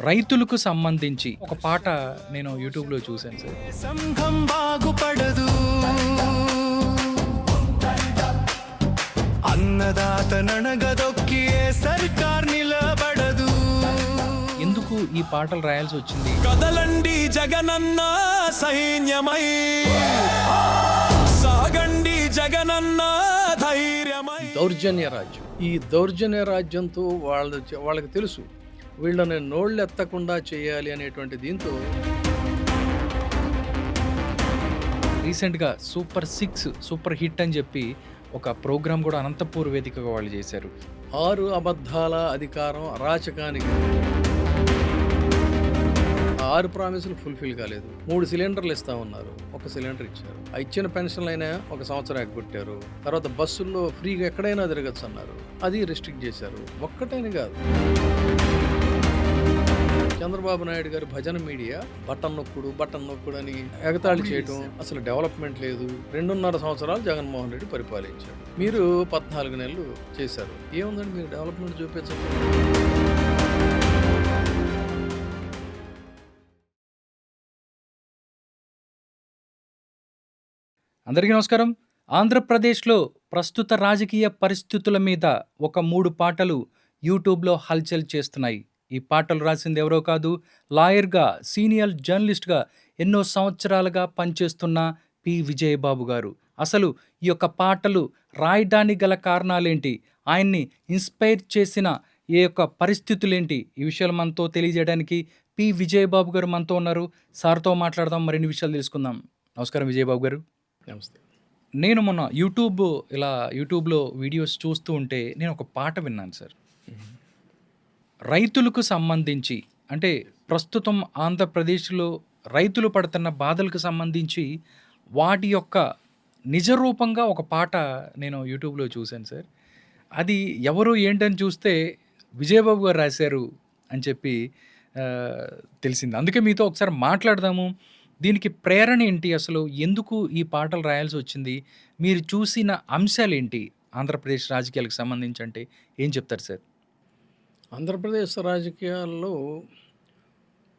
రైతులకు సంబంధించి ఒక పాట నేను యూట్యూబ్‌లో చూసాను సార్. సంఘం బాగుపడదు, అన్నదాత ననగదొక్కి సర్కార్ నిలబడదు. ఎందుకు ఈ పాటలు రాయాల్సొచ్చింది? కదలండి జగనన్న సైన్యమై, సాగండి జగనన్న ధైర్యమై. దౌర్జన్య రాజ్యం. ఈ దౌర్జన్య రాజ్యంతో వాళ్ళకి తెలుసు వీళ్ళని నోళ్ళెత్తకుండా చేయాలి అనేటువంటి దీంతో రీసెంట్‌గా సూపర్ 6 సూపర్ హిట్ అని చెప్పి ఒక ప్రోగ్రామ్ కూడా అనంతపూర్ వేదికగా వాళ్ళు చేశారు. 6 అబద్ధాల అధికారం అరాచకానికి 6 ప్రామిసులు ఫుల్ఫిల్ కాలేదు. 3 సిలిండర్లు ఇస్తా ఉన్నారు, 1 సిలిండర్ ఇచ్చారు. ఆ ఇచ్చిన పెన్షన్లు అయినా 1 సంవత్సరం ఎగ్గొట్టారు. తర్వాత బస్సుల్లో ఫ్రీగా ఎక్కడైనా తిరగచ్చు అన్నారు, అది రెస్ట్రిక్ట్ చేశారు. ఒక్కటైనా కాదు, చంద్రబాబు నాయుడు గారు భజన మీడియా బటన్ నొక్కుడు అని ఎగతాళి చేయటం, అసలు డెవలప్మెంట్ లేదు. 2.5 సంవత్సరాలు జగన్మోహన్ రెడ్డి పరిపాలించాడు. మీరు 14 నెలలు చేశారు, ఏముందండి మీరు డెవలప్మెంట్ చూపించండి. అందరికీ నమస్కారం. ఆంధ్రప్రదేశ్‌లో ప్రస్తుత రాజకీయ పరిస్థితుల మీద ఒక 3 పాటలు యూట్యూబ్‌లో హల్చల్ చేస్తున్నాయి. ఈ పాటలు రాసింది ఎవరో కాదు, లాయర్‌గా, సీనియర్ జర్నలిస్ట్‌గా ఎన్నో సంవత్సరాలుగా పనిచేస్తున్న పి. విజయబాబు గారు. అసలు ఈ యొక్క పాటలు రాయడానికి గల కారణాలేంటి? ఆయన్ని ఇన్స్పైర్ చేసిన ఈ యొక్క పరిస్థితులేంటి? ఈ విషయాలు మనతో తెలియజేయడానికి పి. విజయబాబు గారు మనతో ఉన్నారు. సార్‌తో మాట్లాడదాం, మరిన్ని విషయాలు తెలుసుకుందాం. నమస్కారం విజయబాబు గారు. నమస్తే. నేను మొన్న యూట్యూబ్‌లో వీడియోస్ చూస్తూ ఉంటే నేను ఒక పాట విన్నాను సార్. రైతులకు సంబంధించి, అంటే ప్రస్తుతం ఆంధ్రప్రదేశ్‌లో రైతులు పడుతున్న బాధలకు సంబంధించి వాటి యొక్క నిజ రూపంగా ఒక పాట నేను యూట్యూబ్‌లో చూశాను సార్. అది ఎవరు ఏంటని చూస్తే విజయబాబు గారు రాశారు అని చెప్పి తెలిసింది. అందుకే మీతో ఒకసారి మాట్లాడదాము. దీనికి ప్రేరణ ఏంటి? అసలు ఎందుకు ఈ పాటలు రాయాల్సి వచ్చింది? మీరు చూసిన అంశాలేంటి ఆంధ్రప్రదేశ్ రాజకీయాలకు సంబంధించి అంటే ఏం చెప్తారు సార్? ఆంధ్రప్రదేశ్ రాజకీయాల్లో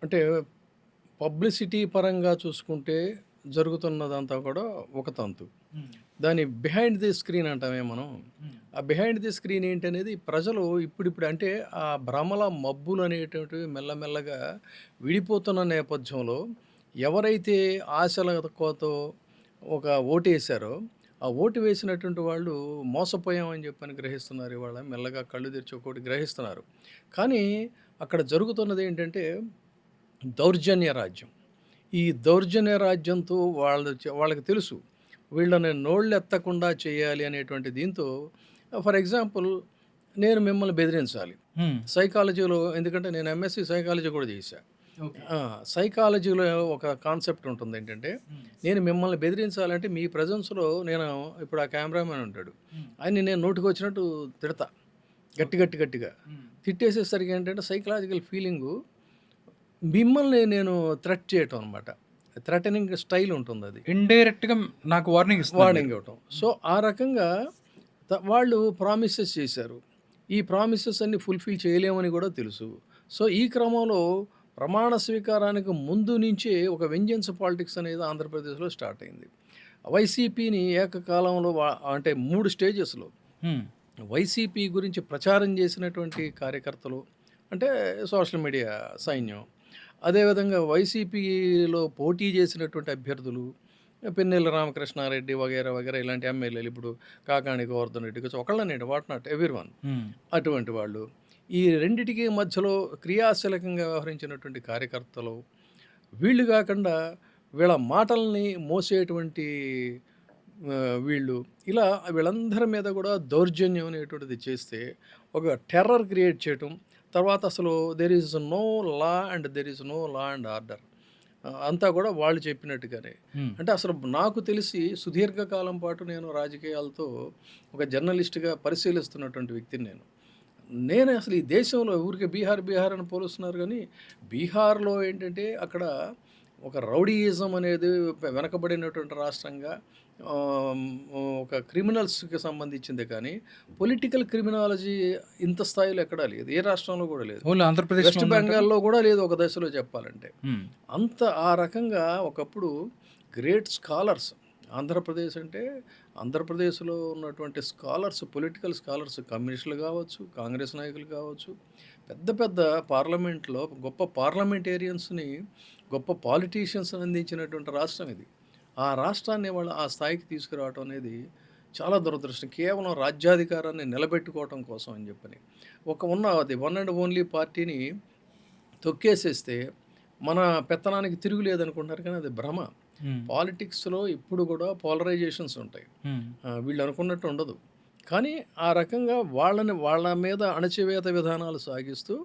అంటే పబ్లిసిటీ పరంగా చూసుకుంటే జరుగుతున్నదంతా కూడా ఒక తంతు. దాని బిహైండ్ ది స్క్రీన్ అంటామే మనం. ఆ బిహైండ్ ది స్క్రీన్ ఏంటనేది ప్రజలు ఇప్పుడిప్పుడు అంటే ఆ భ్రమల మబ్బులు అనేటువంటివి మెల్లమెల్లగా విడిపోతున్న నేపథ్యంలో ఎవరైతే ఆశలతో ఒక ఓటేశారో ఆ ఓటు వేసినటువంటి వాళ్ళు మోసపోయామని చెప్పని గ్రహిస్తున్నారు. ఇవాళ మెల్లగా కళ్ళు తెరిచి ఒకటి గ్రహిస్తున్నారు. కానీ అక్కడ జరుగుతున్నది ఏంటంటే దౌర్జన్య రాజ్యం. ఈ దౌర్జన్య రాజ్యంతో వాళ్ళకి తెలుసు వీళ్ళని నోళ్ళెత్తకుండా చేయాలి అనేటువంటి దీంతో, ఫర్ ఎగ్జాంపుల్ నేను మిమ్మల్ని బెదిరించాలి సైకాలజీలో, ఎందుకంటే నేను ఎంఎస్సి సైకాలజీ కూడా చేశాను. సైకాలజీలో ఒక కాన్సెప్ట్ ఉంటుంది ఏంటంటే, నేను మిమ్మల్ని బెదిరించాలంటే మీ ప్రజెన్స్లో నేను ఇప్పుడు ఆ కెమెరామెన్ ఉంటాడు, ఆయన్ని నేను నోటికి వచ్చినట్టు తిడతా గట్టిగా తిట్టేసేసరికి ఏంటంటే సైకలాజికల్ ఫీలింగు మిమ్మల్ని నేను థ్రెట్ చేయటం అనమాట. థ్రెటనింగ్ స్టైల్ ఉంటుంది, అది ఇండైరెక్ట్‌గా నాకు వార్నింగ్ ఇవ్వటం. సో ఆ రకంగా వాళ్ళు ప్రామిసెస్ చేశారు. ఈ ప్రామిసెస్ అన్ని ఫుల్ఫిల్ చేయలేమని కూడా తెలుసు. సో ఈ క్రమంలో ప్రమాణ స్వీకారానికి ముందు నుంచే ఒక వెంజెన్స్ పాలిటిక్స్ అనేది ఆంధ్రప్రదేశ్లో స్టార్ట్ అయింది. వైసీపీని ఏకకాలంలో అంటే 3 స్టేజెస్లో వైసీపీ గురించి ప్రచారం చేసినటువంటి కార్యకర్తలు, అంటే సోషల్ మీడియా సైన్యం, అదేవిధంగా వైసీపీలో పోటీ చేసినటువంటి అభ్యర్థులు, పిన్నెల్లి రామకృష్ణారెడ్డి వగైరా ఇలాంటి ఎమ్మెల్యేలు, ఇప్పుడు కాకాణి గోవర్ధన్ రెడ్డి, ఒకళ్ళని వాట్ నాట్ ఎవ్రీవన్, అటువంటి వాళ్ళు, ఈ రెండిటికి మధ్యలో క్రియాశీలకంగా వ్యవహరించినటువంటి కార్యకర్తలు, వీళ్ళు కాకుండా వీళ్ళ మాటల్ని మోసేటువంటి వీళ్ళు, ఇలా వీళ్ళందరి మీద కూడా దౌర్జన్యం అనేటువంటిది చేస్తే ఒక టెర్రర్ క్రియేట్ చేయటం. తర్వాత అసలు there is no law and order అంతా కూడా వాళ్ళు చెప్పినట్టుగానే. అంటే అసలు నాకు తెలిసి సుదీర్ఘకాలం పాటు నేను రాజకీయాలతో ఒక జర్నలిస్ట్గా పరిశీలిస్తున్నటువంటి వ్యక్తిని నేను అసలు ఈ దేశంలో ఊరికే బీహార్ అని పోలుస్తున్నారు, కానీ బీహార్లో ఏంటంటే అక్కడ ఒక రౌడీయిజం అనేది వెనకబడినటువంటి రాష్ట్రంగా, ఆహ్, ఒక క్రిమినల్స్‌కి సంబంధించిందే కానీ, పొలిటికల్ క్రిమినాలజీ ఇంత స్థాయిలో ఎక్కడా లేదు. ఏ రాష్ట్రంలో కూడా లేదు. ఓన్లీ ఆంధ్రప్రదేశ్‌లో వెస్ట్ ఉందంటారా? బెంగాల్‌లో కూడా లేదు ఒక దశలో చెప్పాలంటే. హ్మ్. అంత ఆ రకంగా ఒకప్పుడు గ్రేట్ స్కాలర్స్ ఆంధ్రప్రదేశ్ అంటే ఆంధ్రప్రదేశ్లో ఉన్నటువంటి స్కాలర్స్, పొలిటికల్ స్కాలర్స్, కమ్యూనిస్టులు కావచ్చు, కాంగ్రెస్ నాయకులు కావచ్చు, పెద్ద పెద్ద పార్లమెంట్లో గొప్ప పార్లమెంటేరియన్స్ని, గొప్ప పాలిటీషియన్స్ అందించినటువంటి రాష్ట్రం ఇది. ఆ రాష్ట్రాన్ని వాళ్ళు ఆ స్థాయికి తీసుకురావటం అనేది చాలా దురదృష్టం. కేవలం రాజ్యాధికారాన్ని నిలబెట్టుకోవటం కోసం అని చెప్పని అది వన్ అండ్ ఓన్లీ పార్టీని తొక్కేసేస్తే మన పెత్తనానికి తిరుగులేదనుకుంటున్నారు, కానీ అది భ్రమ. హ్మ్. పాలిటిక్స్‌లో ఇప్పుడు కూడా పోలరైజేషన్స్ ఉంటాయి. హ్మ్. వీళ్ళు అనుకున్నట్టు ఉండదు. కానీ ఆ రకంగా వాళ్ళ మీద అణచివేత విధానాలు సాగిస్తూ,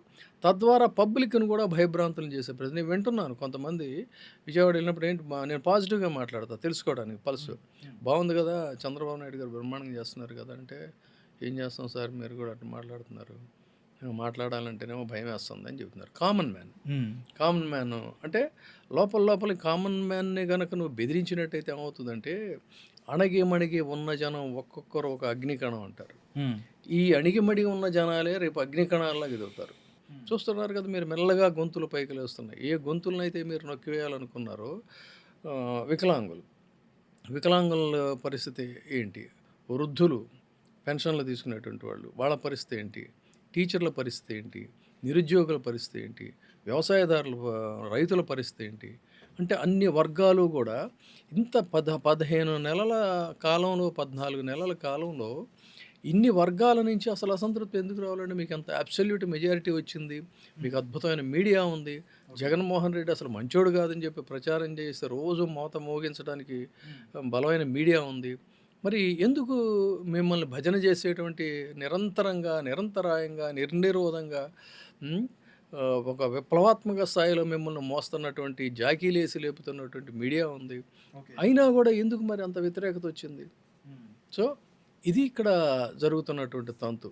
తద్వారా పబ్లిక్‌ని కూడా భయభ్రాంతులను చేసే ప్రయత్నం నేను వింటున్నాను. కొంతమంది విజయవాడ వెళ్ళినప్పుడు నేను పాజిటివ్‌గా మాట్లాడతా తెలుసుకోవడానికి పల్సు. బాగుంది కదా! చంద్రబాబు నాయుడు గారు బ్రహ్మాండంగా చేస్తున్నారు కదా! అంటే, "ఏం చేస్తాం సార్ మీరు కూడా అట్లా మాట్లాడుతున్నారు. మాట్లాడాలంటేనేమో భయమేస్తుంది" అని చెప్తున్నారు. హ్మ్. కామన్ మ్యాన్ అంటే లోపల కామన్ మ్యాన్‌ని గనక నువ్వు బెదిరించినట్టయితే ఏమవుతుందంటే, అణగిమణిగి ఉన్న జనం ఒక్కొక్కరు ఒక అగ్నికణం అంటారు. హ్మ్. ఈ అణిగిమణిగి ఉన్న జనాలే రేపు అగ్నికణాల్లాగా ఎదుగుతారు. చూస్తున్నారు కదా మీరు, మెల్లగా గొంతులు పైకి లేస్తున్నాయి. ఏ గొంతులనైతే మీరు నొక్కివేయాలనుకున్నారో వికలాంగులు. వికలాంగుల పరిస్థితి ఏంటి? వృద్ధులు, పెన్షన్లు తీసుకునేటువంటి వాళ్ళు, వాళ్ళ పరిస్థితి ఏంటి? టీచర్ల పరిస్థితి ఏంటి? నిరుద్యోగుల పరిస్థితి ఏంటి? వ్యవసాయదారుల రైతుల పరిస్థితి ఏంటి? అంటే అన్ని వర్గాలు కూడా ఇంత 15 నెలల కాలంలో, 14 నెలల కాలంలో ఇన్ని వర్గాల నుంచి అసలు అసంతృప్తి ఎందుకు రావాలండి? మీకు అంత అబ్సల్యూట్ మెజారిటీ వచ్చింది. మీకు అద్భుతమైన మీడియా ఉంది. జగన్మోహన్ రెడ్డి అసలు మంచోడు కాదని చెప్పి ప్రచారం చేస్తే రోజు మోత మోగించడానికి బలమైన మీడియా ఉంది. మరి ఎందుకు మిమ్మల్ని భజన చేసేటువంటి నిరంతరాయంగా, నిర్నిరోధంగా ఒక విప్లవాత్మక స్థాయిలో మిమ్మల్ని మోస్తున్నటువంటి, జాకీలేసి లేపుతున్నటువంటి మీడియా ఉంది. అయినా కూడా ఎందుకు మరి అంత వ్యతిరేకత వచ్చింది? సో ఇది ఇక్కడ జరుగుతున్నటువంటి తంతు.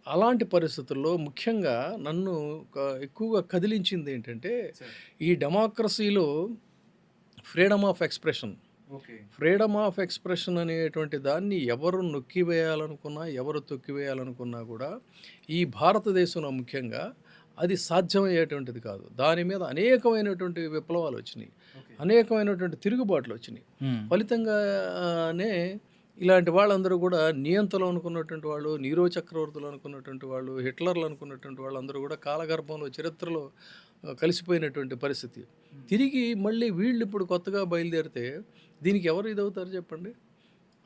అలాంటి పరిస్థితుల్లో ముఖ్యంగా నన్ను ఎక్కువగా కదిలించింది ఏంటంటే, ఈ డెమోక్రసీలో freedom of expression. Freedom of expression అనేటువంటి దాన్ని ఎవరు నొక్కివేయాలనుకున్నా, ఎవరు తొక్కివేయాలనుకున్నా కూడా ఈ భారతదేశంలో ముఖ్యంగా అది సాధ్యమయ్యేటువంటిది కాదు. దాని మీద అనేకమైనటువంటి విప్లవాలు వచ్చినాయి. అనేకమైనటువంటి తిరుగుబాట్లు వచ్చినాయి. ఫలితంగానే ఇలాంటి వాళ్ళందరూ కూడా నియంతలు అనుకున్నటువంటి వాళ్ళు, నీరో చక్రవర్తులు అనుకున్నటువంటి వాళ్ళు, హిట్లర్లు అనుకున్నటువంటి వాళ్ళందరూ కూడా కాలగర్భంలో చరిత్రలో కలిసిపోయినటువంటి పరిస్థితి. తిరిగి మళ్ళీ వీళ్ళు ఇప్పుడు కొత్తగా బయలుదేరితే దీనికి ఎవరు ఇదవుతారు చెప్పండి?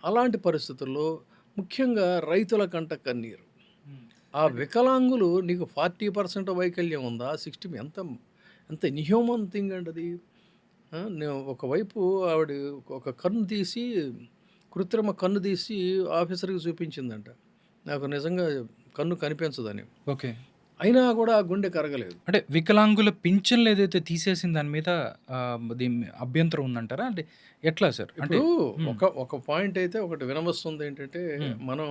అలాంటి పరిస్థితుల్లో ముఖ్యంగా రైతుల కంట కన్నీరు. ఆ వికలాంగులు నీకు 40% వైకల్యం ఉందా? 60 ఎంత ఇన్‌హ్యూమన్ థింగ్ అండి అది. ఒకవైపు ఆవిడ ఒక కన్ను తీసి, కృత్రిమ కన్ను తీసి ఆఫీసర్‌కి చూపించిందంట. నాకు నిజంగా కన్ను కనిపించదని. ఓకే. అయినా కూడా ఆ గుండె కరగలేదు. అంటే వికలాంగుల పింఛన్లు ఏదైతే తీసేసిన దాని మీద అభ్యంతరం ఉందంటారా? అంటే ఎట్లా సార్? అంటే ఇప్పుడు ఒక పాయింట్ అయితే ఒకటి వినవస్తుంది ఏంటంటే, మనం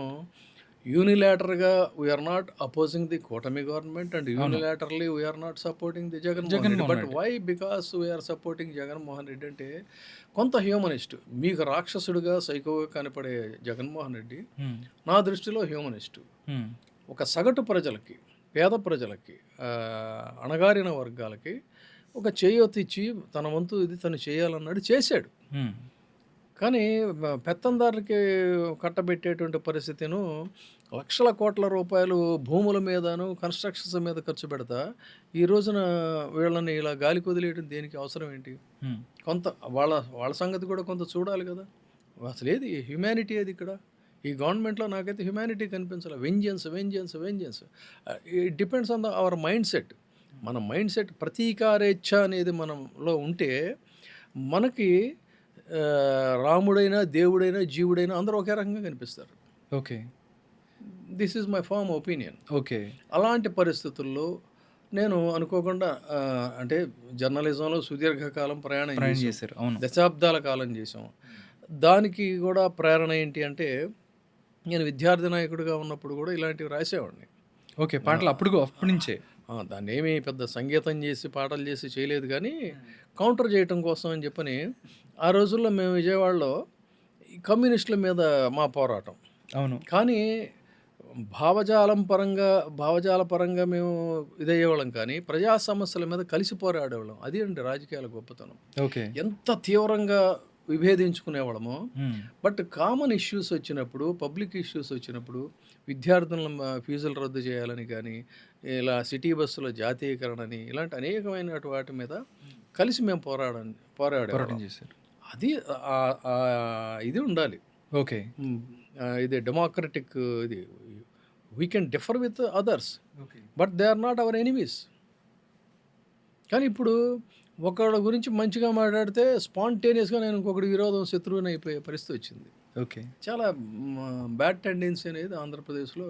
యూనిలాటర్‌గా వీఆర్ నాట్ అపోజింగ్ ది కూటమి government and unilaterally we are not supporting the Jaganmohan Reddy. But why? Because we are supporting Jaganmohan Reddy అంటే కొంత హ్యూమనిస్ట్. మీకు రాక్షసుడిగా, సైకోగా కనపడే జగన్మోహన్ రెడ్డి నా దృష్టిలో హ్యూమనిస్టు. ఒక సగటు ప్రజలకి, పేద ప్రజలకి, అణగారిన వర్గాలకి ఒక చేయూతిచ్చి తన వంతు ఇది తను చేయాలన్నాడు, చేశాడు. కానీ పెత్తందారులకి కట్టబెట్టేటువంటి పరిస్థితిను లక్షల కోట్ల రూపాయలు భూముల మీదను, కన్స్ట్రక్షన్స్ మీద ఖర్చు పెడతా ఈ రోజున వీళ్ళని ఇలా గాలికి వదిలేయడం దేనికి? అవసరం ఏంటి? కొంత వాళ్ళ సంగతి కూడా కొంత చూడాలి కదా. అసలు ఏది హ్యుమానిటీ ఏది ఇక్కడ? ఈ గవర్నమెంట్లో నాకైతే హ్యుమానిటీ కనిపించాలి. Vengeance. It depends on our mind set. మన మైండ్ సెట్ ప్రతీకారేచ్ఛ అనేది మనంలో ఉంటే మనకి రాముడైనా, దేవుడైనా, జీవుడైనా అందరూ ఒకే రకంగా కనిపిస్తారు. Okay. This is my firm opinion. Okay. అలాంటి పరిస్థితుల్లో నేను అనుకోకుండా అంటే జర్నలిజంలో సుదీర్ఘకాలం ప్రయాణం చేశారు. అవును. దశాబ్దాల కాలం చేసాం. దానికి కూడా ప్రేరణ ఏంటి అంటే, నేను విద్యార్థి నాయకుడిగా ఉన్నప్పుడు కూడా ఇలాంటివి రాసేవాడిని. ఓకే. పాటలు అప్పటి నుంచే దాన్ని ఏమీ పెద్ద సంగీతం చేసి పాటలు చేసి చేయలేదు, కానీ కౌంటర్ చేయటం కోసం అని చెప్పని ఆ రోజుల్లో మేము విజయవాడలో ఈ కమ్యూనిస్టుల మీద మా పోరాటం. అవును. కానీ భావజాల పరంగా మేము ఇదయ్యేవాళ్ళం, కానీ ప్రజా సమస్యల మీద కలిసి పోరాడేవాళ్ళం. అది అండి రాజకీయాల గొప్పతనం. ఓకే. ఎంత తీవ్రంగా విభేదించుకునేవాళ్ళమో, హ్మ్. బట్ కామన్ ఇష్యూస్ వచ్చినప్పుడు, పబ్లిక్ ఇష్యూస్ వచ్చినప్పుడు, విద్యార్థుల ఫీజులు రద్దు చేయాలని కానీ, ఇలా సిటీ బస్సుల జాతీయకరణని, ఇలాంటి అనేకమైన వాటి మీద కలిసి మేము పోరాటం పోరాడేవాళ్ళం. చేశారు. అది ఇది ఉండాలి. ఓకే. ఇది డెమోక్రటిక్ ఇది. We can differ with others, okay. But they are not our enemies. కానీ ఇప్పుడు ఒకళ్ళ గురించి మంచిగా మాట్లాడితే స్పాంటేనియస్గా నేను ఇంకొకటి విరోధం, శత్రువుని అయిపోయే పరిస్థితి వచ్చింది. ఓకే. చాలా బ్యాడ్ టెండెన్సీ అనేది ఆంధ్రప్రదేశ్లో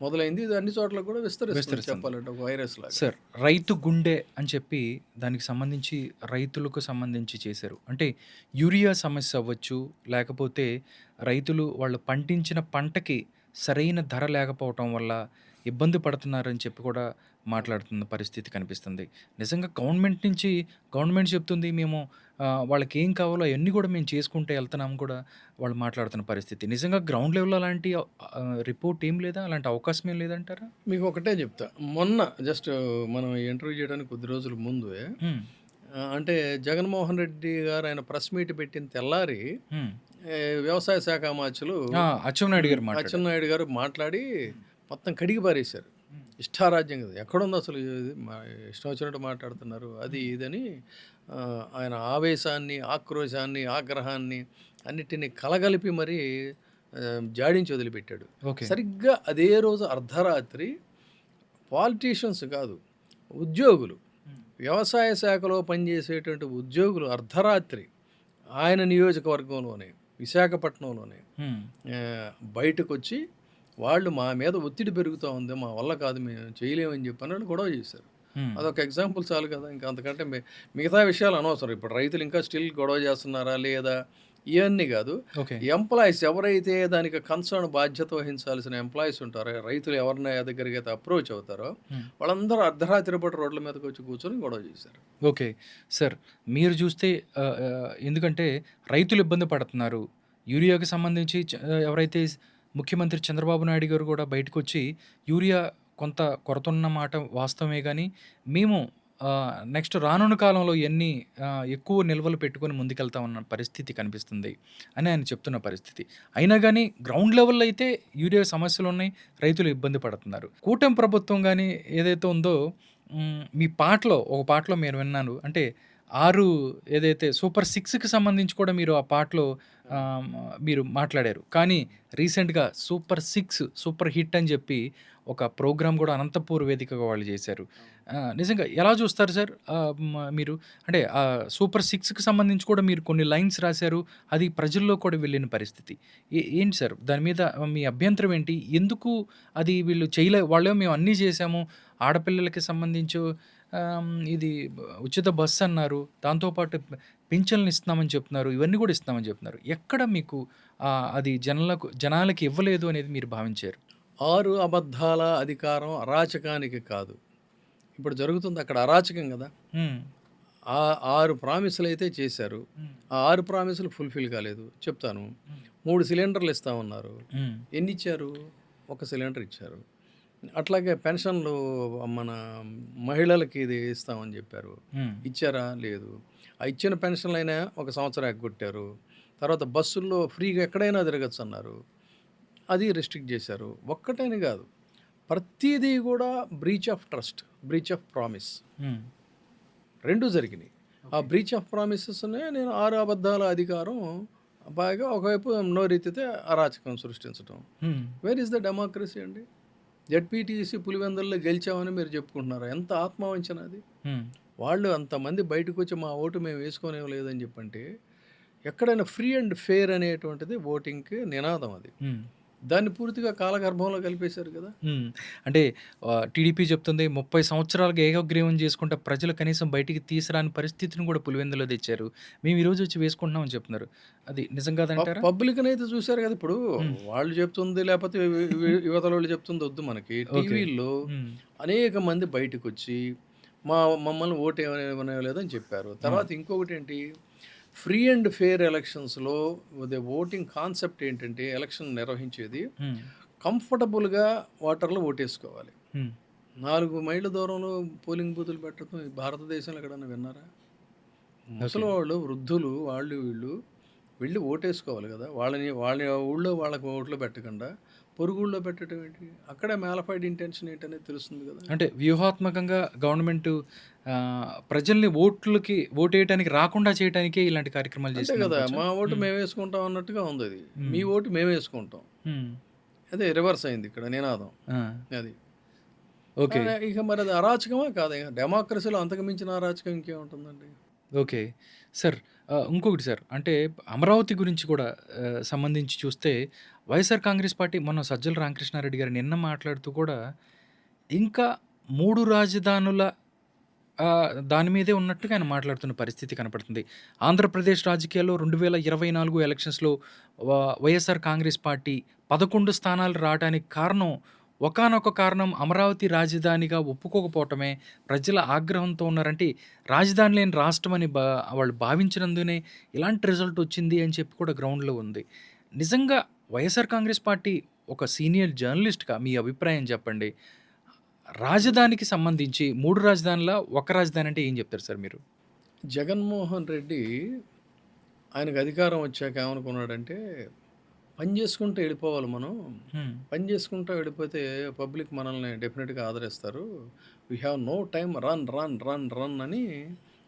మొదలైంది. ఇది అన్ని చోట్ల కూడా విస్తరిస్తుంది చెప్పాలంటే, ఒక వైరస్ లాగా. సార్, రైతు గుండె అని చెప్పి దానికి సంబంధించి రైతులకు సంబంధించి చేశారు. అంటే యూరియా సమస్య అవ్వచ్చు, లేకపోతే రైతులు వాళ్ళు పండించిన పంటకి సరైన ధర లేకపోవటం వల్ల ఇబ్బంది పడుతున్నారని చెప్పి కూడా మాట్లాడుతున్న పరిస్థితి కనిపిస్తుంది. నిజంగా గవర్నమెంట్ చెప్తుంది మేము వాళ్ళకి ఏం కావాలో అవన్నీ కూడా మేము చేసుకుంటే వెళ్తున్నాము కూడా వాళ్ళు మాట్లాడుతున్న పరిస్థితి. నిజంగా గ్రౌండ్ లెవెల్ అలాంటి రిపోర్ట్ ఏం లేదా, అలాంటి అవకాశం ఏం లేదంటారా? మీకు ఒకటే చెప్తా, మొన్న జస్ట్ మనం ఇంటర్వ్యూ చేయడానికి కొద్ది రోజుల ముందే హ్మ్. అంటే జగన్మోహన్ రెడ్డి గారు ఆయన ప్రెస్ మీట్ పెట్టిన తెల్లారి హ్మ్. వ్యవసాయ శాఖ మార్చులు అచ్చెన్నాయుడు గారు మాట్లాడారు. అచ్చెన్నాయుడు గారు మాట్లాడి మొత్తం కడిగి పారేశారు. ఇష్టారాజ్యం కదా, ఎక్కడుంది అసలు ఇది, ఇష్టం వచ్చినట్టు మాట్లాడుతున్నారు అది ఇదని. ఆయన ఆవేశాన్ని, ఆక్రోశాన్ని, ఆగ్రహాన్ని అన్నిటినీ కలగలిపి మరీ జాడించి వదిలిపెట్టాడు. ఓకే. సరిగ్గా అదే రోజు అర్ధరాత్రి పాలిటీషియన్స్ కాదు, ఉద్యోగులు, వ్యవసాయ శాఖలో పనిచేసేటువంటి ఉద్యోగులు అర్ధరాత్రి ఆయన నియోజకవర్గంలోనే, విశాఖపట్నంలోనే హ్మ్. బయటకు వచ్చి వాళ్ళు మా మీద ఒత్తిడి పెరుగుతూ ఉంది, మా వల్ల కాదు, మేము చేయలేమని చెప్పని గొడవ చేశారు. హ్మ్. అదొక ఎగ్జాంపుల్ చాలు కదా. ఇంకా అంతకంటే మిగతా విషయాలు అనవసరం. ఇప్పుడు రైతులు ఇంకా స్టిల్ గొడవ చేస్తున్నారా లేదా ఇవన్నీ కాదు. ఓకే. ఎంప్లాయీస్ ఎవరైతే దానికి కన్సర్న్ బాధ్యత వహించాల్సిన ఎంప్లాయీస్ ఉంటారో, రైతులు ఎవరిని దగ్గరికి అయితే అప్రోచ్ అవుతారో వాళ్ళందరూ అర్ధరాత్రి పూట రోడ్ల మీదకి వచ్చి కూర్చొని గొడవ చేశారు. ఓకే. సార్, మీరు చూస్తే ఎందుకంటే రైతులు ఇబ్బంది పడుతున్నారు. యూరియాకి సంబంధించి ఎవరైతే ముఖ్యమంత్రి చంద్రబాబు నాయుడు గారు కూడా బయటకు వచ్చి యూరియా కొంత కొరత ఉన్న మాట వాస్తవమే, కానీ మేము నెక్స్ట్ రానున్న కాలంలో ఎన్ని ఎక్కువ నిల్వలు పెట్టుకొని ముందుకెళ్తామన్న పరిస్థితి కనిపిస్తుంది అని ఆయన చెప్తున్న పరిస్థితి. అయినా కానీ గ్రౌండ్ లెవెల్లో అయితే యూరియా సమస్యలు ఉన్నాయి, రైతులు ఇబ్బంది పడుతున్నారు. కూటమి ప్రభుత్వం కానీ ఏదైతే ఉందో, మీ ఒక పాటలో మీరు విన్నాను, అంటే 6 ఏదైతే సూపర్ 6కి సంబంధించి కూడా మీరు ఆ పాటలో మీరు మాట్లాడారు. కానీ రీసెంట్గా సూపర్ హిట్ అని చెప్పి ఒక ప్రోగ్రామ్ కూడా అనంతపూర్ వేదికగా వాళ్ళు చేశారు. నిజంగా ఎలా చూస్తారు సార్ మీరు? అంటే సూపర్ 6కి సంబంధించి కూడా మీరు కొన్ని లైన్స్ రాశారు, అది ప్రజల్లో కూడా వెళ్ళిన పరిస్థితి ఏంటి సార్? దాని మీద మీ అభ్యంతరం ఏంటి? ఎందుకు అది వీళ్ళు వాళ్ళేమో మేము అన్నీ చేసాము, ఆడపిల్లలకి సంబంధించి ఇది ఉచిత బస్సు అన్నారు, దాంతోపాటు పింఛన్లు ఇస్తున్నామని చెప్తున్నారు, ఇవన్నీ కూడా ఇస్తున్నామని చెప్తున్నారు. ఎక్కడ మీకు అది జనాలకి ఇవ్వలేదు అనేది మీరు భావించారు? 6 అబద్ధాల అధికారం అరాచకానికి కాదు. ఇప్పుడు జరుగుతుంది అక్కడ అరాచకం కదా. 6 ప్రామిసులు అయితే చేశారు, ఆ 6 ప్రామిసులు ఫుల్ఫిల్ కాలేదు. చెప్తాను. 3 సిలిండర్లు ఇస్తామన్నారు, ఎన్ని ఇచ్చారు? 1 సిలిండర్ ఇచ్చారు. అట్లాగే పెన్షన్లు మన మహిళలకి ఇది ఇస్తామని చెప్పారు, ఇచ్చారా? లేదు. ఆ ఇచ్చిన పెన్షన్లు అయినా 1 సంవత్సరం ఎగ్గొట్టారు. తర్వాత బస్సుల్లో ఫ్రీగా ఎక్కడైనా తిరగచ్చు అన్నారు, అది రెస్ట్రిక్ట్ చేశారు. ఒక్కటని కాదు, ప్రతిదీ కూడా breach of trust, breach of promise 2 జరిగినాయి. ఆ బ్రీచ్ ఆఫ్ ప్రామిసెస్నే నేను 6 అబద్ధాల అధికారం బాగా ఒకవైపు నోరెత్తితే అరాచకం సృష్టించడం. వేర్ ఈస్ ద డెమోక్రసీ అండి? జెడ్పీటీసీ పులివెందుల్లో గెలిచామని మీరు చెప్పుకుంటున్నారు, ఎంత ఆత్మవంచన అది. వాళ్ళు అంతమంది బయటకు వచ్చి మా ఓటు మేము వేసుకునేవి లేదని చెప్పంటే, ఎక్కడైనా ఫ్రీ అండ్ ఫెయిర్ అనేటువంటిది ఓటింగ్కి నినాదం అది. దాన్ని పూర్తిగా కాలగర్భంలో కలిపేశారు కదా. అంటే టీడీపీ చెప్తుంది 30 సంవత్సరాలుగా ఏకగ్రీవం చేసుకుంటే ప్రజలు కనీసం బయటికి తీసుకురాని పరిస్థితిని కూడా పులివెందులో తెచ్చారు, మేము ఈరోజు వచ్చి వేసుకుంటున్నామని చెప్తున్నారు. అది నిజం కాదంటారా? పబ్లిక్ని అయితే చూశారు కదా. ఇప్పుడు వాళ్ళు చెప్తుంది లేకపోతే యువతల వాళ్ళు చెప్తుంది వద్దు, మనకి టీవీల్లో అనేక మంది బయటకు వచ్చి మమ్మల్ని ఓటు ఏమనేలేదని చెప్పారు. తర్వాత ఇంకొకటి ఏంటి, ఫ్రీ అండ్ ఫెయిర్ ఎలక్షన్స్లో ఓటింగ్ కాన్సెప్ట్ ఏంటంటే ఎలక్షన్ నిర్వహించేది కంఫర్టబుల్గా ఓటర్లు ఓటేసుకోవాలి. 4 మైళ్ళ దూరంలో పోలింగ్ బూతులు పెట్టడం ఈ భారతదేశంలో ఎక్కడన్నా విన్నారా? ముసలి వాళ్ళు, వృద్ధులు, వాళ్ళు వీళ్ళు వెళ్ళి ఓటేసుకోవాలి కదా. వాళ్ళ ఊళ్ళో వాళ్ళకి ఓట్లు పెట్టకుండా పొరుగుళ్ళో పెట్టడం ఏంటి? అక్కడే మ్యాలిఫైడ్ ఇంటెన్షన్ ఏంటనేది తెలుస్తుంది కదా. అంటే వ్యూహాత్మకంగా గవర్నమెంట్ ప్రజల్ని ఓటేయటానికి రాకుండా చేయడానికే ఇలాంటి కార్యక్రమాలు అంతే చేసింది కదా, అనుకోవచ్చా? మా ఓటు మేము వేసుకుంటాం అన్నట్టుగా ఉంది అది. మీ ఓటు మేము వేసుకుంటాం, మ్మ్. అదే రివర్స్ అయింది ఇక్కడ నినాదం ఆ, అది. ఓకే ఇక మరి అది అరాచకమా కాదా? ఇక డెమోక్రసీలో అంతకు మించిన అరాచకం ఇంకేముంటుందండి? Okay sir. ఇంకొకటి సార్, అంటే అమరావతి గురించి కూడా సంబంధించి చూస్తే వైఎస్ఆర్ కాంగ్రెస్ పార్టీ మొన్న సజ్జల రామకృష్ణారెడ్డి గారు నిన్న మాట్లాడుతూ కూడా ఇంకా 3 రాజధానుల దాని మీదే ఉన్నట్టుగా ఆయన మాట్లాడుతున్న పరిస్థితి కనపడుతుంది. ఆంధ్రప్రదేశ్ రాజకీయాల్లో 2024 ఎలక్షన్స్‌లో వైఎస్ఆర్ కాంగ్రెస్ పార్టీ 11 స్థానాలు రావడానికి కారణం, ఒకానొక కారణం అమరావతి రాజధానిగా ఒప్పుకోకపోవటమే. ప్రజల ఆగ్రహంతో ఉన్నారంటే రాజధాని లేని రాష్ట్రం అని వాళ్ళు భావించినందునే ఇలాంటి రిజల్ట్ వచ్చింది అని చెప్పి కూడా గ్రౌండ్‌లో ఉంది. నిజంగా వైఎస్ఆర్ కాంగ్రెస్ పార్టీ ఒక సీనియర్ జర్నలిస్ట్‌గా మీ అభిప్రాయం చెప్పండి. రాజధానికి సంబంధించి 3 రాజధానుల, ఒక రాజధాని అంటే ఏం చెప్తారు సార్ మీరు? జగన్మోహన్ రెడ్డి ఆయనకు అధికారం వచ్చాక ఏమనుకున్నాడంటే, పని చేసుకుంటూ వెళ్ళిపోవాలి మనం. హ్మ్. పని చేసుకుంటూ వెళ్ళిపోతే పబ్లిక్ మనల్ని డెఫినెట్గా ఆదరిస్తారు. We have no time, run run run run అని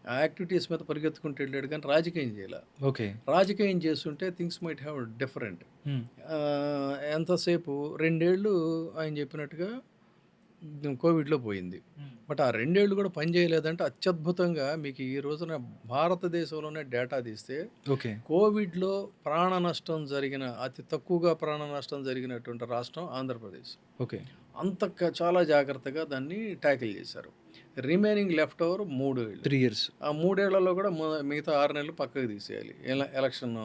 ఆ యాక్టివిటీస్ మీద పరిగెత్తుకుంటూ వెళ్ళాడు, కానీ రాజకీయం చేయాల. ఓకే. రాజకీయం చేస్తుంటే థింగ్స్ మైట్ హ్యావ్ డిఫరెంట్. హ్మ్. ఎంతసేపు 2 ఏళ్ళు ఆయన చెప్పినట్టుగా కోవిడ్లో పోయింది. హ్మ్. బట్ ఆ 2 ఏళ్ళు కూడా పని చేయలేదంటే అత్యద్భుతంగా మీకు ఈ రోజున భారతదేశంలోనే డేటా తీస్తే ఓకే. కోవిడ్లో ప్రాణ నష్టం జరిగిన అతి తక్కువగా ప్రాణ నష్టం జరిగినటువంటి రాష్ట్రం ఆంధ్రప్రదేశ్. ఓకే. చాలా జాగ్రత్తగా దాన్ని ట్యాకిల్ చేశారు. రిమైనింగ్ లెఫ్ట్ ఓవర్ 3 ఏళ్ళు. 3 ఇయర్స్. ఆ 3 ఏళ్లలో కూడా మిగతా 6 నెలలు పక్కకు తీసేయాలి ఎలక్షన్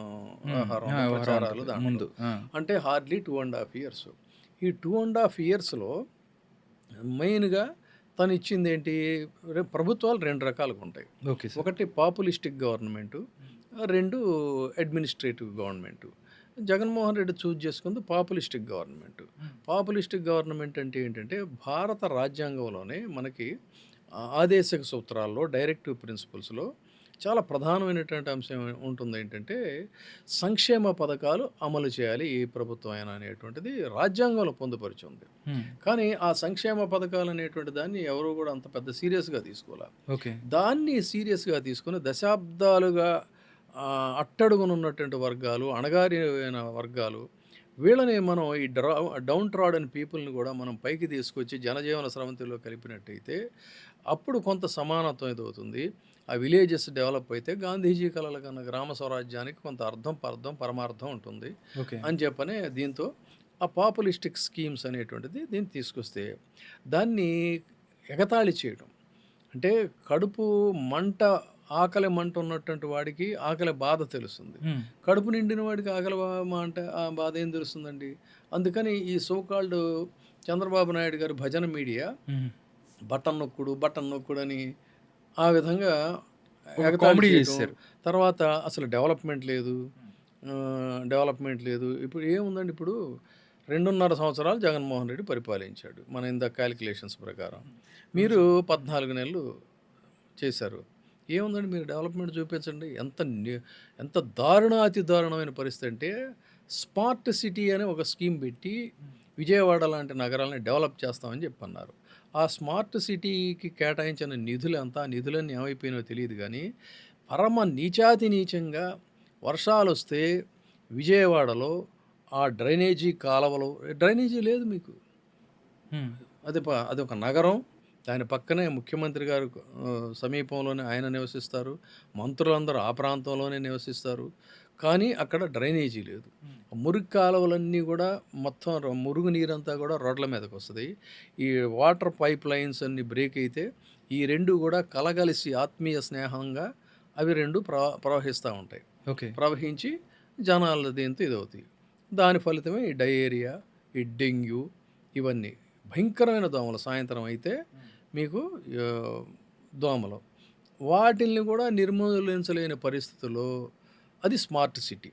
వ్యవహారం, ప్రచారాలు దాంట్లో. ముందు. అంటే హార్డ్లీ 2.5 ఇయర్స్. ఈ 2.5 ఇయర్స్లో మెయిన్గా తను ఇచ్చింది ఏంటి? ప్రభుత్వాలు 2 రకాలుగా ఉంటాయి. Okay sir. ఒకటి populistic government, 2 administrative government. Jaganmohan Reddy choose చేసుకుంది పాపులిస్టిక్ గవర్నమెంట్. పాపులిస్టిక్ గవర్నమెంట్ అంటే ఏంటంటే, భారత రాజ్యాంగంలోనే మనకి ఆదేశక సూత్రాల్లో, డైరెక్టివ్ ప్రిన్సిపల్స్లో చాలా ప్రధానమైనటువంటి అంశం ఉంటుంది. ఏంటంటే, సంక్షేమ పథకాలు అమలు చేయాలి ఏ ప్రభుత్వం అయినా అనేటువంటిది రాజ్యాంగంలో పొందుపరిచి ఉంది. కానీ ఆ సంక్షేమ పథకాలు అనేటువంటి దాన్ని ఎవరు కూడా అంత పెద్ద సీరియస్గా తీసుకోవాలి. ఓకే. దాన్ని సీరియస్గా తీసుకుని దశాబ్దాలుగా అట్టడుగునున్నటువంటి వర్గాలు, అణగారిన వర్గాలు, వీళ్ళని మనం ఈ డౌన్ ట్రాడన్ పీపుల్ని కూడా మనం పైకి తీసుకొచ్చి జనజీవన స్రవంతిలో కలిపినట్టయితే అప్పుడు కొంత సమానత్వం ఎదుగుతుంది. ఆ విలేజెస్ డెవలప్ అయితే గాంధీజీ కలల కన్నా గ్రామ స్వరాజ్యానికి కొంత అర్థం, పరమార్థం ఉంటుంది ఓకే. అని చెప్పనే దీంతో ఆ పాపులిస్టిక్ స్కీమ్స్ అనేటువంటిది దీన్ని తీసుకొస్తే దాన్ని ఎగతాళి చేయడం అంటే కడుపు మంట, ఆకలి మంట ఉన్నటువంటి వాడికి ఆకలి బాధ తెలుస్తుంది. కడుపు నిండిన వాడికి ఆకలి మంట ఆ బాధ ఏం తెలుస్తుందండి? అందుకని ఈ సోకాల్డ్ చంద్రబాబు నాయుడు గారు భజన మీడియా బటన్ నొక్కుడు అని ఆ విధంగా కామెడీ చేయడం. చేశారు. తర్వాత అసలు డెవలప్మెంట్ లేదు. ఇప్పుడు ఏముందండి? ఇప్పుడు 2.5 సంవత్సరాలు జగన్మోహన్ రెడ్డి పరిపాలించాడు మన ఇందాక క్యాలిక్యులేషన్స్ ప్రకారం. మీరు 14 నెలలు చేశారు. ఏముందండి? మీరు డెవలప్మెంట్ చూపించండి. ఎంత అతి దారుణమైన పరిస్థితి అంటే, స్మార్ట్ సిటీ అనే ఒక స్కీమ్ పెట్టి విజయవాడ లాంటి నగరాలని డెవలప్ చేస్తామని చెప్పన్నారు. ఆ స్మార్ట్ సిటీకి కేటాయించిన నిధులు ఎంత, ఆ నిధులన్నీ ఏమైపోయినాయో తెలియదు. కానీ పరమ నీచంగా వర్షాలు వస్తే విజయవాడలో ఆ డ్రైనేజీ లేదు మీకు. అది ఒక నగరం. దాని పక్కనే ముఖ్యమంత్రి గారు సమీపంలోనే ఆయన నివసిస్తారు. మంత్రులందరూ ఆ ప్రాంతంలోనే నివసిస్తారు. కానీ అక్కడ డ్రైనేజీ లేదు. మురికి కాలువలన్నీ కూడా మొత్తం మురుగు నీరంతా కూడా రోడ్ల మీదకి వస్తుంది. ఈ వాటర్ పైప్ లైన్స్ అన్నీ బ్రేక్ అయితే ఈ 2 కూడా కలగలిసి ఆత్మీయ స్నేహంగా అవి 2 ప్రవహిస్తూ ఉంటాయి. ఓకే. ప్రవహించి జనాల దీంతో ఇదవుతాయి. దాని ఫలితమే ఈ డయేరియా, ఈ డెంగ్యూ, ఇవన్నీ భయంకరమైన దోమలు. సాయంత్రం అయితే మీకు దోమలు. వాటిల్ని కూడా నిర్మూలించలేని పరిస్థితుల్లో అది స్మార్ట్ సిటీ.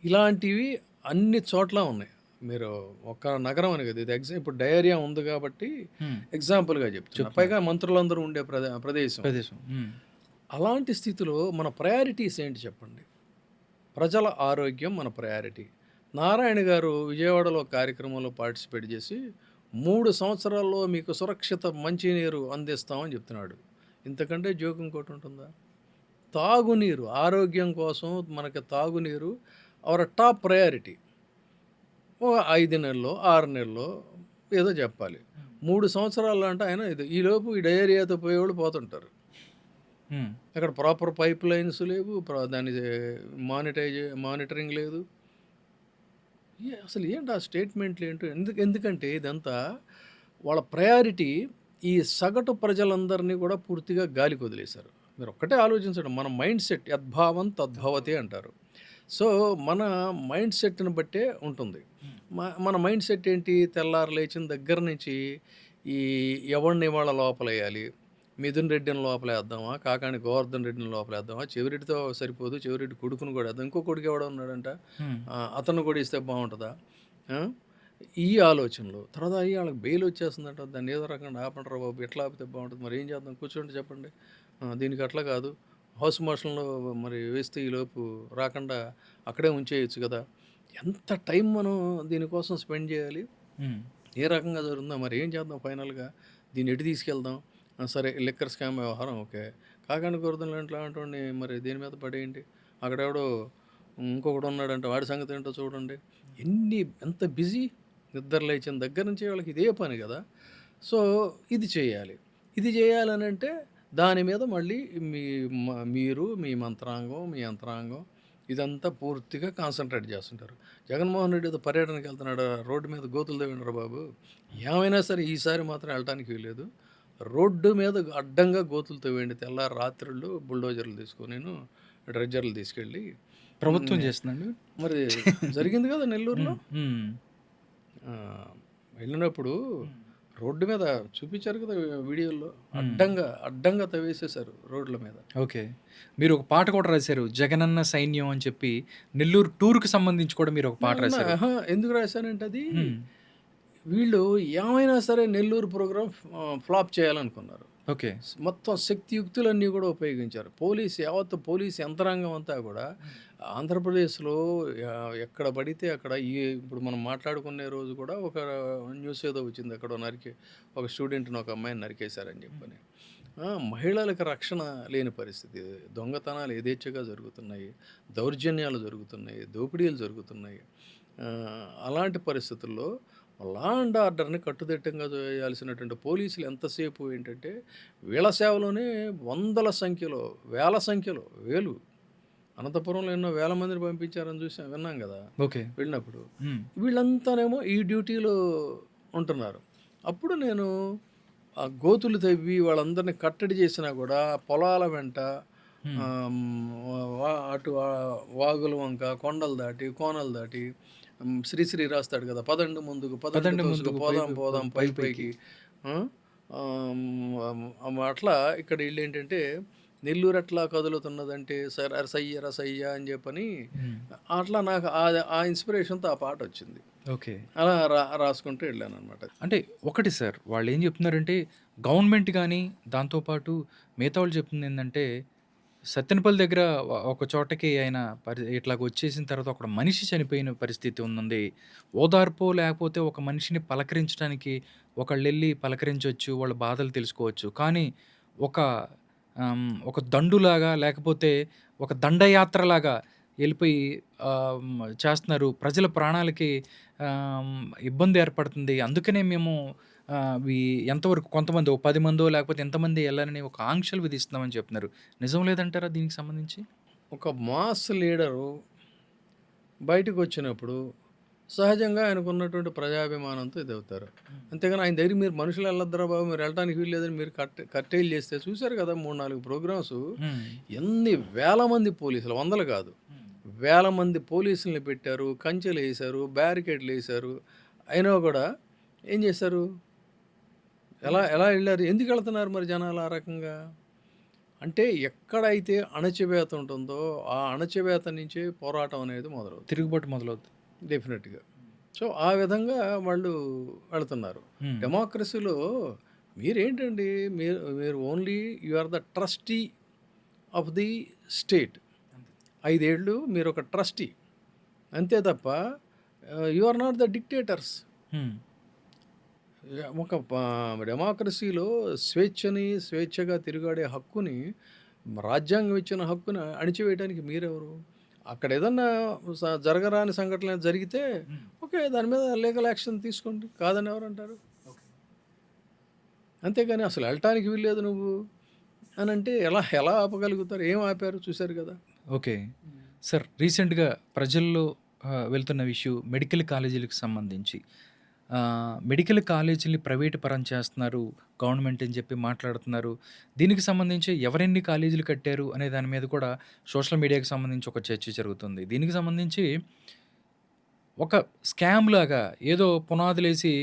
ఇలాంటివి అన్ని చోట్ల ఉన్నాయి. మీరు ఒక నగరం అని కాదు. ఇది ఇప్పుడు డయేరియా ఉంది కాబట్టి హ్మ్. ఎగ్జాంపుల్‌గా చెప్తున్నా. చెప్తున్నారు. పైగా మంత్రులందరూ ఉండే ప్రదేశం. ప్రదేశం. అలాంటి స్థితిలో మన ప్రయారిటీస్ ఏంటి చెప్పండి? ప్రజల ఆరోగ్యం మన ప్రయారిటీ. నారాయణ గారు విజయవాడలో ఒక కార్యక్రమంలో పార్టిసిపేట్ చేసి 3 సంవత్సరాల్లో మీకు సురక్షిత మంచినీరు అందిస్తామని చెప్తున్నాడు. ఇంతకంటే జోక్ ఇంకోటి ఉంటుందా? తాగునీరు ఆరోగ్యం కోసం మనకి తాగునీరు అవర్ టాప్ ప్రయారిటీ. ఓ 5 నెలల్లో, 6 నెలల్లో ఏదో చెప్పాలి. 3 సంవత్సరాలు అంటే ఆయన ఈలోపు ఈ డయేరియాతో పోయేవాళ్ళు పోతుంటారు. అక్కడ ప్రాపర్ పైప్ లైన్స్ లేవు. దాని మానిటరింగ్ లేదు. అసలు ఏంటి ఆ స్టేట్మెంట్లు ఏంటో? ఎందుకంటే ఇదంతా వాళ్ళ ప్రయారిటీ ఈ సగటు ప్రజలందరినీ కూడా పూర్తిగా గాలికి వదిలేశారు. మీరు ఒక్కటే ఆలోచించండి. మన మైండ్ సెట్ యద్భావం తద్భవతి అంటారు. సో మన మైండ్ సెట్ని బట్టే ఉంటుంది. మన మైండ్ సెట్ ఏంటి? తెల్లారు లేచిన దగ్గర నుంచి ఈ ఎవరిని వాళ్ళ లోపలేయాలి, మిథున్ రెడ్డిని లోపలేద్దామా, కాకాని గోవర్ధన్ రెడ్డిని లోపలేద్దామా, చెవిరెడ్డితో సరిపోదు, చెవిరెడ్డి కొడుకును కూడా వేద్దాం, ఇంకో కొడుకు ఎవడో ఉన్నాడంట, అతను కూడా ఇస్తే బాగుంటుందా, ఈ ఆలోచనలు. తర్వాత అయ్యి వాళ్ళకి బెయిల్ వచ్చేస్తుందంట, దాన్ని ఏదో రకంగా ఆపంటారా బాబు, ఎట్లా ఆపితే బాగుంటుంది, మరి ఏం చేద్దాం, కూర్చోండి చెప్పండి. దీనికి అట్లా కాదు, హౌస్ మార్షల్లో మరి వేస్తే ఈలోపు రాకుండా అక్కడే ఉంచేయచ్చు కదా. ఎంత టైం మనం దీనికోసం స్పెండ్ చేయాలి, ఏ రకంగా జరుగుతుందో, మరి ఏం చేద్దాం ఫైనల్గా, దీన్ని ఎటు తీసుకెళ్దాం. సరే లిక్కర్ స్కామ్ వ్యవహారం ఓకే, కాకాని గోవర్ధన్ లాంటి మరి దీని మీద పడేయండి, అక్కడెవడో ఇంకొకడు ఉన్నాడంటే వాడి సంగతి ఏంటో చూడండి. ఎంత బిజీ, నిద్ర లేచిన దగ్గర నుంచి వాళ్ళకి ఇదే పని కదా. సో ఇది చేయాలి. ఇది చేయాలని అంటే దాని మీద మళ్ళీ మీరు మీ మంత్రాంగం, మీ యంత్రాంగం ఇదంతా పూర్తిగా కాన్సన్ట్రేట్ చేస్తుంటారు. జగన్మోహన్ రెడ్డి ఏదో పర్యటనకి వెళ్తున్నాడు, రోడ్డు మీద గోతులు తవ్విండ్రు బాబు, ఏమైనా సరే ఈసారి మాత్రం వెళ్ళటానికి వీలేదు. రోడ్డు మీద అడ్డంగా గోతులు తవ్వేయండి, తెల్లారి రాత్రుళ్ళు బుల్డోజర్లు తీసుకొని డ్రెడ్జర్లు తీసుకెళ్ళి. ప్రభుత్వం చేస్తుందండి మరి జరిగింది కదా నెల్లూరులో. వెళ్ళినప్పుడు రోడ్డు మీద చూపించారు కదా వీడియోలో, అడ్డంగా తవ్వేసేశారు రోడ్ల మీద. ఓకే, మీరు ఒక పాట కూడా రాశారు, జగనన్న సైన్యం అని చెప్పి, నెల్లూరు టూర్కి సంబంధించి కూడా మీరు ఒక పాట రాశారు. ఎందుకు రాశానంటే అది వీళ్ళు ఏమైనా సరే నెల్లూరు ప్రోగ్రాం ఫ్లాప్ చేయాలనుకున్నారు. ఓకే, మొత్తం శక్తియుక్తులన్నీ కూడా ఉపయోగించారు. యావత్ పోలీస్ యంత్రాంగం అంతా కూడా ఆంధ్రప్రదేశ్లో ఎక్కడ పడితే అక్కడ ఇప్పుడు మనం మాట్లాడుకునే రోజు కూడా ఒక న్యూస్ ఏదో వచ్చింది, అక్కడ ఒక స్టూడెంట్ని, ఒక అమ్మాయిని నరికేశారని చెప్పని. మహిళలకు రక్షణ లేని పరిస్థితి, దొంగతనాలు యథేచ్ఛగా జరుగుతున్నాయి, దౌర్జన్యాలు జరుగుతున్నాయి, దోపిడీలు జరుగుతున్నాయి. అలాంటి పరిస్థితుల్లో లా అండ్ ఆర్డర్ని కట్టుదిట్టంగా చేయాల్సినటువంటి పోలీసులు ఎంతసేపు ఏంటంటే వీళ్ళ సేవలోనే వందల సంఖ్యలో, వేల సంఖ్యలో, అనంతపురంలో ఎన్నో వేల మందిని పంపించారని విన్నాం కదా. ఓకే, వెళ్ళినప్పుడు వీళ్ళంతానేమో ఈ డ్యూటీలో ఉంటున్నారు. అప్పుడు నేను ఆ గోతులు తవ్వి వాళ్ళందరినీ కట్టడి చేసినా కూడా పొలాల వెంట అటు వాగుల వంక, కొండలు దాటి, కోనలు దాటి, శ్రీశ్రీ రాస్తాడు కదా, పదండి ముందుకు పోదాం పైకి. అట్లా ఇక్కడ వీళ్ళు ఏంటంటే నెల్లూరు ఎట్లా కదులుతున్నదంటే రసయ్య అని చెప్పని, అట్లా నాకు ఆ ఇన్స్పిరేషన్తో ఆ పాట వచ్చింది. ఓకే, అలా రాసుకుంటూ వెళ్ళాను అనమాట. అంటే ఒకటి సార్, వాళ్ళు ఏం చెప్తున్నారంటే గవర్నమెంట్ కానీ దాంతోపాటు మిగతా వాళ్ళు చెప్తుంది ఏంటంటే, సత్తెనపల్లి దగ్గర ఒక చోటకి ఆయన ఇట్లాగ వచ్చేసిన తర్వాత ఒక మనిషి చనిపోయిన పరిస్థితి ఉంది. ఓదార్పో లేకపోతే ఒక మనిషిని పలకరించడానికి ఒకళ్ళు వెళ్ళి పలకరించవచ్చు, వాళ్ళ బాధలు తెలుసుకోవచ్చు. కానీ ఒక దండులాగా లేకపోతే ఒక దండయాత్రలాగా వెళ్ళిపోయి చేస్తున్నారు. ప్రజల ప్రాణాలకి ఇబ్బంది ఏర్పడుతుంది. అందుకనే మేము ఎంతవరకు కొంతమంది 10 మందో లేకపోతే ఎంతమంది వెళ్ళాలని ఒక ఆంక్షలు విధిస్తున్నామని చెప్తున్నారు. నిజం లేదంటారా దీనికి సంబంధించి? ఒక మాస్ లీడరు బయటకు వచ్చినప్పుడు సహజంగా ఆయనకున్నటువంటి ప్రజాభిమానంతో ఇది అవుతారు. అంతేగాని ఆయన దగ్గర మీరు మనుషులు వెళ్ళొద్దురా బాబు, మీరు వెళ్ళడానికి వీల్లేదని మీరు కట్టేలు చేస్తే చూశారు కదా 3-4 ప్రోగ్రామ్స్, ఎన్ని వేల మంది పోలీసులు, వందలు కాదు వేల మంది పోలీసుల్ని పెట్టారు, కంచెలు వేశారు, బ్యారికేడ్లు వేశారు. అయినా కూడా ఏం చేశారు? ఎలా వెళ్ళారు? ఎందుకు వెళ్తున్నారు మరి జనాలు ఆ రకంగా? అంటే ఎక్కడైతే అణచివేత ఉంటుందో ఆ అణచివేత నుంచే పోరాటం అనేది మొదలవుతుంది తిరుగుబాటు మొదలవుతుంది. డెఫినెట్గా. సో ఆ విధంగా వాళ్ళు వెళుతున్నారు. డెమోక్రసీలో మీరేంటండి, మీరు మీరు only you are the trustee of the state. 5 ఏళ్ళు మీరు ఒక ట్రస్టీ, అంతే తప్ప you are not the dictators. ఒక డెమోక్రసీలో స్వేచ్ఛగా తిరుగాడే హక్కుని, రాజ్యాంగం ఇచ్చిన హక్కుని అణిచివేయడానికి మీరెవరు? అక్కడ ఏదన్నా జరగరాని సంఘటన జరిగితే ఓకే, దాని మీద లీగల్ యాక్షన్ తీసుకోండి, కాదని ఎవరు అంటారు? అంతేగాని అసలు వెళ్ళటానికి వీల్లేదు నువ్వు అని అంటే ఎలా ఎలా ఆపగలుగుతారు? ఏం ఆపారు చూశారు కదా. ఓకే సార్, రీసెంట్గా ప్రజల్లో వెళ్తున్న విషయం మెడికల్ కాలేజీలకు సంబంధించి. మెడికల్ కాలేజీని ప్రైవేటు పరం చేస్తున్నారు గవర్నమెంట్ అని చెప్పి మాట్లాడుతున్నారు. దీనికి సంబంధించి ఎవరెన్ని కాలేజీలు కట్టారు అనే దాని మీద కూడా సోషల్ మీడియాకి సంబంధించి ఒక చర్చ జరుగుతుంది. దీనికి సంబంధించి ఒక స్కామ్ లాగా ఏదో పునాదులేసి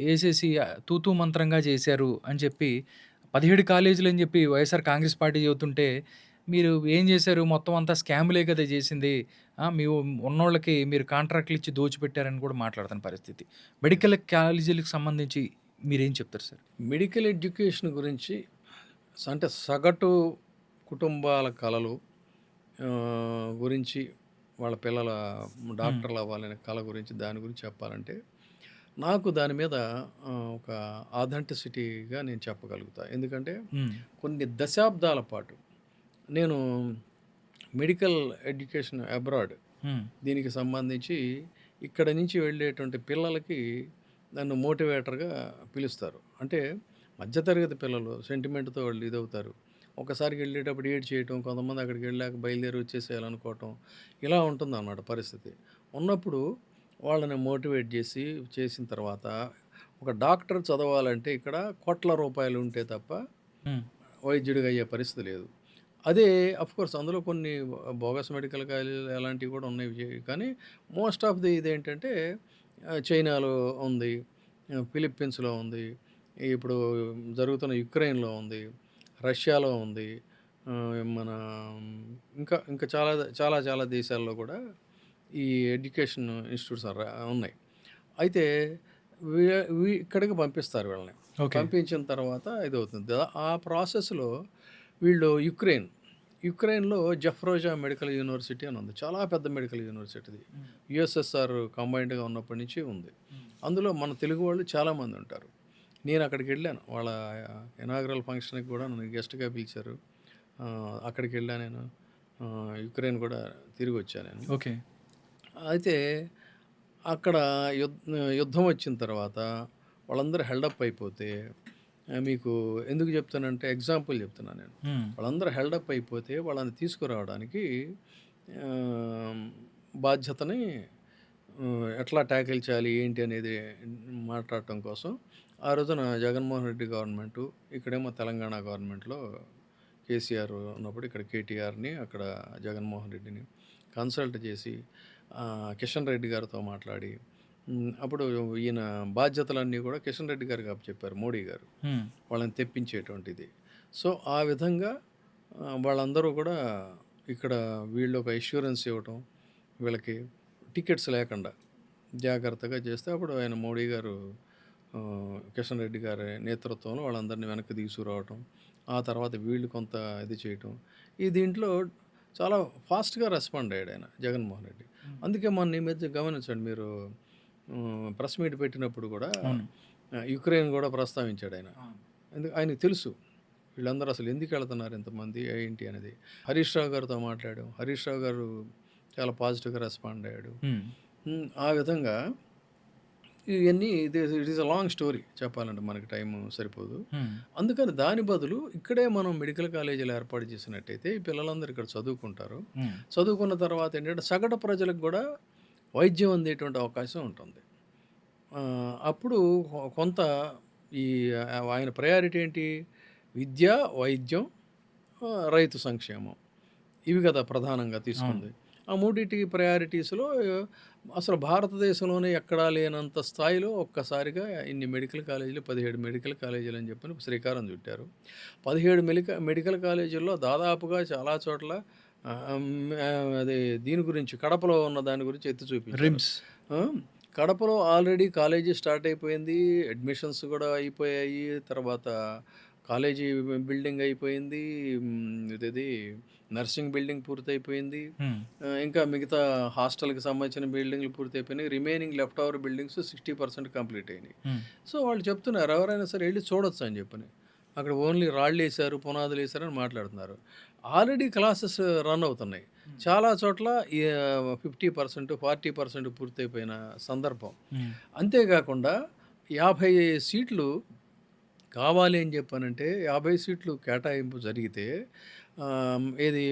వేసేసి తూతూ మంత్రంగా చేశారు అని చెప్పి 17 కాలేజీలు అని చెప్పి వైఎస్ఆర్ కాంగ్రెస్ పార్టీ చెబుతుంటే, మీరు ఏం చేశారు, మొత్తం అంతా స్కామ్లే కదా చేసింది, మీ ఉన్నోళ్ళకి మీరు కాంట్రాక్ట్లు ఇచ్చి దోచిపెట్టారని కూడా మాట్లాడుతున్న పరిస్థితి. మెడికల్ కాలేజీలకు సంబంధించి మీరేం చెప్తారు సార్? మెడికల్ ఎడ్యుకేషన్ గురించి అంటే సగటు కుటుంబాల కలలు గురించి, వాళ్ళ పిల్లల డాక్టర్లు అవ్వాలనే కళ గురించి, దాని గురించి చెప్పాలంటే నాకు దాని మీద ఒక ఆథెంటిసిటీగా నేను చెప్పగలుగుతా. ఎందుకంటే కొన్ని దశాబ్దాల పాటు నేను మెడికల్ ఎడ్యుకేషన్ అబ్రాడ్ దీనికి సంబంధించి ఇక్కడ నుంచి వెళ్ళేటువంటి పిల్లలకి నన్ను మోటివేటర్గా పిలుస్తారు. అంటే మధ్యతరగతి పిల్లలు సెంటిమెంట్తో వాళ్ళు ఇదవుతారు. ఒకసారికి వెళ్ళేటప్పుడు ఏడ్ చేయటం, కొంతమంది అక్కడికి వెళ్ళాక బయలుదేరి వచ్చేసేయాలనుకోవటం, ఇలా ఉంటుందన్నమాట పరిస్థితి. ఉన్నప్పుడు వాళ్ళని మోటివేట్ చేసిన తర్వాత ఒక డాక్టర్ చదవాలంటే ఇక్కడ కోట్ల రూపాయలు ఉంటే తప్ప వైద్యుడిగా అయ్యే పరిస్థితి లేదు. అదే అఫ్కోర్స్ అందులో కొన్ని బోగస్ మెడికల్ కాలేజీలు అలాంటివి కూడా ఉన్నాయి. కానీ మోస్ట్ ఆఫ్ ది ఇదేంటంటే చైనాలో ఉంది, ఫిలిప్పీన్స్లో ఉంది, ఇప్పుడు జరుగుతున్న యుక్రెయిన్లో ఉంది, రష్యాలో ఉంది, మన ఇంకా ఇంకా చాలా చాలా చాలా దేశాల్లో కూడా ఈ ఎడ్యుకేషన్ ఇన్స్టిట్యూట్స్ ఉన్నాయి. అయితే ఇక్కడికి పంపిస్తారు వీళ్ళని. పంపించిన తర్వాత ఇది అవుతుంది. ఆ ప్రాసెస్లో వీళ్ళు యుక్రెయిన్లో జఫ్రోజా మెడికల్ యూనివర్సిటీ అని ఉంది. చాలా పెద్ద మెడికల్ యూనివర్సిటీది. యుఎస్ఎస్ఆర్ కంబైన్డ్గా ఉన్నప్పటి నుంచి ఉంది. అందులో మన తెలుగు వాళ్ళు చాలామంది ఉంటారు. నేను అక్కడికి వెళ్ళాను. వాళ్ళ ఇనాగ్రల్ ఫంక్షన్కి కూడా నన్ను గెస్ట్గా పిలిచారు. అక్కడికి వెళ్ళాను నేను. యుక్రెయిన్ కూడా తిరిగి వచ్చాను నేను. ఓకే. అయితే అక్కడ యుద్ధం వచ్చిన తర్వాత వాళ్ళందరూ హెల్డప్ అయిపోతే, మీకు ఎందుకు చెప్తానంటే ఎగ్జాంపుల్ చెప్తున్నాను నేను. వాళ్ళందరూ హెల్డప్ అయిపోతే వాళ్ళని తీసుకురావడానికి బాధ్యతని ఎట్లా ట్యాకిల్ చేయాలి ఏంటి అనేది మాట్లాడటం కోసం ఆ రోజున జగన్మోహన్ రెడ్డి గవర్నమెంటు, ఇక్కడేమో తెలంగాణ గవర్నమెంట్లో కేసీఆర్ ఉన్నప్పుడు ఇక్కడ కేటీఆర్ని, అక్కడ జగన్మోహన్ రెడ్డిని కన్సల్ట్ చేసి కిషన్ రెడ్డి గారితో మాట్లాడి, అప్పుడు ఈయన బాధ్యతలన్నీ కూడా కిషన్ రెడ్డి గారికి అప్పచెప్పారు మోడీ గారు, వాళ్ళని తెప్పించేటువంటిది. సో ఆ విధంగా వాళ్ళందరూ కూడా ఇక్కడ వీళ్ళు ఒక ఇన్సూరెన్స్ ఇవ్వటం, వీళ్ళకి టికెట్స్ లేకుండా జాగ్రత్తగా చేస్తే అప్పుడు ఆయన మోడీ గారు కిషన్ రెడ్డి గారి నేతృత్వంలో వాళ్ళందరినీ వెనక్కి తీసుకురావటం, ఆ తర్వాత వీళ్ళు కొంత ఇది చేయటం, ఈ దీంట్లో చాలా ఫాస్ట్గా రెస్పాండ్ అయ్యాడు ఆయన జగన్మోహన్ రెడ్డి. అందుకే మొన్న ఈ మధ్య గమనించండి మీరు, ప్రెస్ మీట్ పెట్టినప్పుడు కూడా యుక్రెయిన్ కూడా ప్రస్తావించాడు ఆయన. ఆయనకు తెలుసు వీళ్ళందరూ అసలు ఎందుకు వెళ్తున్నారు ఇంతమంది ఏంటి అనేది. హరీష్ రావు గారితో మాట్లాడాం, హరీష్ రావు గారు చాలా పాజిటివ్గా రెస్పాండ్ అయ్యాడు. ఆ విధంగా ఇవన్నీ it is a long story చెప్పాలంటే, మనకి టైం సరిపోదు. అందుకని దాని బదులు ఇక్కడే మనం మెడికల్ కాలేజీలు ఏర్పాటు చేసినట్టయితే ఈ పిల్లలందరూ ఇక్కడ చదువుకుంటారు. చదువుకున్న తర్వాత ఏంటంటే సగటు ప్రజలకు కూడా వైద్యం అందేటువంటి అవకాశం ఉంటుంది. అప్పుడు కొంత ఈ ఆయన ప్రయారిటీ ఏంటి, విద్య, వైద్యం, రైతు సంక్షేమం, ఇవి కదా ప్రధానంగా తీసుకుంది. ఆ మూడిటికి ప్రయారిటీస్‌లో అసలు భారతదేశంలోనే ఎక్కడా లేనంత స్థాయిలో ఒక్కసారిగా ఇన్ని మెడికల్ కాలేజీలు 17 మెడికల్ కాలేజీలు అని చెప్పని శ్రీకారం చుట్టారు. 17 మెడికల్ కాలేజీల్లో దాదాపుగా చాలా చోట్ల అది దీని గురించి కడపలో ఉన్న దాని గురించి ఎత్తి చూపించారు. రిమ్స్. ఆ! కడపలో ఆల్రెడీ కాలేజీ స్టార్ట్ అయిపోయింది. అడ్మిషన్స్ కూడా అయిపోయాయి. తర్వాత కాలేజీ బిల్డింగ్ అయిపోయింది. ఇదేది నర్సింగ్ బిల్డింగ్ పూర్తయిపోయింది. హ్మ్. ఇంకా మిగతా హాస్టల్‌కి సంబంధించిన బిల్డింగ్‌లు పూర్తయిపోయినాయి. Remaining left over buildings 60% complete అయినాయి. హ్మ్. సో, వాళ్ళు చెప్తున్నారు ఎవరైనా సరే ఎళ్లి చూడొచ్చు అని చెప్పని. అక్కడ ఓన్లీ రాళ్ళేశారు, పునాదులేశారని మాట్లాడుతున్నారు. ఆల్రెడీ క్లాసెస్ రన్ అవుతున్నాయి. చాలా చోట్ల 50%, 40% పూర్తయిపోయిన సందర్భం. హ్మ్. అంతేకాకుండా 50 సీట్లు కావాలి అని చెప్పానంటే 50 సీట్లు కేటాయింపు జరిగితే ఏది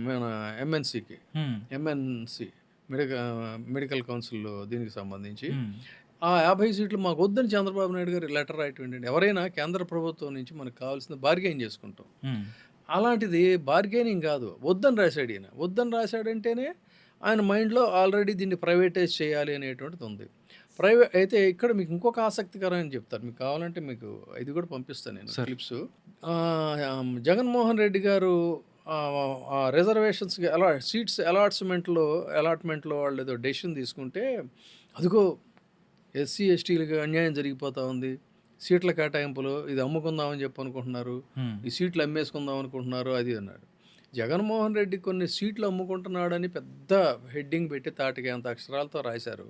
మన ఎంఎన్‌సికి, హ్మ్. ఎంఎన్‌సి మెడికల్ కౌన్సిల్ దీనికి సంబంధించి హ్మ్. ఆ 50 సీట్లు మాకొద్దని చంద్రబాబు నాయుడు గారు లెటర్ రాయటం ఏంటండి? ఎవరైనా కేంద్ర ప్రభుత్వం నుంచి మనకు కావాల్సింది బార్గెయిన్ చేసుకుంటాం. హ్మ్. అలాంటిది బార్గెయినింగ్ కాదు. వద్దని రాశాడు ఈయన. వద్దని రాశాడంటేనే ఆయన మైండ్‌లో ఆల్రెడీ దీన్ని ప్రైవేటైజ్ చేయాలి అనేటువంటిది ఉంది. అయితే ఇక్కడ మీకు ఇంకొక ఆసక్తికరమైన చెప్తాను. మీకు కావాలంటే మీకు ఇది కూడా పంపిస్తాను నేను సరే. క్లిప్స్. జగన్మోహన్ రెడ్డి గారు రిజర్వేషన్స్‌కి సీట్స్ అలాట్మెంట్‌లో వాళ్ళేదో డెసిషన్ తీసుకుంటే అదిగో ఎస్సీ, ఎస్టీలకి అన్యాయం జరిగిపోతా ఉంది. సీట్ల కేటాయింపులో ఇది అమ్ముకుందామని చెప్పి అనుకుంటున్నారు. హ్మ్. ఈ సీట్లు అమ్మేసుకుందాం అనుకుంటున్నారు అది అన్నాడు. జగన్మోహన్ రెడ్డి కొన్ని సీట్లు అమ్ముకుంటున్నాడని పెద్ద హెడ్డింగ్ పెట్టి తాటికి అంత అక్షరాలతో రాశారు.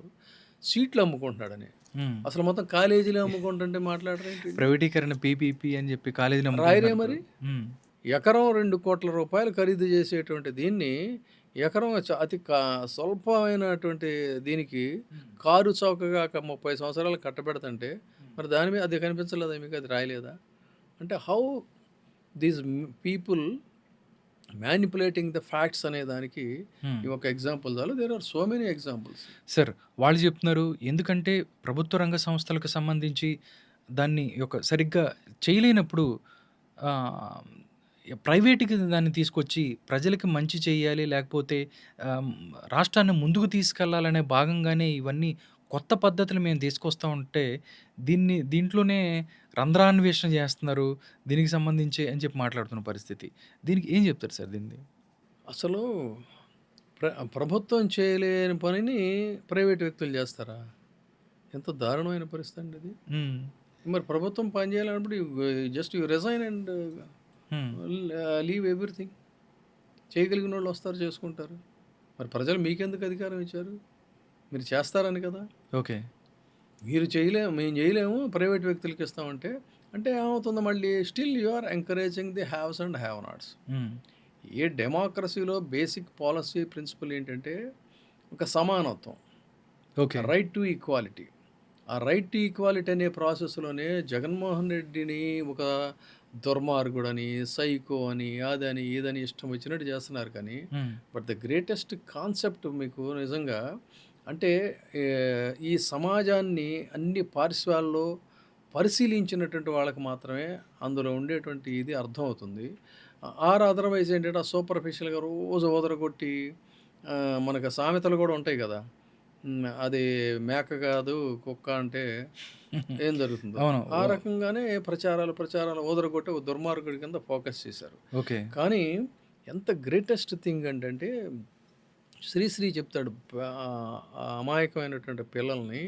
సీట్లు అమ్ముకుంటున్నాడని. హ్మ్. అసలు మొత్తం కాలేజీలు అమ్ముకుంటుంటే మాట్లాడరేంటి? ప్రైవేటీకరణ పీపీపీ అని చెప్పి కాలేజీలు రాయరే అమ్ముకుంటున్నారు మరి? ఇప్పుడు. హ్మ్. ఎకరం 2,00,00,000 ఖరీదు చేసేటువంటి దీన్ని ఎకరం అతి స్వల్పమైనటువంటి దీనికి కారు చౌకగా 30 సంవత్సరాలు కట్టబెడతంటే మరి దాని మీద అది కనిపించలేదా మీకు? అది రాయలేదా? అంటే how these people manipulating the facts అనే దానికి హ్మ్. ఈ ఒక ఎగ్జాంపుల్ చాలు. There are so many examples. Sir, వాళ్ళు చెప్తున్నారు ఎందుకంటే ప్రభుత్వ రంగ సంస్థలకు సంబంధించి దాన్ని సరిగ్గా చేయలేనప్పుడు ఆహ్, ప్రైవేట్‌కి దాన్ని తీసుకొచ్చి ప్రజలకి మంచి చేయాలి, లేకపోతే ఆహ్, రాష్ట్రాన్ని ముందుకు తీసుకెళ్లాలనే భాగంగానే ఇవన్నీ కొత్త పద్ధతులు మేము తీసుకొస్తా ఉంటే, దీంట్లోనే రంధ్రాన్వేషణ చేస్తున్నారు. దీనికి సంబంధించి అని చెప్పి మాట్లాడుతున్న పరిస్థితి. దీనికి ఏం చెప్తారు సార్ దీన్ని? అసలు ప్రభుత్వం చేయలేని పనిని ప్రైవేట్ వ్యక్తులు చేస్తారా? ఎంత దారుణమైన పరిస్థితి అండి ఇది. హ్మ్. మరి ప్రభుత్వం పని చేయాలన్నప్పుడు జస్ట్ యూ రిజైన్ అండ్ హ్మ్. Leave everything. చేయగలిగిన వాళ్ళు వస్తారు చేసుకుంటారు. మరి ప్రజలు మీకెందుకు అధికారం ఇచ్చారు? మీరు చేస్తారని కదా. ఓకే. మీరు మేము చేయలేము ప్రైవేట్ వ్యక్తులకి ఇస్తామంటే అంటే ఏమవుతుంది మళ్ళీ still you are encouraging the haves and have nots. హ్మ్. ఏ డెమోక్రసీలో బేసిక్ పాలసీ ప్రిన్సిపల్ ఏంటంటే ఒక సమానత్వం, ఓకే. Right to equality. ఆ రైట్ టు ఈక్వాలిటీ అనే ప్రాసెస్లోనే జగన్మోహన్ రెడ్డిని ఒక దుర్మార్గుడని, సైకో అని, అదని ఇదని ఇష్టం వచ్చినట్టు చేస్తున్నారు. కానీ హ్మ్. బట్ ద గ్రేటెస్ట్ కాన్సెప్ట్ మీకు నిజంగా అంటే ఈ సమాజాన్ని అన్ని పార్శ్వాల్లో పరిశీలించినటువంటి వాళ్ళకి మాత్రమే అందులో ఉండేటువంటి ఇది అర్థమవుతుంది. అదర్వైజ్ ఏంటంటే ఆ సూపర్ఫిషియల్గా రోజు ఓదరగొట్టి మనకు సామెతలు కూడా ఉంటాయి కదా. అది మేక కాదు కుక్క అంటే ఏం జరుగుతుందో అవును. ఆ రకంగానే ప్రచారాలు ఓదరగొట్టి ఒక దుర్మార్గుడి కింద ఫోకస్ చేశారు. ఓకే. కానీ ఎంత గ్రేటెస్ట్ థింగ్ అంటే శ్రీశ్రీ చెప్తాడు అమాయకమైనటువంటి పిల్లల్ని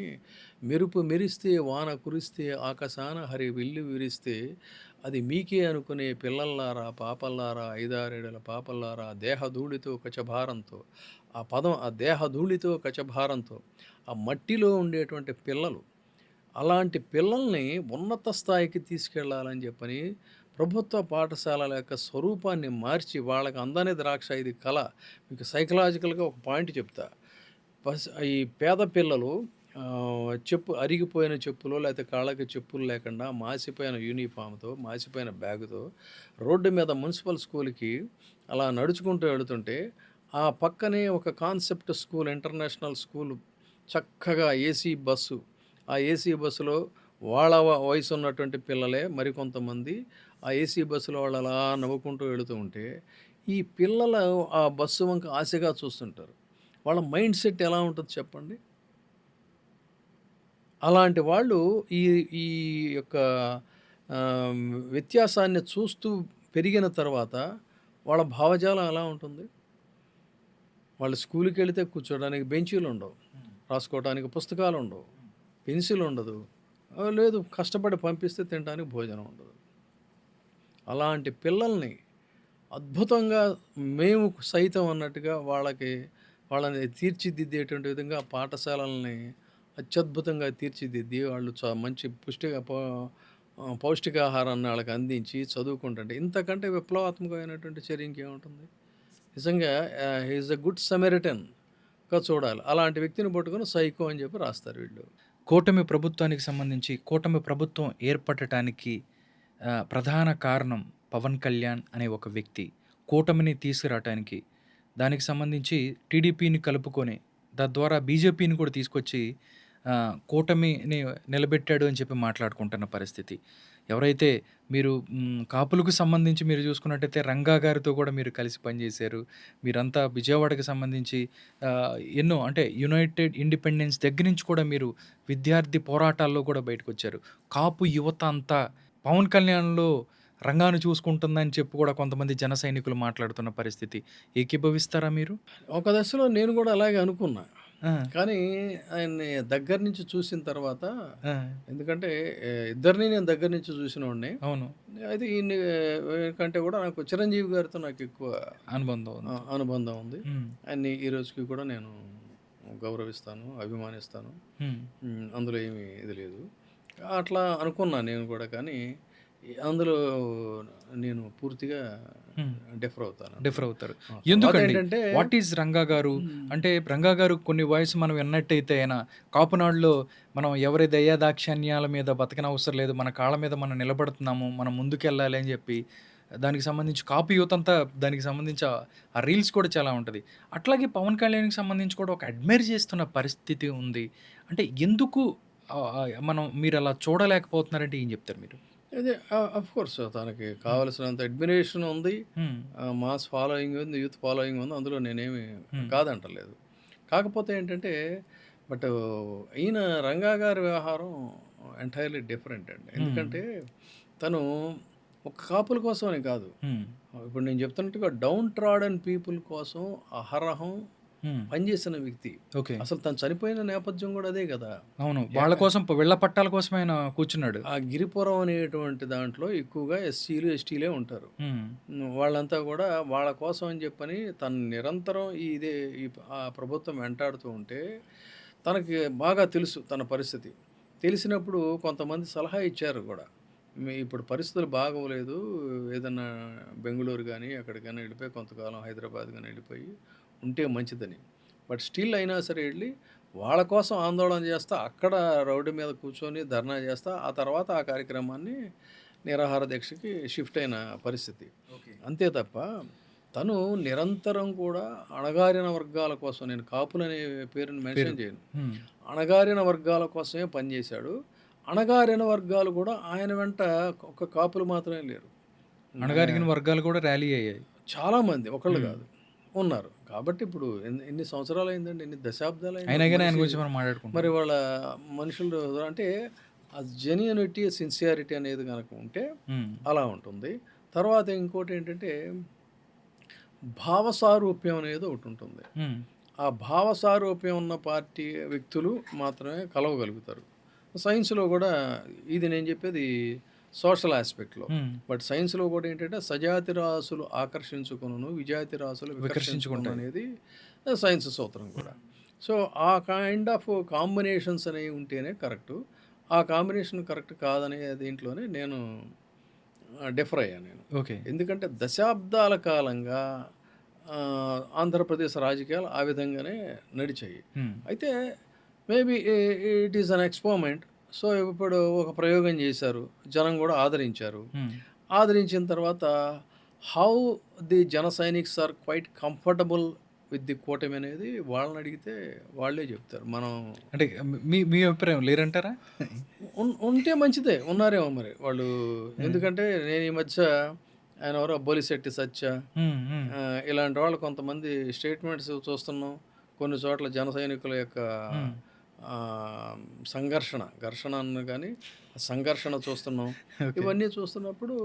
మెరుపు మెరిస్తే వాన కురిస్తే ఆకాశాన హరి విల్లు విరిస్తే అది మీకే అనుకునే పిల్లల్లారా పాపల్లారా 5-6 పాపల్లారా దేహధూళితో కచభారంతో ఆ పదం ఆ దేహధూళితో కచభారంతో ఆ మట్టిలో ఉండేటువంటి పిల్లలు అలాంటి పిల్లల్ని ఉన్నత స్థాయికి తీసుకెళ్లాలని చెప్పని ప్రభుత్వ పాఠశాలల యొక్క స్వరూపాన్ని మార్చి వాళ్ళకి అందని ద్రాక్ష ఇది కళ. మీకు సైకలాజికల్గా ఒక పాయింట్ చెప్తా. ఈ పేద పిల్లలు అరిగిపోయిన చెప్పులో లేకపోతే కాళ్ళకి చెప్పులు లేకుండా మాసిపోయిన యూనిఫామ్తో మాసిపోయిన బ్యాగుతో రోడ్డు మీద మున్సిపల్ స్కూల్కి అలా నడుచుకుంటూ వెళుతుంటే ఆ పక్కనే ఒక కాన్సెప్ట్ స్కూల్ ఇంటర్నేషనల్ స్కూల్ చక్కగా ఏసీ బస్సు. ఆ ఏసీ బస్సులో వాళ్ళ వయసు ఉన్నటువంటి పిల్లలే మరికొంతమంది ఆ ఏసీ బస్సులో వాళ్ళు అలా నవ్వుకుంటూ వెళుతూ ఉంటే ఈ పిల్లలు ఆ బస్సు వంక ఆశగా చూస్తుంటారు. వాళ్ళ మైండ్ సెట్ ఎలా ఉంటుంది చెప్పండి? అలాంటి వాళ్ళు ఈ ఈ యొక్క ఆహ్, వ్యత్యాసాన్ని చూస్తూ పెరిగిన తర్వాత వాళ్ళ భావజాలం ఎలా ఉంటుంది? వాళ్ళు స్కూలుకెళ్తే కూర్చోడానికి బెంచీలుండవు. రాసుకోవటానికి పుస్తకాలుండవు. పెన్సిలుండదు. లేదు కష్టపడి పంపిస్తే తినడానికి భోజనం ఉండదు. అలాంటి పిల్లల్ని అద్భుతంగా మేము సైతం అన్నట్టుగా వాళ్ళని తీర్చిదిద్దేటువంటి విధంగా పాఠశాలల్ని అత్యద్భుతంగా తీర్చిదిద్ది వాళ్ళు మంచి పౌష్టికాహారాన్ని వాళ్ళకి అందించి చదువుకుంటుంటే ఇంతకంటే విప్లవాత్మకమైనటువంటి చర్య ఇంకేముంటుంది? నిజంగా హి ఈజ్ ఎ గుడ్ సమరిటన్‌గా చూడాలి. అలాంటి వ్యక్తిని పట్టుకొని సైకో అని చెప్పి రాస్తారు వీళ్ళు. కూటమి ప్రభుత్వానికి సంబంధించి కూటమి ప్రభుత్వం ఏర్పడటానికి ప్రధాన కారణం పవన్ కళ్యాణ్ అనే ఒక వ్యక్తి. కూటమిని తీసుకురావటానికి దానికి సంబంధించి టీడీపీని కలుపుకొని తద్వారా బీజేపీని కూడా తీసుకొచ్చి కూటమిని నిలబెట్టాడు అని చెప్పి మాట్లాడుకుంటున్న పరిస్థితి. ఎవరైతే మీరు కాపులకు సంబంధించి మీరు చూసుకున్నట్టయితే రంగా గారితో కూడా మీరు కలిసి పనిచేశారు. మీరంతా విజయవాడకి సంబంధించి ఎన్నో అంటే యునైటెడ్ ఇండిపెండెన్స్ దగ్గర నుంచి కూడా మీరు విద్యార్థి పోరాటాల్లో కూడా బయటకొచ్చారు. కాపు యువత అంతా పవన్ కళ్యాణ్‌లో రంగాను చూసుకుంటుందని చెప్పి కూడా కొంతమంది జన సైనికులు మాట్లాడుతున్న పరిస్థితి. ఏకీభవిస్తారా మీరు? ఒక దశలో నేను కూడా అలాగే అనుకున్నా. ఆ! కానీ ఆయన్ని దగ్గర నుంచి చూసిన తర్వాత ఆ! ఎందుకంటే ఇద్దరిని నేను దగ్గర నుంచి చూసినోడిని. అవును. అయితే ఈయన్ని కంటే కూడా నాకు చిరంజీవి గారితో నాకు ఎక్కువ అనుబంధం ఉంది. అనుబంధం ఉంది. హ్మ్. ఆయన్ని ఈ రోజుకి కూడా నేను గౌరవిస్తాను, అభిమానిస్తాను. హ్మ్. అందులో ఏమీ ఇది లేదు. అట్లా అనుకున్నా నేను కూడా. కానీ అందులో నేను పూర్తిగా హ్మ్. డిఫర్ అవుతాను. డిఫర్ అవుతారు. తర్వాత ఎందుకండి? ఏంటంటే వాట్ ఈజ్ రంగా గారు? అంటే రంగా గారు కొన్ని వాయిస్ మనం విన్నట్టయితే ఆయన కాపునాడులో మనం ఎవరి దయాదాక్షిణ్యాల మీద బతకనవసరం లేదు. మన కాళ్ళ మీద మనం నిలబడుతున్నాము. మనం ముందుకెళ్ళాలి అని చెప్పి దానికి సంబంధించి కాపు యూత్ అంతా దానికి సంబంధించి ఆ రీల్స్ కూడా చాలా ఉంటది. అట్లాగే పవన్ కళ్యాణ్‌కి సంబంధించి కూడా ఒక అడ్మైర్ చేస్తున్న పరిస్థితి ఉంది. అంటే ఎందుకు మనం మీరలా చూడలేకపోతున్నారంటే ఏం చెప్తారు మీరు? అదే ఆఫ్‌కోర్స్ తనకి కావాల్సినంత అడ్మిరేషన్ ఉంది. హ్మ్. మాస్ ఫాలోయింగ్ ఉంది. యూత్ ఫాలోయింగ్ ఉంది. అందులో నేనేమి హ్మ్. కాదంటలేదు. కాకపోతే ఏంటంటే బట్ ఈయన రంగా గారి వ్యవహారం ఎంటైర్‌లీ డిఫరెంట్ అండి. హ్మ్. ఎందుకంటే తను ఒక కాపుల కోసమని కాదు. హ్మ్. ఇప్పుడు నేను చెప్తున్నట్టుగా డౌన్ ట్రాడన్ పీపుల్ కోసం అహరహం హ్మ్. పనిచేసిన వ్యక్తి. ఓకే. అసలు తను చనిపోయిన నేపథ్యం కూడా అదే కదా! అవును. వాళ్ళ కోసం వీళ్ళ పట్టాల కోసం ఆయన కూర్చున్నాడు. ఆ గిరిపురం అనేటువంటి దాంట్లో ఎక్కువగా ఎస్సీలు, ఎస్టీలే ఉంటారు. హ్మ్. వాళ్ళంతా కూడా వాళ్ళ కోసం అని చెప్పని తను నిరంతరం ఆ ప్రభుత్వం వెంటాడుతూ ఉంటే తనకి బాగా తెలుసు తన పరిస్థితి. తెలిసినప్పుడు కొంతమంది సలహా ఇచ్చారు కూడా. ఇప్పుడు పరిస్థితులు బాగోలేదు. ఏదన్నా బెంగుళూరు గానీ, ఎక్కడికైనా వెళ్ళిపోయి కొంతకాలం హైదరాబాద్ గానీ వెళ్ళిపోయి ఉంటే మంచిదని. బట్ స్టిల్ అయినా సరే వెళ్ళి వాళ్ళ కోసం ఆందోళన చేస్తా, అక్కడ రోడ్డు మీద కూర్చొని ధర్నా చేస్తా, ఆ తర్వాత ఆ కార్యక్రమాన్ని నిరాహార దీక్షకి షిఫ్ట్ అయిన పరిస్థితి. ఓకే. అంతే తప్ప తను నిరంతరం కూడా అణగారిన వర్గాల కోసం, నేను కాపులనే పేరుని పేరు. మెన్షన్ చేయను. హ్మ్. అణగారిన వర్గాల కోసమే పనిచేశాడు. అణగారిన వర్గాలు కూడా ఆయన వెంట ఒక కాపులు మాత్రమే లేరు. అణగారిన వర్గాలు కూడా ర్యాలీ అయ్యాయి. చాలామంది ఒకళ్ళు హ్మ్. కాదు ఉన్నారు. కాబట్టి ఇప్పుడు ఎన్ని సంవత్సరాలు అయిందండి, ఎన్ని దశాబ్దాలు అయినా అయింది గాని ఆయన మనిషి. గురించి మనం మాట్లాడుకుంటున్నాం. మరి వాళ్ళ మనుషులు అంటే ఆ జెన్యూనిటీ, సిన్సియారిటీ అనేది కనుక ఉంటే హ్మ్. అలా ఉంటుంది. తర్వాత ఇంకోటి ఏంటంటే భావసారూప్యం అనేది ఒకటి ఉంటుంది. హ్మ్. ఆ భావసారూప్యం ఉన్న పార్టీ వ్యక్తులు మాత్రమే కలవగలుగుతారు. సైన్స్‌లో కూడా ఇది నేను చెప్పేది సోషల్ ఆస్పెక్ట్‌లో. హ్మ్. బట్ సైన్స్‌లో కూడా ఏంటంటే సజాతి రాసులు ఆకర్షించుకొనును, విజాతి రాసులు వికర్షించుకొనును వికర్షించుకుంటాయి. అనేది సైన్స్ సూత్రం కూడా. సో, ఆ కైండ్ ఆఫ్ కాంబినేషన్స్ అనేవి ఉంటేనే కరెక్టు. ఆ కాంబినేషన్ కరెక్ట్ కాదనే దీంట్లోనే నేను డిఫర్ అయ్యాను నేను. ఓకే. ఎందుకంటే దశాబ్దాల కాలంగా ఆంధ్రప్రదేశ్ రాజకీయాలు ఆ విధంగానే నడిచాయి. హ్మ్. అయితే maybe it is an experiment. So, ఇప్పుడు ఒక ప్రయోగం చేశారు. జనం కూడా ఆదరించారు. హ్మ్. ఆదరించిన తర్వాత how the Jana Sainiks are quite comfortable with the కూటమి అనేది వాళ్ళని అడిగితే వాళ్ళే చెప్తారు. మనం అంటే మీ మీ అభిప్రాయం లేరంటారా? ఉంటే మంచిదే. ఉన్నారేమో మరి వాళ్ళు. హ్మ్. ఎందుకంటే నేను ఈ మధ్య ఆయన ఎవరో బొలిశెట్టి సత్య హ్మ్. హ్మ్. ఇలాంటి వాళ్ళు కొంతమంది స్టేట్మెంట్స్ చూస్తున్నాం. కొన్ని చోట్ల జన సైనికుల యొక్క హ్మ్. ఘర్షణ అన్న కానీ సంఘర్షణ చూస్తున్నాం. ఓకే. ఇవన్నీ చూస్తున్నప్పుడు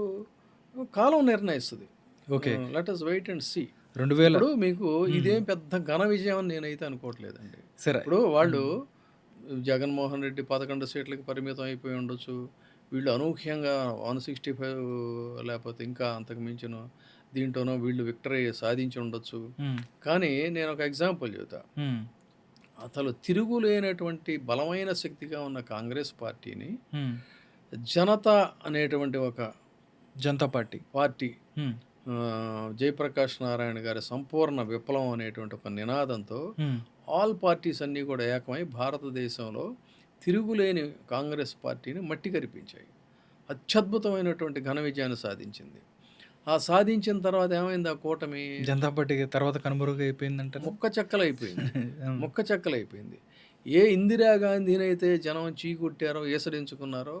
కాలం నిర్ణయిస్తుంది. Okay. Let us wait and see. 2000 ఇప్పుడు మీకు ఇదేం పెద్ద ఘన విజయం అని నేనైతే అనుకోవట్లేదండి. సరే. ఇప్పుడు వాళ్ళు జగన్మోహన్ రెడ్డి 11 సీట్లకి పరిమితం అయిపోయి ఉండొచ్చు. వీళ్ళు అనూహ్యంగా 165 లేకపోతే ఇంకా అంతకు మించిన దీంట్లోనో వీళ్ళు విక్టరీ సాధించి ఉండొచ్చు. హ్మ్. కానీ నేను ఒక ఎగ్జాంపుల్ చెబుతా. హ్మ్. అసలు తిరుగులేనటువంటి బలమైన శక్తిగా ఉన్న కాంగ్రెస్ పార్టీని హ్మ్. జనతా అనేటువంటి ఒక జనతా పార్టీ. పార్టీ హ్మ్. జయప్రకాష్ నారాయణ గారి సంపూర్ణ విప్లవం అనేటువంటి ఒక నినాదంతో హ్మ్. ఆల్ పార్టీస్ అన్నీ కూడా ఏకమై భారతదేశంలో తిరుగులేని కాంగ్రెస్ పార్టీని మట్టి కరిపించాయి. అత్యద్భుతమైనటువంటి ఘన విజయాన్ని సాధించింది. ఆ సాధించిన తర్వాత ఏమైంది ఆ కూటమి? జనతా పార్టీ తర్వాత కనుమరుగైపోయిందంటారా? ముక్క చెక్కలైపోయింది. ఏ ఇందిరాగాంధీనైతే జనం చీకొట్టారో, ఈసడించుకున్నారో,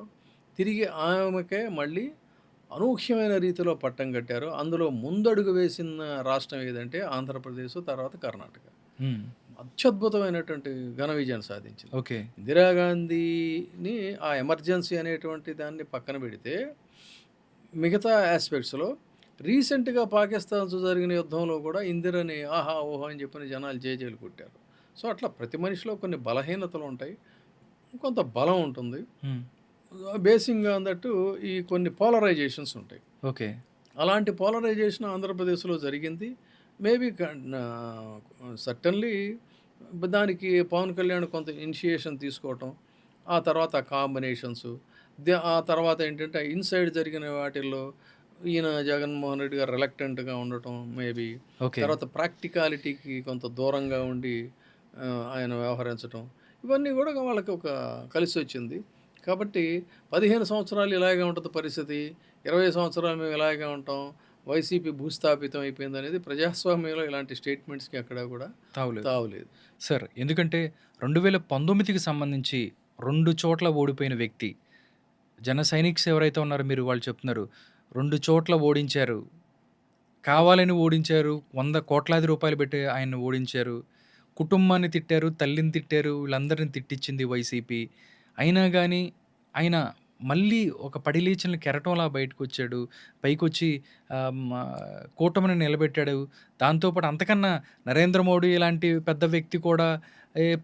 తిరిగి ఆమెకే మళ్ళీ అనూహ్యమైన రీతిలో పట్టం కట్టారు. అందులో ముందడుగు వేసిన రాష్ట్రం ఏదంటే ఆంధ్రప్రదేశ్, తర్వాత కర్ణాటక. హ్మ్. అత్యద్భుతమైనటువంటి ఘన విజయాన్ని సాధించింది. ఓకే. ఇందిరాగాంధీని ఆ ఎమర్జెన్సీ అనేటువంటి దాన్ని పక్కన పెడితే మిగతా ఆస్పెక్ట్స్లో రీసెంట్గా పాకిస్తాన్తో జరిగిన యుద్ధంలో కూడా ఇందిరని ఆహా ఓహో అని చెప్పిన జనాలు జేజేలు కొట్టారు. సో అట్లా ప్రతి మనిషిలో కొన్ని బలహీనతలు ఉంటాయి, కొంత బలం ఉంటుంది. హ్మ్. బేసిక్గా అన్నట్టు ఈ కొన్ని పోలరైజేషన్స్ ఉంటాయి. ఓకే. అలాంటి పోలరైజేషన్ ఆంధ్రప్రదేశ్లో జరిగింది. మేబీ సర్టన్లీ దానికి పవన్ కళ్యాణ్ కొంత ఇనిషియేషన్ తీసుకోవటం, ఆ తర్వాత కాంబినేషన్స్, ఆ తర్వాత ఏంటంటే ఇన్సైడ్ జరిగిన వాటిల్లో ఈయన జగన్మోహన్ రెడ్డి గారు రిలక్టెంట్గా ఉండటం మేబీ, ఓకే. తర్వాత ప్రాక్టికాలిటీకి కొంత దూరంగా ఉండి ఆయన వ్యవహరించటం, ఇవన్నీ కూడా వాళ్ళకి ఒక కలిసి వచ్చింది. కాబట్టి 15 సంవత్సరాలు ఇలాగే ఉంటుంది పరిస్థితి, 20 సంవత్సరాలు మేము ఇలాగే ఉంటాం, వైసీపీ భూస్థాపితం అయిపోయింది అనేది ప్రజాస్వామ్యంలో ఇలాంటి స్టేట్మెంట్స్కి అక్కడ కూడా తావులేదు. సార్, ఎందుకంటే 2019కి సంబంధించి 2 చోట్ల ఓడిపోయిన వ్యక్తి జన సైనిక్స్ ఎవరైతే ఉన్నారో మీరు వాళ్ళు చెప్తున్నారు 2 చోట్ల ఓడించారు, కావాలని ఓడించారు, 100 కోట్లాది రూపాయలు పెట్టి ఆయన్ని ఓడించారు, కుటుంబాన్ని తిట్టారు, తల్లిని తిట్టారు, వీళ్ళందరిని తిట్టించింది వైసీపీ. అయినా కానీ ఆయన మళ్ళీ ఒక పడిలేచిన కెరటంలా బయటకు వచ్చాడు, పైకొచ్చి కూటమిని నిలబెట్టాడు. దాంతోపాటు అంతకన్నా నరేంద్ర మోడీ ఇలాంటి పెద్ద వ్యక్తి కూడా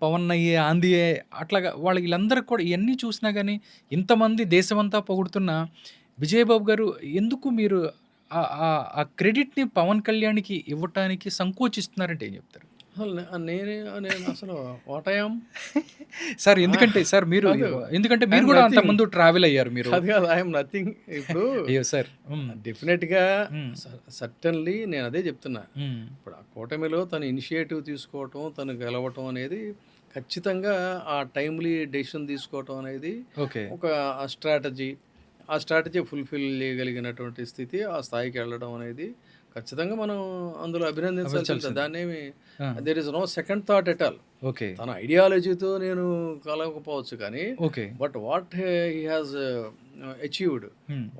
పవన్ అయ్యే ఆందియే అట్లాగా వాళ్ళు వీళ్ళందరికీ కూడా ఇవన్నీ చూసినా కానీ ఇంతమంది దేశమంతా పొగుడుతున్న విజయబాబు గారు ఎందుకు మీరు ఆ క్రెడిట్ని పవన్ కళ్యాణ్కి ఇవ్వటానికి సంకోచిస్తున్నారంటే ఏం చెప్తారు? నేను అసలు వాటయాం సార్, ఎందుకంటే సార్ మీరు ఎందుకంటే మీరు కూడా అంత ముందు ట్రావెల్ అయ్యారు మీరు. అది కాదు, ఐఎమ్ నథింగ్. ఇప్పుడు అయ్యో సార్, డెఫినెట్గా సర్టన్లీ నేను అదే చెప్తున్నా. ఇప్పుడు ఆ కూటమిలో తను ఇనిషియేటివ్ తీసుకోవటం, తను గెలవటం అనేది ఖచ్చితంగా ఆ టైమ్లీ డెసిషన్ తీసుకోవటం అనేది ఒక ఆ స్ట్రాటజీ ఫుల్ఫిల్ చేయగలిగినటువంటి స్థితి, ఆ స్థాయికి వెళ్ళడం అనేది ఖచ్చితంగా మనం అందులో అభినందించాల్సింది. దాన్నేమి there is no second thought at all. తన ఐడియాలజీతో నేను కలవకపోవచ్చు కానీ, but what he has achieved,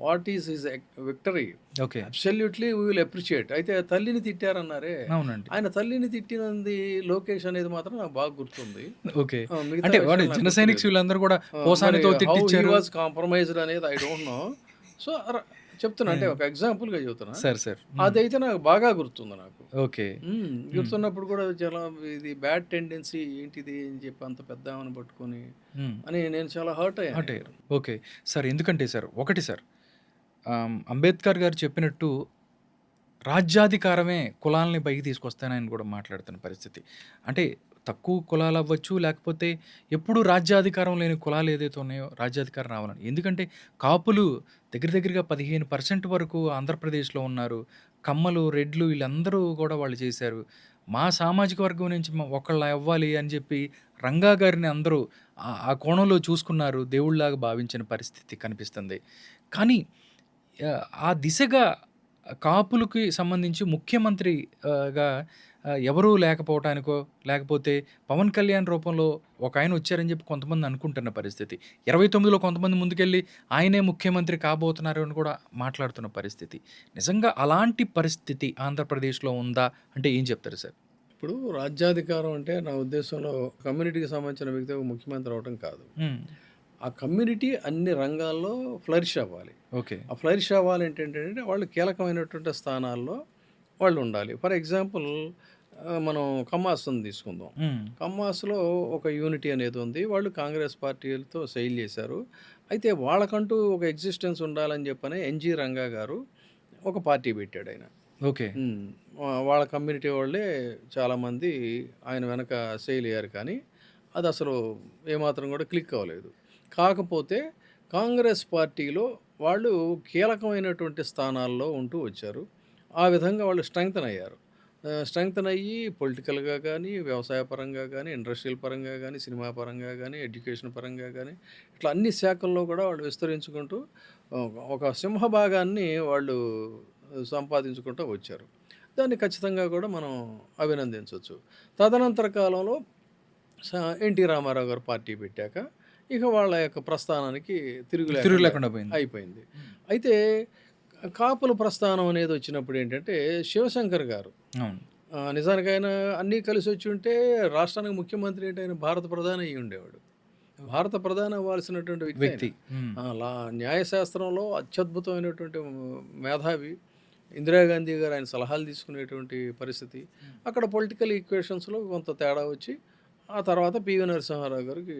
what is his victory, absolutely we will appreciate. అయితే తల్లిని తిట్టారన్నారే, ఆయన తల్లిని తిట్టినది లోకేష్ అనేది మాత్రం నాకు బాగా గుర్తుంది. కాంప్రమైజ్డ్ అనేది ఐ డోంట్ నో. సో చెప్తున్నా, అంటే ఒక ఎగ్జాంపుల్గా చెబుతున్నా. అదైతే నాకు బాగా గుర్తుంది. నాకు గుర్తున్నప్పుడు కూడా చాలా ఇది బ్యాడ్ టెండెన్సీ ఏంటిది అని చెప్పి అంత పెద్ద ఆమెను పట్టుకొని అని నేను చాలా హర్ట్ అయ్యాను. ఓకే సార్, ఎందుకంటే సార్ ఒకటి సార్, అంబేద్కర్ గారు చెప్పినట్టు రాజ్యాధికారమే కులాలని పైకి తీసుకొస్తానని కూడా మాట్లాడుతున్న పరిస్థితి. అంటే తక్కువ కులాలు అవ్వచ్చు, లేకపోతే ఎప్పుడు రాజ్యాధికారం లేని కులాలు ఏదైతే ఉన్నాయో రాజ్యాధికారం రావాలని. ఎందుకంటే కాపులు దగ్గరగా 15% వరకు ఆంధ్రప్రదేశ్లో ఉన్నారు. కమ్మలు, రెడ్లు వీళ్ళందరూ కూడా వాళ్ళు చేశారు. మా సామాజిక వర్గం నుంచి ఒకళ్ళు అవ్వాలి అని చెప్పి రంగా గారిని అందరూ ఆ కోణంలో చూసుకున్నారు, దేవుళ్ళలాగా భావించిన పరిస్థితి కనిపిస్తుంది. కానీ ఆ దిశగా కాపులకి సంబంధించి ముఖ్యమంత్రిగా ఎవరూ లేకపోవటానికో, లేకపోతే పవన్ కళ్యాణ్ రూపంలో ఒక ఆయన వచ్చారని చెప్పి కొంతమంది అనుకుంటున్న పరిస్థితి. 29లో కొంతమంది ముందుకెళ్ళి ఆయనే ముఖ్యమంత్రి కాబోతున్నారు అని కూడా మాట్లాడుతున్న పరిస్థితి. నిజంగా అలాంటి పరిస్థితి ఆంధ్రప్రదేశ్లో ఉందా అంటే ఏం చెప్తారు సార్? ఇప్పుడు రాజ్యాధికారం అంటే నా ఉద్దేశంలో కమ్యూనిటీకి సంబంధించిన వ్యక్తి ఒక ముఖ్యమంత్రి అవటం కాదు. ఆ కమ్యూనిటీ అన్ని రంగాల్లో ఫ్లరిష్ అవ్వాలి. ఓకే. ఆ ఫ్లరిష్ అవ్వాలి ఏంటంటే వాళ్ళు కీలకమైనటువంటి స్థానాల్లో వాళ్ళు ఉండాలి. ఫర్ ఎగ్జాంపుల్ మనం కమ్మాస్ని తీసుకుందాం. కమ్మాస్లో ఒక యూనిటీ అనేది ఉంది. వాళ్ళు కాంగ్రెస్ పార్టీలతో సెయిల్ చేశారు. అయితే వాళ్ళకంటూ ఒక ఎగ్జిస్టెన్స్ ఉండాలని చెప్పని ఎన్జి రంగా గారు ఒక పార్టీ పెట్టాడు ఆయన. ఓకే. వాళ్ళ కమ్యూనిటీ వాళ్ళే చాలామంది ఆయన వెనక సెయిల్ అయ్యారు, కానీ అది అసలు ఏమాత్రం కూడా క్లిక్ అవ్వలేదు. కాకపోతే కాంగ్రెస్ పార్టీలో వాళ్ళు కీలకమైనటువంటి స్థానాల్లో ఉంటూ వచ్చారు. ఆ విధంగా వాళ్ళు స్ట్రెంగ్తన్ అయ్యారు. స్ట్రెంగ్తన్ అయ్యి పొలిటికల్గా కానీ, వ్యవసాయ పరంగా కానీ, ఇండస్ట్రియల్ పరంగా కానీ, సినిమా పరంగా కానీ, ఎడ్యుకేషన్ పరంగా కానీ, ఇట్లా అన్ని శాఖల్లో కూడా వాళ్ళు విస్తరించుకుంటూ ఒక సింహభాగాన్ని వాళ్ళు సంపాదించుకుంటూ వచ్చారు. దాన్ని ఖచ్చితంగా కూడా మనం అభినందించవచ్చు. తదనంతర కాలంలో ఎన్టీ రామారావు గారు పార్టీ పెట్టాక ఇక వాళ్ళ యొక్క ప్రస్థానానికి తిరుగు లేకుండా పోయింది. అయిపోయింది. అయితే కాపుల ప్రస్థానం అనేది వచ్చినప్పుడు ఏంటంటే శివశంకర్ గారు అవును. నిజానికి ఆయన అన్నీ కలిసి వచ్చి ఉంటే రాష్ట్రానికి ముఖ్యమంత్రి ఏంటి, ఆయన భారత ప్రధాని అయ్యి ఉండేవాడు. భారత ప్రధాని అవ్వాల్సినటువంటి వ్యక్తి ఆయన. న్యాయశాస్త్రంలో అత్యద్భుతమైనటువంటి మేధావి. ఇందిరాగాంధీ గారు ఆయన సలహాలు తీసుకునేటువంటి పరిస్థితి. అక్కడ పొలిటికల్ ఈక్వేషన్స్లో కొంత తేడా వచ్చి ఆ తర్వాత పివి నరసింహారావు గారికి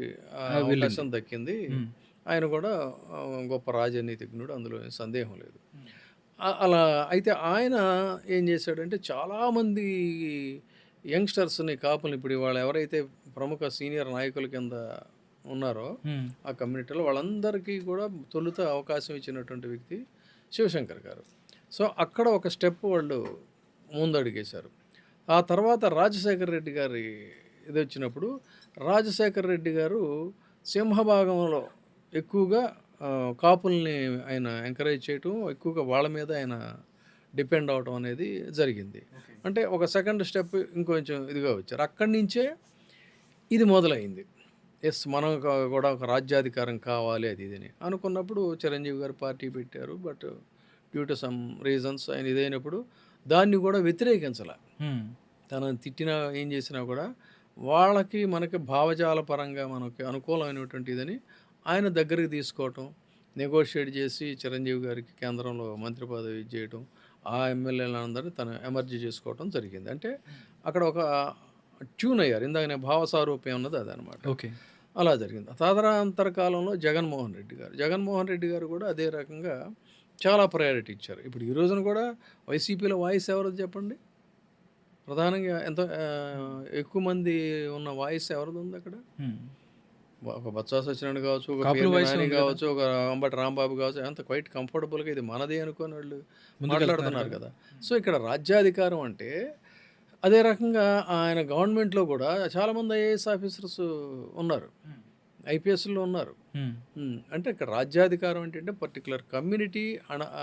అవకాశం దక్కింది. ఆయన కూడా గొప్ప రాజనీతిజ్ఞుడు, అందులో సందేహం లేదు. అలా అయితే ఆయన ఏం చేశాడంటే చాలామంది యంగ్స్టర్స్ని, కాపుల్ని, ఇప్పుడు వాళ్ళు ఎవరైతే ప్రముఖ సీనియర్ నాయకుల కింద ఉన్నారో ఆ కమ్యూనిటీలో వాళ్ళందరికీ కూడా తొలుత అవకాశం ఇచ్చినటువంటి వ్యక్తి శివశంకర్ గారు. సో అక్కడ ఒక స్టెప్ వాళ్ళు ముందడుగేశారు. ఆ తర్వాత రాజశేఖర రెడ్డి గారి ఇది వచ్చినప్పుడు రాజశేఖర రెడ్డి గారు సింహభాగంలో ఎక్కువగా కాపుల్ని ఆయన ఎంకరేజ్ చేయటం, ఎక్కువగా వాళ్ళ మీద ఆయన డిపెండ్ అవటం అనేది జరిగింది. అంటే ఒక సెకండ్ స్టెప్ ఇంకొంచెం ఇదిగా వచ్చారు. అక్కడి నుంచే ఇది మొదలైంది. ఎస్, మనం కూడా ఒక రాజ్యాధికారం కావాలి అది ఇదని అనుకున్నప్పుడు చిరంజీవి గారు పార్టీ పెట్టారు. But due to some reasons ఆయన ఇదైనప్పుడు దాన్ని కూడా వ్యతిరేకించాల. తనని తిట్టినా ఏం చేసినా కూడా వాళ్ళకి మనకి భావజాల పరంగా మనకి అనుకూలమైనటువంటి ఇదని ఆయన దగ్గరికి తీసుకోవటం, నెగోషియేట్ చేసి చిరంజీవి గారికి కేంద్రంలో మంత్రి పదవి చేయటం, ఆ ఎమ్మెల్యేలందరినీ తను ఎమర్జీ చేసుకోవటం జరిగింది. అంటే అక్కడ ఒక ట్యూన్ అయ్యారు. ఇందాక నేను భావసారూప్యం ఉన్నది అదనమాట. ఓకే. అలా జరిగింది. తదనంతర కాలంలో జగన్మోహన్ రెడ్డి గారు కూడా అదే రకంగా చాలా ప్రయారిటీ ఇచ్చారు. ఇప్పుడు ఈ రోజున కూడా వైసీపీలో వాయిస్ ఎవరిది చెప్పండి? ప్రధానంగా ఎంత ఎక్కువ మంది ఉన్న వాయిస్ ఎవరిది ఉంది అక్కడ? ఒక బొత్స సత్యనారాయణ కావచ్చు, ఒక నాని కావచ్చు, ఒక అంబటి రాంబాబు కావచ్చు, అంత క్వైట్ కంఫర్టబుల్గా ఇది మనదే అనుకోని వాళ్ళు మాట్లాడుతున్నారు కదా. సో ఇక్కడ రాజ్యాధికారం అంటే అదే రకంగా ఆయన గవర్నమెంట్లో కూడా చాలామంది ఐఏఎస్ ఆఫీసర్స్ ఉన్నారు, ఐపీఎస్లో ఉన్నారు. అంటే ఇక్కడ రాజ్యాధికారం ఏంటంటే పర్టికులర్ కమ్యూనిటీ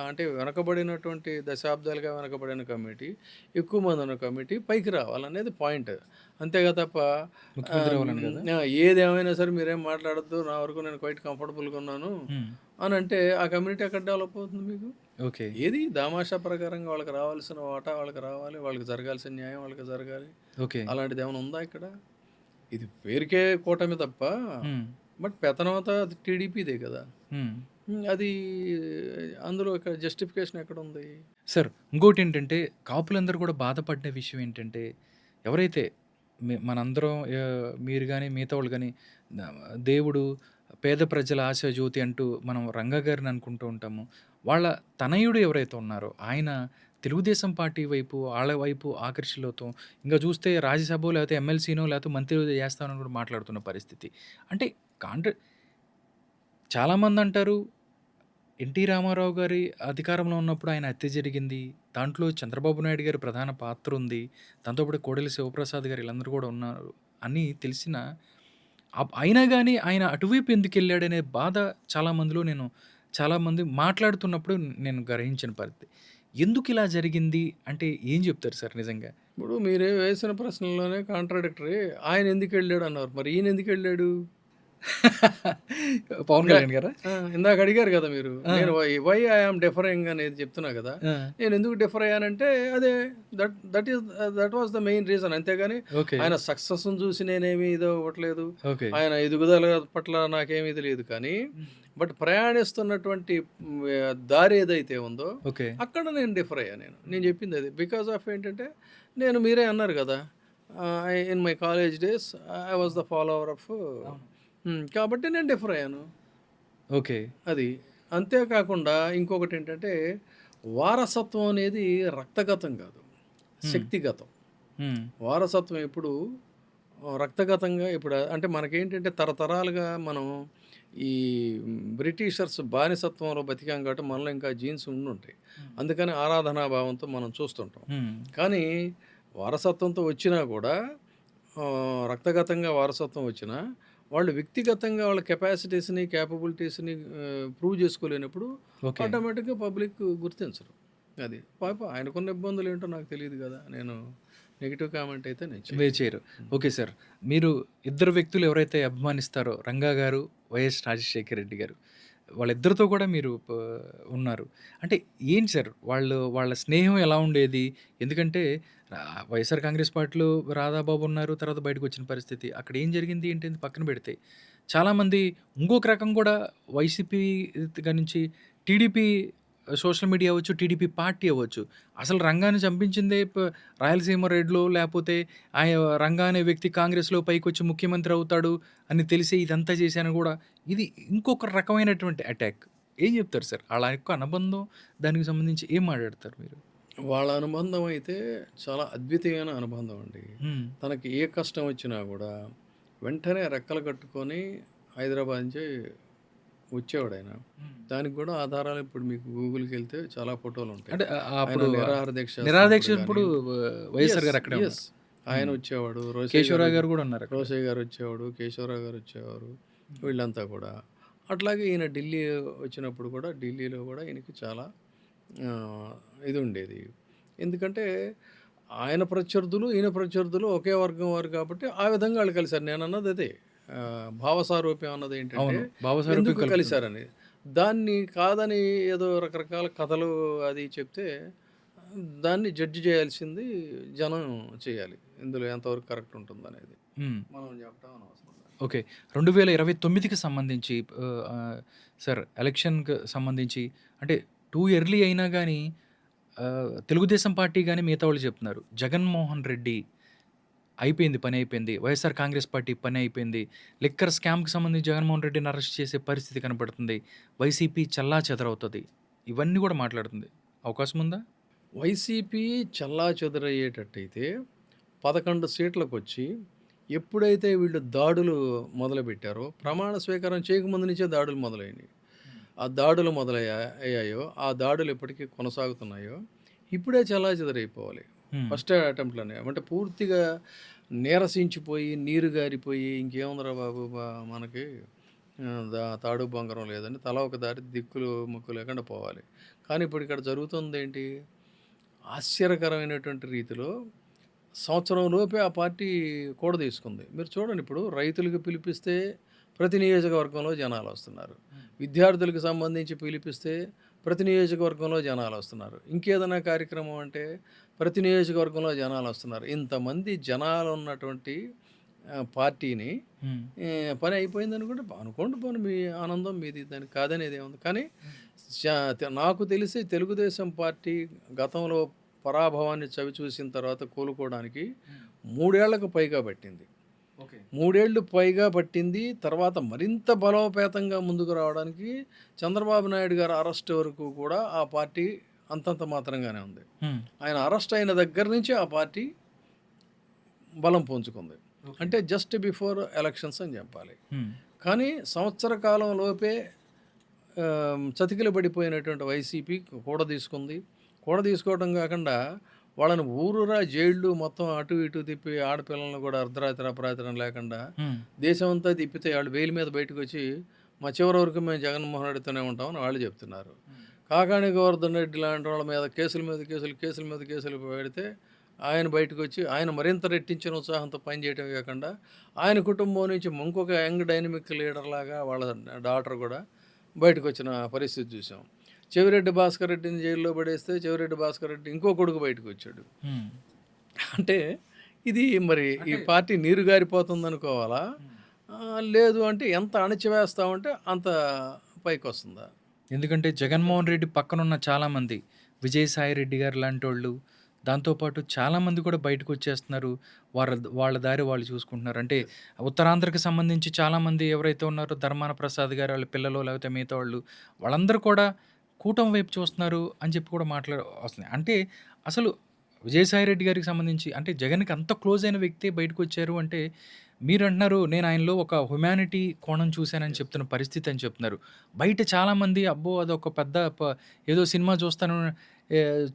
అంటే వెనకబడినటువంటి దశాబ్దాలుగా వెనకబడిన కమ్యూనిటీ, ఎక్కువ మంది ఉన్న కమ్యూనిటీ పైకి రావాలనేది పాయింట్. అంతేగా తప్ప ఏదేమైనా సరే మీరేం మాట్లాడద్దు, నా వరకు నేను క్వైట్ కంఫర్టబుల్గా ఉన్నాను అని అంటే ఆ కమ్యూనిటీ ఎక్కడ డెవలప్ అవుతుంది మీకు? ఓకే. ఏది దామాషా ప్రకారంగా వాళ్ళకి రావాల్సిన వాటా వాళ్ళకి రావాలి, వాళ్ళకి జరగాల్సిన న్యాయం వాళ్ళకి జరగాలి. ఓకే. అలాంటిది ఏమైనా ఉందా ఇక్కడ? ఇది పేరుకే కూటమి తప్ప, బట్ పెత్తనమంతా టీడీపీదే కదా. అది అందులో ఇక్కడ జస్టిఫికేషన్ ఎక్కడ ఉంది సార్? ఇంకోటి ఏంటంటే కాపులందరూ కూడా బాధపడిన విషయం ఏంటంటే, ఎవరైతే మనందరం మీరు కానీ మిగతా వాళ్ళు కానీ దేవుడు పేద ప్రజల ఆశ జ్యోతి అంటూ మనం రంగా గారిని అనుకుంటూ ఉంటాము. వాళ్ళ తనయుడు ఎవరైతే ఉన్నారో ఆయన తెలుగుదేశం పార్టీ వైపు, వాళ్ళ వైపు ఆకర్షితులవుతాం. ఇంకా చూస్తే రాజ్యసభ లేకపోతే ఎమ్మెల్సీనో లేకపోతే మంత్రి చేస్తానని కూడా మాట్లాడుతున్న పరిస్థితి. అంటే చాలామంది అంటారు ఎన్టీ రామారావు గారి అధికారంలో ఉన్నప్పుడు ఆయన హత్య జరిగింది, దాంట్లో చంద్రబాబు నాయుడు గారి ప్రధాన పాత్ర ఉంది, దాంతోపాటు కోడెల శివప్రసాద్ గారు వీళ్ళందరూ కూడా ఉన్నారు అని తెలిసిన అయినా కానీ ఆయన అటువైపు ఎందుకు వెళ్ళాడనే బాధ చాలామంది మాట్లాడుతున్నప్పుడు నేను గ్రహించిన పరిస్థితి. ఎందుకు ఇలా జరిగింది అంటే ఏం చెప్తారు సార్ నిజంగా? ఇప్పుడు మీరే వేసిన ప్రశ్నలోనే కాంట్రాడిక్టరీ. ఆయన ఎందుకు వెళ్ళాడు అన్నారు, మరి ఈయన ఎందుకు వెళ్ళాడు? పవన్ కళ్యాణ్ గారా? ఇందాక అడిగారు కదా మీరు, ఆ. నేను వై ఐ ఆమ్ డిఫరింగ్ అనేది చెప్తున్నా కదా. ఆ, నేను ఎందుకు డిఫర్ అయ్యానంటే అదే that was the main reason. అంతేగాని ఓకే. ఆయన సక్సెస్ని చూసి నేనేమి ఇదో ఇవ్వట్లేదు, ఓకే. ఆయన ఎదుగుదల పట్ల నాకేమీ ఇది లేదు. కానీ బట్ ప్రయాణిస్తున్నటువంటి దారి ఏదైతే ఉందో ఓకే. అక్కడ నేను డిఫర్ అయ్యా. నేను చెప్పింది అది బికాస్ ఆఫ్ ఏంటంటే, నేను మీరే అన్నారు కదా, in my college days I was the follower of, కాబట్టి నేను డిఫర్ అయ్యాను. ఓకే. అది అంతేకాకుండా ఇంకొకటి ఏంటంటే, వారసత్వం అనేది రక్తగతం కాదు, శక్తిగతం. హ్మ్. వారసత్వం ఎప్పుడు రక్తగతంగా, ఇప్పుడు అంటే మనకేంటంటే తరతరాలుగా మనం ఈ బ్రిటిషర్స్ బానిసత్వంలో బతికాం కాబట్టి మనలో ఇంకా జీన్స్ ఉండుంటాయి. అందుకని ఆరాధనా భావంతో మనం చూస్తుంటాం. హ్మ్. కానీ వారసత్వంతో వచ్చినా కూడా రక్తగతంగా వారసత్వం వచ్చినా వాళ్ళు వ్యక్తిగతంగా వాళ్ళ కెపాసిటీస్ని క్యాపబిలిటీస్ని ప్రూవ్ చేసుకోలేనప్పుడు ఓకే. ఆటోమేటిక్గా పబ్లిక్ గుర్తించరు. అది పాప ఆయనకున్న ఇబ్బందులు ఏంటో నాకు తెలియదు కదా, నేను నెగిటివ్ కామెంట్ అయితే నేను చేయను. మీరు చేయరు. Okay sir. మీరు ఇద్దరు వ్యక్తులు ఎవరైతే అభిమానిస్తారో రంగా గారు, వైఎస్ రాజశేఖర రెడ్డి గారు, వాళ్ళిద్దరితో కూడా మీరు ఉన్నారు. అంటే ఏంటి సార్ వాళ్ళ స్నేహం ఎలా ఉండేది? ఎందుకంటే వైఎస్ఆర్ కాంగ్రెస్ పార్టీలో రాధాబాబు ఉన్నారు. తర్వాత బయటకొచ్చిన పరిస్థితి. అక్కడ ఏం జరిగింది ఏంటి పక్కన పెడితే, చాలామంది ఇంకొక రకం కూడా వైసీపీ దగ్గర నుంచి టీడీపీ సోషల్ మీడియా అవ్వచ్చు, టీడీపీ పార్టీ అవ్వచ్చు, అసలు రంగాన్ని చంపించిందే రాయలసీమ రెడ్లో, లేకపోతే రంగా అనే వ్యక్తి కాంగ్రెస్‌లో పైకొచ్చి ముఖ్యమంత్రి అవుతాడు అని తెలిసి ఇదంతా చేశాను కూడా, ఇది ఇంకొక రకమైనటువంటి అటాక్. ఏం చెప్తారు సార్? ఆళ్ళ యొక్క అనుబంధం, దానికి సంబంధించి ఏం మాట్లాడతారు మీరు? వాళ్ళ అనుబంధం అయితే చాలా అద్వితీయమైన అనుబంధం అండి. హ్మ్. తనకి ఏ కష్టం వచ్చినా కూడా వెంటనే రెక్కలు కట్టుకొని హైదరాబాద్ నుంచి వచ్చేవాడు ఆయన. దానికి కూడా ఆధారాలు ఇప్పుడు మీకు గూగుల్కి వెళ్తే చాలా ఫోటోలు ఉంటాయి. అంటే ఆయన అప్పుడు నిరాహార దీక్ష నిరాదీక్ష చేస్తున్నప్పుడు ఇప్పుడు కానీ, వైఎస్ఆర్ గారు yes, అక్కడే yes, ఉన్నారు. ఆయన హ్మ్. వచ్చేవాడు, రోసయ్య కేశవరావు గారు గారు కూడా ఉన్నారు అక్కడ. రోసయ్య గారు వచ్చేవాడు, కేశవరావు గారు వచ్చేవారు, వీళ్ళంతా కూడా. అట్లాగే ఈయన ఢిల్లీ వచ్చినప్పుడు కూడా ఢిల్లీలో కూడా ఈయనకి చాలా ఆ, ఇది ఉండేది. ఎందుకంటే ఆయన ప్రత్యర్థులు ఈయన ప్రత్యర్థులు ఒకే వర్గం వారు కాబట్టి ఆ విధంగా వాళ్ళు కలిశారు. నేను అన్నది అదే, భావసారూప్యం అన్నది ఏంటంటే అవును. బాబాసాహెబ్ ఎందుకు కలుపుతున్నారు. కలిశారని. దాన్ని కాదని ఏదో రకరకాల కథలు అది చెప్తే దాన్ని జడ్జి చేయాల్సింది జనం చేయాలి. ఇందులో ఎంతవరకు కరెక్ట్ ఉంటుందనేది హ్మ్. మనం చెప్పడం అనవసరం. ఓకే. 2029కి సంబంధించి సార్ ఎలక్షన్‌కి సంబంధించి అంటే టూ ఎర్లీ అయినా గానీ తెలుగుదేశం పార్టీ గానీ మిగతా వాళ్ళు చెప్తున్నారు. జగన్మోహన్ రెడ్డి అయిపోయింది, పని అయిపోయింది. వైఎస్ఆర్ కాంగ్రెస్ పార్టీ పని అయిపోయింది. లిక్కర్ స్కామ్‌కి సంబంధించి జగన్మోహన్ రెడ్డిని అరెస్ట్ చేసే పరిస్థితి కనపడుతుంది. వైసీపీ చెల్లాచెదరవుతది. ఇవన్నీ కూడా మాట్లాడుతుంది. అవకాశం ఉందా? వైసీపీ చెల్లాచెదరయ్యేటట్టయితే 11 సీట్లకు వచ్చి ఎప్పుడైతే వీళ్ళు దాడులు మొదలుపెట్టారో, ప్రమాణ స్వీకారం చేయకముందు నుంచే దాడులు మొదలైనవి. ఆ దాడులు అయ్యాయో, ఆ దాడులు ఎప్పటికీ కొనసాగుతున్నాయో, ఇప్పుడే చెల్లాచెదరైపోవాలి. హ్మ్. ఫస్ట్ అటెంప్ట్లోనే అంటే పూర్తిగా నీరసించిపోయి, నీరు గారిపోయి, ఇంకేముందిరా బాబు మనకి తాడు బంగారం లేదని తల ఒక దారి దిక్కులు ముక్కు లేకుండా పోవాలి. కానీ ఇప్పుడు ఇక్కడ జరుగుతుంది ఏంటి? ఆశ్చర్యకరమైనటువంటి రీతిలో సంవత్సరం లోపే ఆ పార్టీ కూడ తీసుకుంది. మీరు చూడండి, ఇప్పుడు రైతులకు పిలిపిస్తే ప్రతి నియోజకవర్గంలో జనాలు వస్తున్నారు. విద్యార్థులకు సంబంధించి పిలిపిస్తే ప్రతి నియోజకవర్గంలో జనాలు వస్తున్నారు. ఇంకేదైనా కార్యక్రమం అంటే ప్రతి నియోజకవర్గంలో జనాలు వస్తున్నారు. ఇంతమంది జనాలు ఉన్నటువంటి పార్టీని హ్మ్. పని అయిపోయిందని కూడా అనుకోండి, పోనీ మీ ఆనందం మీది, దానికి కాదనేది ఏముంది. కానీ నాకు తెలిసి తెలుగుదేశం పార్టీ గతంలో పరాభవాన్ని చవిచూసిన తర్వాత కోలుకోవడానికి 3 ఏళ్లకు పైగా పట్టింది. ఓకే. 3 ఏళ్ళు పైగా పట్టింది. తర్వాత మరింత బలోపేతంగా ముందుకు రావడానికి చంద్రబాబు నాయుడు గారి అరెస్ట్ వరకు కూడా ఆ పార్టీ అంతంత మాత్రంగానే ఉంది. హ్మ్. ఆయన అరెస్ట్ అయిన దగ్గర నుంచి ఆ పార్టీ బలం పుంజుకుంది. అంటే జస్ట్ బిఫోర్ ఎలక్షన్స్ అని చెప్పాలి. హ్మ్. కానీ సంవత్సర కాలం లోపే చతికిల పడిపోయినటువంటి వైసీపీ కూడ తీసుకుంది. కూడ తీసుకోవడం కాకుండా వాళ్ళని ఊరూరా జైళ్ళు మొత్తం అటు ఇటు తిప్పి ఆడపిల్లలను కూడా అర్ధరాత్రి అపరాత్రం లేకుండా హ్మ్. దేశం అంతా తిప్పితే వాళ్ళు బెయిల్ మీద బయటకు వచ్చి మా చివరి వరకు మేము జగన్మోహన్ రెడ్డితోనే ఉంటామని వాళ్ళు చెప్తున్నారు. కాకాణి గోవర్ధన్ రెడ్డి లాంటి వాళ్ళ మీద కేసుల మీద కేసులు పెడితే ఆయన బయటకొచ్చి ఆయన మరింత రెట్టించిన ఉత్సాహంతో పనిచేయటమే కాకుండా ఆయన కుటుంబం నుంచి ఇంకొక యంగ్ డైనమిక్ లీడర్ లాగా వాళ్ళ డాటర్ కూడా బయటకు వచ్చిన పరిస్థితి చూసాం. చెవిరెడ్డి భాస్కర్ రెడ్డిని జైల్లో పడేస్తే చెవిరెడ్డి భాస్కర్ రెడ్డి ఇంకో కొడుకు బయటకు వచ్చాడు. అంటే ఇది మరి ఈ పార్టీ నీరు గారిపోతుంది అనుకోవాలా, లేదు అంటే ఎంత అణచివేస్తామంటే అంత పైకి వస్తుందా? ఎందుకంటే జగన్మోహన్ రెడ్డి పక్కనున్న చాలామంది విజయసాయి రెడ్డి గారు లాంటి వాళ్ళు, దాంతోపాటు చాలామంది కూడా బయటకు వచ్చేస్తున్నారు. వాళ్ళ దారి వాళ్ళు చూసుకుంటున్నారు. అంటే ఉత్తరాంధ్రకి సంబంధించి చాలామంది ఎవరైతే ఉన్నారో ధర్మాన ప్రసాద్ గారు వాళ్ళ పిల్లలు లేకపోతే మిగతా వాళ్ళు, వాళ్ళందరూ కూడా కూటమి వైపు చూస్తున్నారు అని చెప్పి కూడా వస్తున్నాయి. అంటే అసలు విజయసాయి రెడ్డి గారికి సంబంధించి అంటే జగన్కి అంత క్లోజ్ అయిన వ్యక్తి బయటకు వచ్చారు అంటే మీరు అంటున్నారు నేను ఆయనలో ఒక హ్యుమానిటీ కోణం చూశానని చెప్తున్న పరిస్థితి అని చెప్తున్నారు. బయట చాలామంది అబ్బో అదొక పెద్ద ఏదో సినిమా చూస్తాను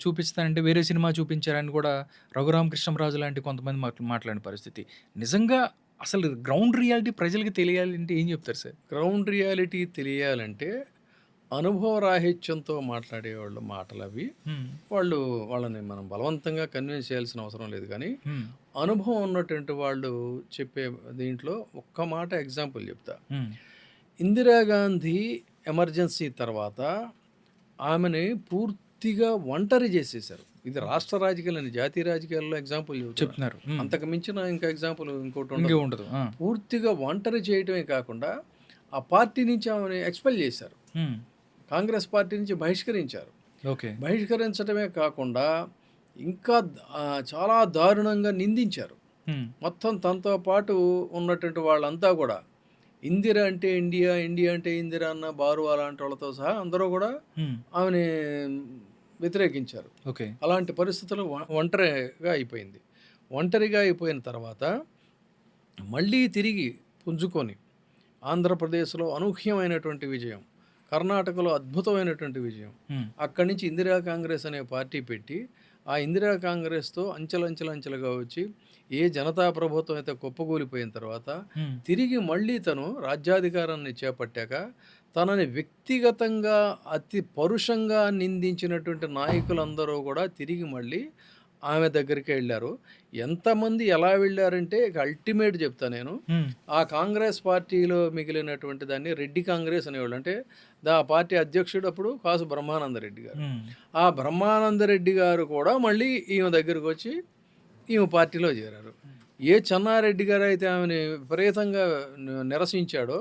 చూపిస్తానంటే వేరే సినిమా చూపించారని కూడా రఘురామకృష్ణరాజు లాంటి కొంతమంది మాట్లాడిన పరిస్థితి. నిజంగా అసలు గ్రౌండ్ రియాలిటీ ప్రజలకి తెలియాలంటే ఏం చెప్తారు సార్? గ్రౌండ్ రియాలిటీ తెలియాలంటే అనుభవ రాహిత్యంతో మాట్లాడేవాళ్ళు మాటలు అవి. వాళ్ళని మనం బలవంతంగా కన్విన్స్ చేయాల్సిన అవసరం లేదు. కానీ అనుభవం ఉన్నటువంటి వాళ్ళు చెప్పే దీంట్లో ఒక్క మాట ఎగ్జాంపుల్ చెప్తా. ఇందిరాగాంధీ ఎమర్జెన్సీ తర్వాత ఆమెని పూర్తిగా ఒంటరి చేసేసారు. ఇది రాష్ట్ర రాజకీయాలని జాతీయ రాజకీయాల్లో ఎగ్జాంపుల్ చెప్తున్నారు. అంతకు మించిన ఇంకా ఎగ్జాంపుల్ ఇంకోటి ఉండదు. పూర్తిగా ఒంటరి చేయటమే కాకుండా ఆ పార్టీ నుంచి ఆమెను ఎక్స్పెల్ చేశారు. కాంగ్రెస్ పార్టీ నుంచి బహిష్కరించారు. బహిష్కరించడమే కాకుండా ఇంకా చాలా దారుణంగా నిందించారు. మొత్తం తనతో పాటు ఉన్నటువంటి వాళ్ళంతా కూడా ఇందిర అంటే ఇండియా, ఇండియా అంటే ఇందిరా అన్న బారు అలాంటి వాళ్ళతో సహా అందరూ కూడా ఆమెని వ్యతిరేకించారు. అలాంటి పరిస్థితులు ఒంటరిగా అయిపోయిన తర్వాత మళ్ళీ తిరిగి పుంజుకొని ఆంధ్రప్రదేశ్లో అనూహ్యమైనటువంటి విజయం, కర్ణాటకలో అద్భుతమైనటువంటి విజయం, అక్కడి నుంచి ఇందిరా కాంగ్రెస్ అనే పార్టీ పెట్టి ఆ ఇందిరా కాంగ్రెస్తో అంచెలంచెలుగా వచ్చి ఏ జనతా ప్రభుత్వం అయితే కుప్పకూలిపోయిన తర్వాత తిరిగి మళ్ళీ తను రాజ్యాధికారాన్ని చేపట్టాక తనని వ్యక్తిగతంగా అతి పరుషంగా నిందించినటువంటి నాయకులందరూ కూడా తిరిగి మళ్ళీ ఆమె దగ్గరికి వెళ్ళారు. ఎంతమంది ఎలా వెళ్ళారంటే అల్టిమేట్ చెప్తా నేను, ఆ కాంగ్రెస్ పార్టీలో మిగిలినటువంటి దాన్ని రెడ్డి కాంగ్రెస్ అనేవాళ్ళు. అంటే ఆ పార్టీ అధ్యక్షుడు అప్పుడు కాసు బ్రహ్మానందరెడ్డి గారు. ఆ బ్రహ్మానందరెడ్డి గారు కూడా మళ్ళీ ఈమె దగ్గరకు వచ్చి ఈమె పార్టీలో చేరారు. ఏ చెన్నారెడ్డి గారు అయితే ఆమెని విపరీతంగా నిరసించాడో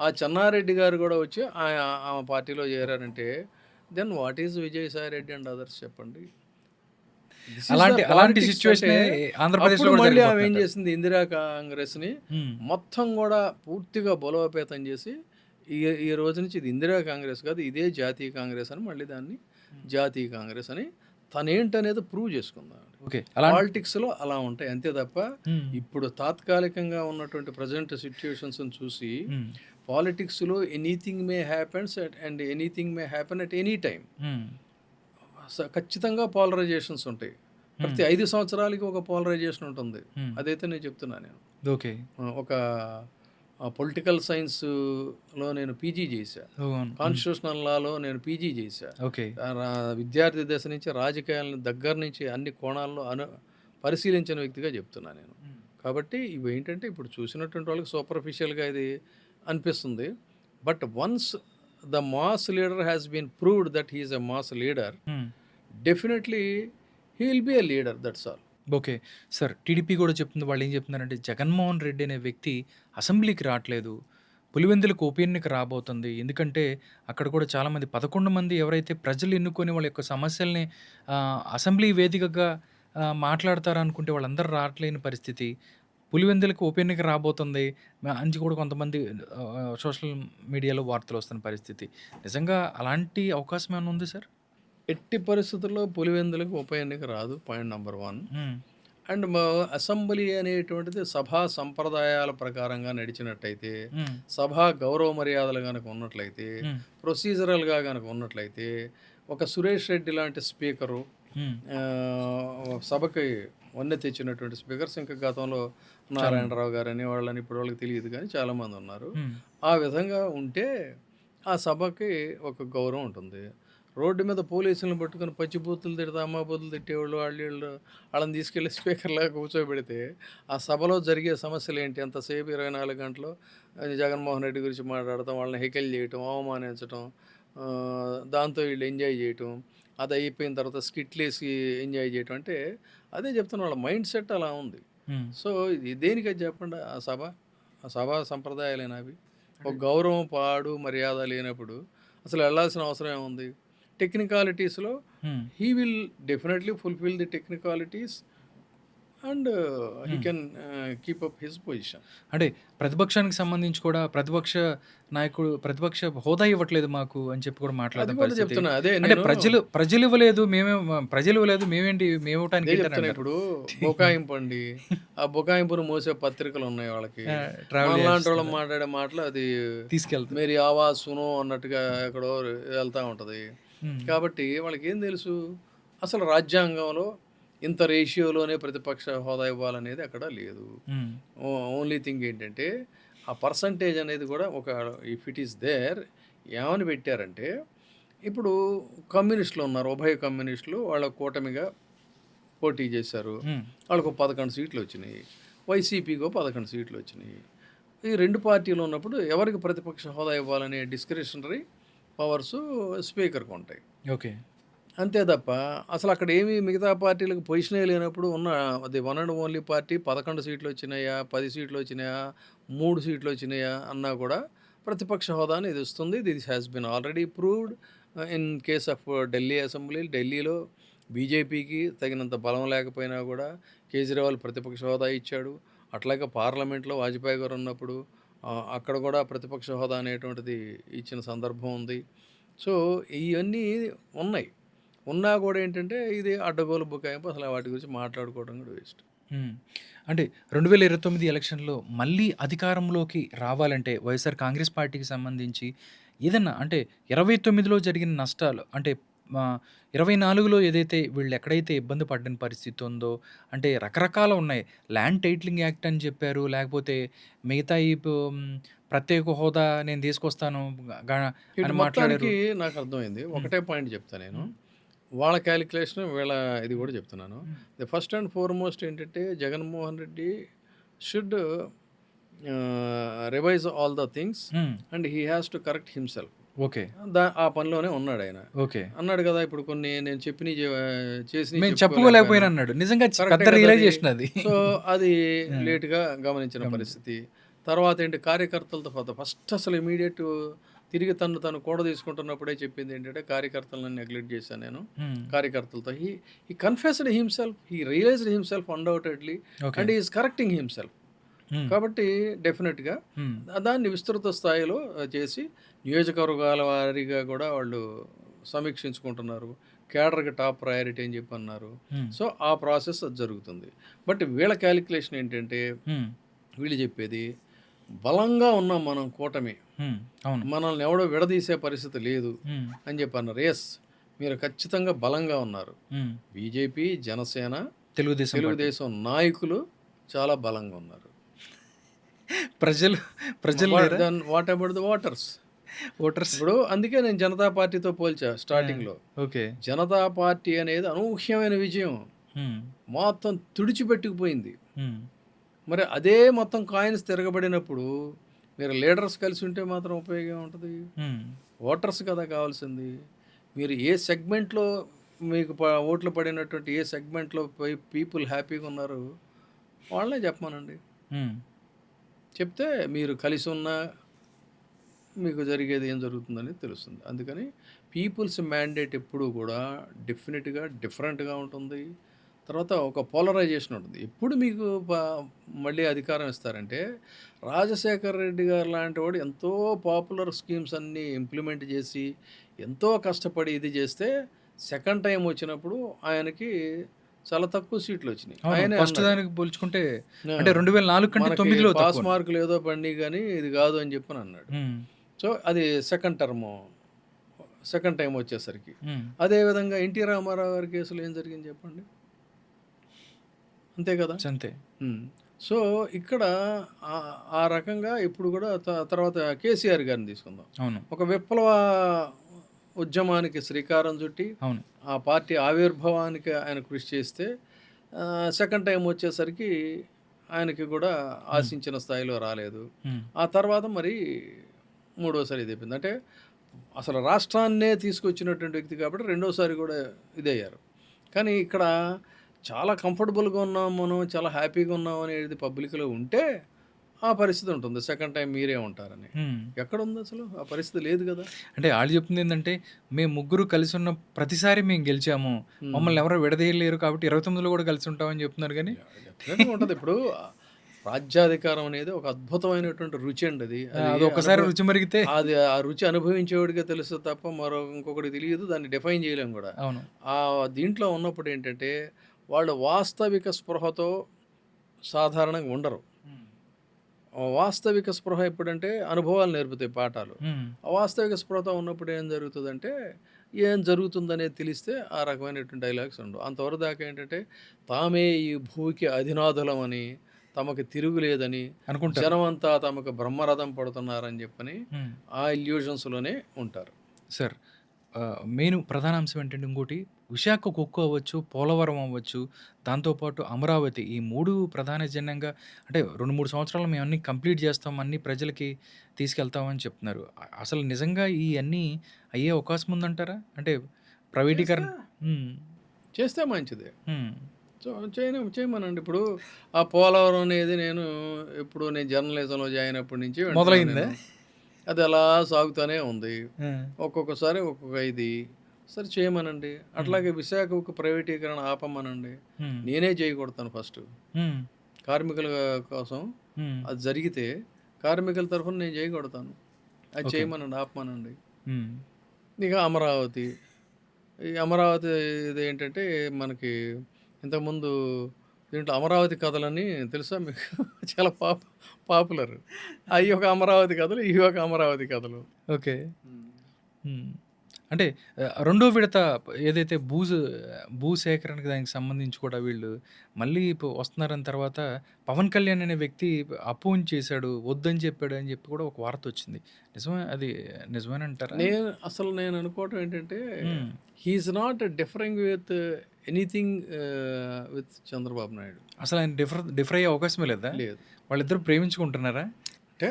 ఆ చెన్నారెడ్డి గారు కూడా వచ్చి ఆమె పార్టీలో చేరారంటే then what is Vijayasai Reddy and others చెప్పండి. అలాంటి సిచ్యువేషన్ ఆంధ్రప్రదేశ్లో మళ్ళీ ఆమె ఏం చేసింది, ఇందిరా కాంగ్రెస్ ని మొత్తం కూడా పూర్తిగా బలోపేతం చేసి ఈ రోజు నుంచి ఇది ఇందిరా కాంగ్రెస్ కాదు, ఇదే జాతీయ కాంగ్రెస్ అని మళ్ళీ దాన్ని జాతీయ కాంగ్రెస్ అని తనేంటనేది ప్రూవ్ చేసుకుందాం. పాలిటిక్స్ లో అలా ఉంటాయి అంతే తప్ప ఇప్పుడు తాత్కాలికంగా ఉన్నటువంటి ప్రజెంట్ సిచ్యువేషన్స్ చూసి పాలిటిక్స్ లో anything May happens and anything may happen at any time. ఖచ్చితంగా పోలరైజేషన్స్ ఉంటాయి. ప్రతి 5 సంవత్సరాలకి ఒక పోలరైజేషన్ ఉంటుంది. అదైతే నేను చెప్తున్నా. నేను ఒక పొలిటికల్ సైన్స్లో నేను పీజీ చేశా, కాన్స్టిట్యూషనల్ లాలో నేను పీజీ చేశా. విద్యార్థి దశ నుంచి రాజకీయాలను దగ్గర నుంచి అన్ని కోణాల్లో పరిశీలించిన వ్యక్తిగా చెప్తున్నా నేను. కాబట్టి ఇవి ఏంటంటే ఇప్పుడు చూసినటువంటి వాళ్ళకి సూపర్ఫిషియల్గా ఇది అనిపిస్తుంది. But once the mass leader has been proved that he is a mass leader, definitely he will be a leader, that's all. Sir, TDP కూడా చెప్తుంది. వాళ్ళు ఏం చెప్తున్నారంటే జగన్మోహన్ రెడ్డి అనే వ్యక్తి అసెంబ్లీకి రావట్లేదు, పులివెందులకు ఉప ఎన్నిక రాబోతుంది. ఎందుకంటే అక్కడ కూడా చాలామంది 11 మంది ఎవరైతే ప్రజలు ఎన్నుకొని వాళ్ళ యొక్క సమస్యల్ని అసెంబ్లీ వేదికగా మాట్లాడతారనుకుంటే వాళ్ళందరూ రావట్లేని పరిస్థితి, పులివెందులకు ఉప ఎన్నిక రాబోతుంది అని కూడా కొంతమంది సోషల్ మీడియాలో వార్తలు వస్తున్న పరిస్థితి. నిజంగా అలాంటి అవకాశం ఏమైనా ఉంది సార్? ఎట్టి పరిస్థితుల్లో పులివెందులకు ఉప ఎన్నిక రాదు, పాయింట్ నెంబర్ 1. అండ్ అసెంబ్లీ అనేటువంటిది సభా సంప్రదాయాల ప్రకారంగా నడిచినట్టయితే, సభా గౌరవ మర్యాదలు కనుక ఉన్నట్లయితే, ప్రొసీజరల్గా కనుక ఉన్నట్లయితే, ఒక సురేష్ రెడ్డి లాంటి స్పీకరు సభకి వన్నె తెచ్చినటువంటి స్పీకర్స్ ఇంకా గతంలో నారాయణరావు గారు అనే వాళ్ళని ఇప్పుడు వాళ్ళకి తెలియదు కానీ చాలామంది ఉన్నారు. ఆ విధంగా ఉంటే ఆ సభకి ఒక గౌరవం ఉంటుంది. రోడ్డు మీద పోలీసులను పట్టుకొని పచ్చి బూతులు తిడతా అమ్మ బూతులు తిట్టేవాళ్ళు వీళ్ళు వాళ్ళని తీసుకెళ్ళి స్పీకర్లాగా కూర్చోబెడితే ఆ సభలో జరిగే సమస్యలు ఏంటి? ఎంతసేపు 24 గంటలు జగన్మోహన్ రెడ్డి గురించి మాట్లాడటం, వాళ్ళని హెకల్ చేయటం, అవమానించటం, దాంతో వీళ్ళు ఎంజాయ్ చేయటం, అది అయిపోయిన తర్వాత స్కిట్లేసి ఎంజాయ్ చేయటం. అంటే అదే చెప్తున్నా, వాళ్ళ మైండ్ సెట్ అలా ఉంది. సో ఇది దేనికది చెప్పండి? ఆ సభా సంప్రదాయాలేనా అవి? ఒక గౌరవం, పాడు, మర్యాద లేనప్పుడు అసలు వెళ్ళాల్సిన అవసరం ఏముంది? టెక్నికాలిటీస్లో he will definitely fulfil the technicalities and he can keep up his position. అంటే ప్రతిపక్షానికి సంబంధించి కూడా ప్రతిపక్ష నాయకుడు ప్రతిపక్ష హోదా ఇవ్వట్లేదు మాకు అని చెప్పి కూడా అది మాట్లాడడం కూడా పరిస్థితి. చెప్తున్నా. అదే అంటే నేను ప్రజలు ఇవ్వలేదు ప్రజలు ఇవ్వలేదు మేమేంటి మేము ఇవ్వటానికి అదే ఏంటని చెప్తున్నా. అంటారు. ఇప్పుడు బొకాయింపు అండి, ఆ బొకాయింపును మోసే పత్రికలు ఉన్నాయి వాళ్ళకి. ట్రావెల్ మనలాంటి వాళ్ళు మాట్లాడే మాటలు అది తీసుకెళ్తారు. మేరీ ఆవాజ్ సునో అన్నట్టుగా ఎక్కడో వెళ్తూ ఉంటుంది. కాబట్టి వాళ్ళకి ఏం తెలుసు? అసలు రాజ్యాంగంలో ఇంత రేషియోలోనే ప్రతిపక్ష హోదా ఇవ్వాలనేది అక్కడ లేదు. ఓన్లీ థింగ్ ఏంటంటే ఆ పర్సంటేజ్ అనేది కూడా ఒక ఇఫ్ ఇట్ ఈస్ దేర్ ఏమని పెట్టారంటే, ఇప్పుడు కమ్యూనిస్టులు ఉన్నారు, ఉభయ కమ్యూనిస్టులు వాళ్ళ కూటమిగా పోటీ చేశారు. వాళ్ళకు 11 సీట్లు వచ్చినాయి, వైసీపీకో 11 సీట్లు వచ్చినాయి. ఈ రెండు పార్టీలు ఉన్నప్పుడు ఎవరికి ప్రతిపక్ష హోదా ఇవ్వాలనే డిస్క్రిషనరీ పవర్స్ స్పీకర్కి ఉంటాయి. ఓకే. అంతే తప్ప అసలు అక్కడ ఏమి మిగతా పార్టీలకు పొజిషనే లేనప్పుడు ఉన్న అది వన్ అండ్ ఓన్లీ పార్టీ 11 సీట్లు వచ్చినాయా, 10 సీట్లు వచ్చినాయా, 3 సీట్లు వచ్చినాయా అన్నా కూడా ప్రతిపక్ష హోదాని ఇది వస్తుంది. This has been already proved in case of Delhi assembly. ఢిల్లీలో బీజేపీకి తగినంత బలం లేకపోయినా కూడా కేజ్రీవాల్ ప్రతిపక్ష హోదా ఇచ్చాడు. అట్లాగే పార్లమెంట్లో వాజ్పేయి గారు ఉన్నప్పుడు అక్కడ కూడా ప్రతిపక్ష హోదా అనేటువంటిది ఇచ్చిన సందర్భం ఉంది. సో ఇవన్నీ ఉన్నాయి. ఉన్నా కూడా ఏంటంటే ఇది అడ్డగోలు బుకాయింపు. అసలు వాటి గురించి మాట్లాడుకోవడం కూడా వేస్ట్. అంటే 2029 ఎలక్షన్లో మళ్ళీ అధికారంలోకి రావాలంటే వైఎస్ఆర్ కాంగ్రెస్ పార్టీకి సంబంధించి ఏదన్నా అంటే 29లో జరిగిన నష్టాలు అంటే 24లో ఏదైతే వీళ్ళు ఎక్కడైతే ఇబ్బంది పడిన పరిస్థితి ఉందో అంటే రకరకాల ఉన్నాయి. ల్యాండ్ టైటిలింగ్ యాక్ట్ అని చెప్పారు, లేకపోతే మిగతా ఈ ప్రత్యేక హోదా నేను తీసుకొస్తాను ఇటు అని మాట్లాడారు. మొత్తానికి నాకు అర్థమైంది. ఒకటే పాయింట్ చెప్తా నేను. వాళ్ళ క్యాలిక్యులేషన్ వీళ్ళ ఇది కూడా చెప్తున్నాను. ది ఫస్ట్ అండ్ ఫార్మోస్ట్ ఏంటంటే Jaganmohan Reddy should revise all the things and he has to correct himself. Okay. ఆ పనిలోనే ఉన్నాడు ఆయన. ఓకే. అన్నాడు కదా, ఇప్పుడు కొన్ని నేను చెప్పిన చేసి మేము చెప్పుకోలేకపోయినా అన్నాడు. నిజంగా పెద్ద రియలైజేషన్ అది. సో అది లేట్గా గమనించిన పరిస్థితి. తర్వాత ఏంటి, కార్యకర్తలతో ఫస్ట్ అసలు ఇమీడియట్ తిరిగి తను కూడా తీసుకుంటున్నప్పుడే చెప్పింది ఏంటంటే కార్యకర్తలను నెగ్లెక్ట్ చేశాను నేను. కార్యకర్తలతో he confessed himself, he realized himself undoubtedly and is correcting himself. కాబట్టి డెఫినెట్గా దాన్ని విస్తృత స్థాయిలో చేసి నియోజకవర్గాల వారీగా కూడా వాళ్ళు సమీక్షించుకుంటున్నారు. కేడర్కి టాప్ ప్రయారిటీ అని చెప్పి అన్నారు. సో ఆ ప్రాసెస్ జరుగుతుంది. బట్ వీళ్ళ క్యాలిక్యులేషన్ ఏంటంటే వీళ్ళు చెప్పేది బలంగా ఉన్నాం మనం కూటమి, మనల్ని ఎవడో విడదీసే పరిస్థితి లేదు అని చెప్పి అన్నారు. ఎస్, మీరు ఖచ్చితంగా బలంగా ఉన్నారు. బీజేపీ, జనసేన, తెలుగుదేశం నాయకులు చాలా బలంగా ఉన్నారు. ప్రజలు వాట్ అబౌట్ ద ఓటర్స్? ఇప్పుడు అందుకే నేను జనతా పార్టీతో పోల్చా స్టార్టింగ్లో. ఓకే. జనతా పార్టీ అనేది అనూహ్యమైన విజయం, మొత్తం తుడిచిపెట్టుకుపోయింది. మరి అదే మొత్తం కాయిన్స్ తిరగబడినప్పుడు మీరు లీడర్స్ కలిసి ఉంటే మాత్రం ఉపయోగం ఉంటుంది. ఓటర్స్ కదా కావాల్సింది. మీరు ఏ సెగ్మెంట్లో మీకు ఓట్లు పడినటువంటి ఏ సెగ్మెంట్లో పీపుల్ హ్యాపీగా ఉన్నారు వాళ్ళనే చెప్పమానండి. చెప్తే మీరు కలిసి ఉన్నా మీకు జరిగేది ఏం జరుగుతుందని తెలుస్తుంది. అందుకని పీపుల్స్ మ్యాండేట్ ఎప్పుడు కూడా డెఫినెట్గా డిఫరెంట్గా ఉంటుంది. తర్వాత ఒక పోలరైజేషన్ ఉంటుంది. ఎప్పుడు మీకు మళ్ళీ అధికారం ఇస్తారంటే, రాజశేఖర్ రెడ్డి గారు లాంటి వాడు ఎంతో పాపులర్ స్కీమ్స్ అన్నీ ఇంప్లిమెంట్ చేసి ఎంతో కష్టపడి ఇది చేస్తే సెకండ్ టైం వచ్చినప్పుడు ఆయనకి చాలా తక్కువ సీట్లు వచ్చినాయి. ఆయన ఫస్ట్ దానికి పోల్చుకుంటే అంటే 2004 కంటే 9లో పాస్ మార్కులు ఏదో పండి కానీ ఇది కాదు అని చెప్పని అన్నాడు. సో అది సెకండ్ టైం వచ్చేసరికి. అదేవిధంగా ఎన్టీ రామారావు గారి కేసులో ఏం జరిగింది చెప్పండి, అంతే కదా. అంతే. సో ఇక్కడ ఆ రకంగా ఇప్పుడు కూడా తర్వాత కేసీఆర్ గారిని తీసుకుందాం. అవును. ఒక విప్లవ ఉద్యమానికి శ్రీకారం చుట్టి అవును. ఆ పార్టీ ఆవిర్భావానికి ఆయన కృషి చేస్తే సెకండ్ టైం వచ్చేసరికి ఆయనకి కూడా ఆశించిన స్థాయిలో రాలేదు. హ్మ్. ఆ తర్వాత మరి మూడోసారి ఇదైపోయింది. అంటే అసలు రాష్ట్రాన్నే తీసుకొచ్చినటువంటి వ్యక్తి కాబట్టి రెండోసారి కూడా ఇదయ్యారు. కానీ ఇక్కడ చాలా కంఫర్టబుల్గా ఉన్నాం మనం, చాలా హ్యాపీగా ఉన్నాం అనేది పబ్లిక్లో ఉంటే ఆ పరిస్థితి ఉంటుంది. సెకండ్ టైం మీరే ఉంటారని. హ్మ్. ఎక్కడుంది అసలు? ఆ పరిస్థితి లేదు కదా! అంటే ఆళ్ళు చెప్తుంది ఏందంటే, మేము ముగ్గురు కలిసున్న ప్రతిసారి మేము గెలిచాము. మమ్మల్ని ఎవరు విడదీయలేరు కాబట్టి 29లో కూడా కలిసి ఉంటామని చెప్తున్నారు గానీ డెఫినెట్‌గా ఉంటది. ఇప్పుడు రాజ్యాధికారం అనేది ఒక అద్భుతమైనటువంటి రుచి అండి అది. అది ఒక్కసారి రుచి మరిగితే అది ఆ రుచి అనుభవించేవాడికే తెలుస్తది తప్ప ఇంకొకడికి తెలియదు. దాన్ని డిఫైన్ చేయలేం కూడా. అవును. దీంట్లో ఉన్నప్పుడు ఏంటంటే వాళ్ళు వాస్తవిక స్పృహతో సాధారణంగా ఉండరు. వాస్తవిక స్పృహ ఎప్పుడంటే అనుభవాలు నేర్పుతాయి పాఠాలు. హ్మ్. అవాస్తవిక స్పృహతో ఉన్నప్పుడు ఏం జరుగుతుందంటే ఏం జరుగుతుందనేది తెలిస్తే ఆ రకమైనటువంటి డైలాగ్స్ ఉండవు. అంతవరకు దాకా ఏంటంటే తామే ఈ భూమికి అధినాథులమని, తమకు తిరుగులేదని, అనుకుంటారు. జనమంతా తమకు బ్రహ్మరథం పడుతున్నారని చెప్పని హ్మ్. ఆ ఇల్యూషన్స్‌లోనే ఉంటారు. సార్ మెయిన్ ప్రధాన అంశం ఏంటంటే ఇంకోటి విశాఖ ఉక్కు అవ్వచ్చు, పోలవరం అవ్వచ్చు, దాంతోపాటు అమరావతి ఈ 3 ప్రధాన ఎజెండాగా అంటే 2, 3 సంవత్సరాల్లో మేము అన్నీ కంప్లీట్ చేస్తాం, అన్నీ ప్రజలకి తీసుకెళ్తామని చెప్తున్నారు. అసలు నిజంగా ఇయన్నీ అయ్యే అవకాశం ఉందంటారా? అంటే ప్రైవేటీకరణ హ్మ్. చేస్తే మంచిదే. హ్మ్. సో చేయమనండి. ఇప్పుడు ఆ పోలవరం అనేది నేను జర్నలిజంలో జాయిన్ అయినప్పటి నుంచి వింటున్నాను మొదలైందా? నేను. అది అలా సాగుతూనే ఉంది. ఆ! ఒక్కొక్కసారి ఒక్కొక్క ఇది. సరే చేయమనండి. అట్లాగే విశాఖ ఉక్కు ప్రైవేటీకరణ ఆపమనండి. హ్మ్. నేనే చేయగొడతాను ఫస్టు. హ్మ్. కార్మికుల కోసం హ్మ్. అది జరిగితే కార్మికుల తరఫున నేను చేయగొడతాను. అది ఓకే. చేయమనండి, ఆపమనండి. హ్మ్. ఇక అమరావతి. ఈ అమరావతి ఇదేంటంటే మనకి ఇంతకుముందు దీంట్లో అమరావతి కథలని తెలుసా మీకు? చాలా పాపులర్. అయి ఒక అమరావతి కథలు, ఇవి ఒక అమరావతి కథలు. ఓకే. హ్మ్. అంటే రెండో విడత ఏదైతే భూసేకరణకి దానికి సంబంధించి కూడా వీళ్ళు మళ్ళీ వస్తున్నారన్న తర్వాత పవన్ కళ్యాణ్ అనే వ్యక్తి అపోన్ చేశాడు, వద్దని చెప్పాడు అని చెప్పి కూడా ఒక వార్తొచ్చింది. అది నిజమేనంటారా? నేను అనుకోవటం ఏంటంటే హ్మ్. He is not differing with anything with Chandrababu Naidu. అసలు ఆయన డిఫర్ అయ్యే అవకాశమే లేదా? లేదు. వాళ్ళిద్దరూ ప్రేమించుకుంటున్నారా? అంటే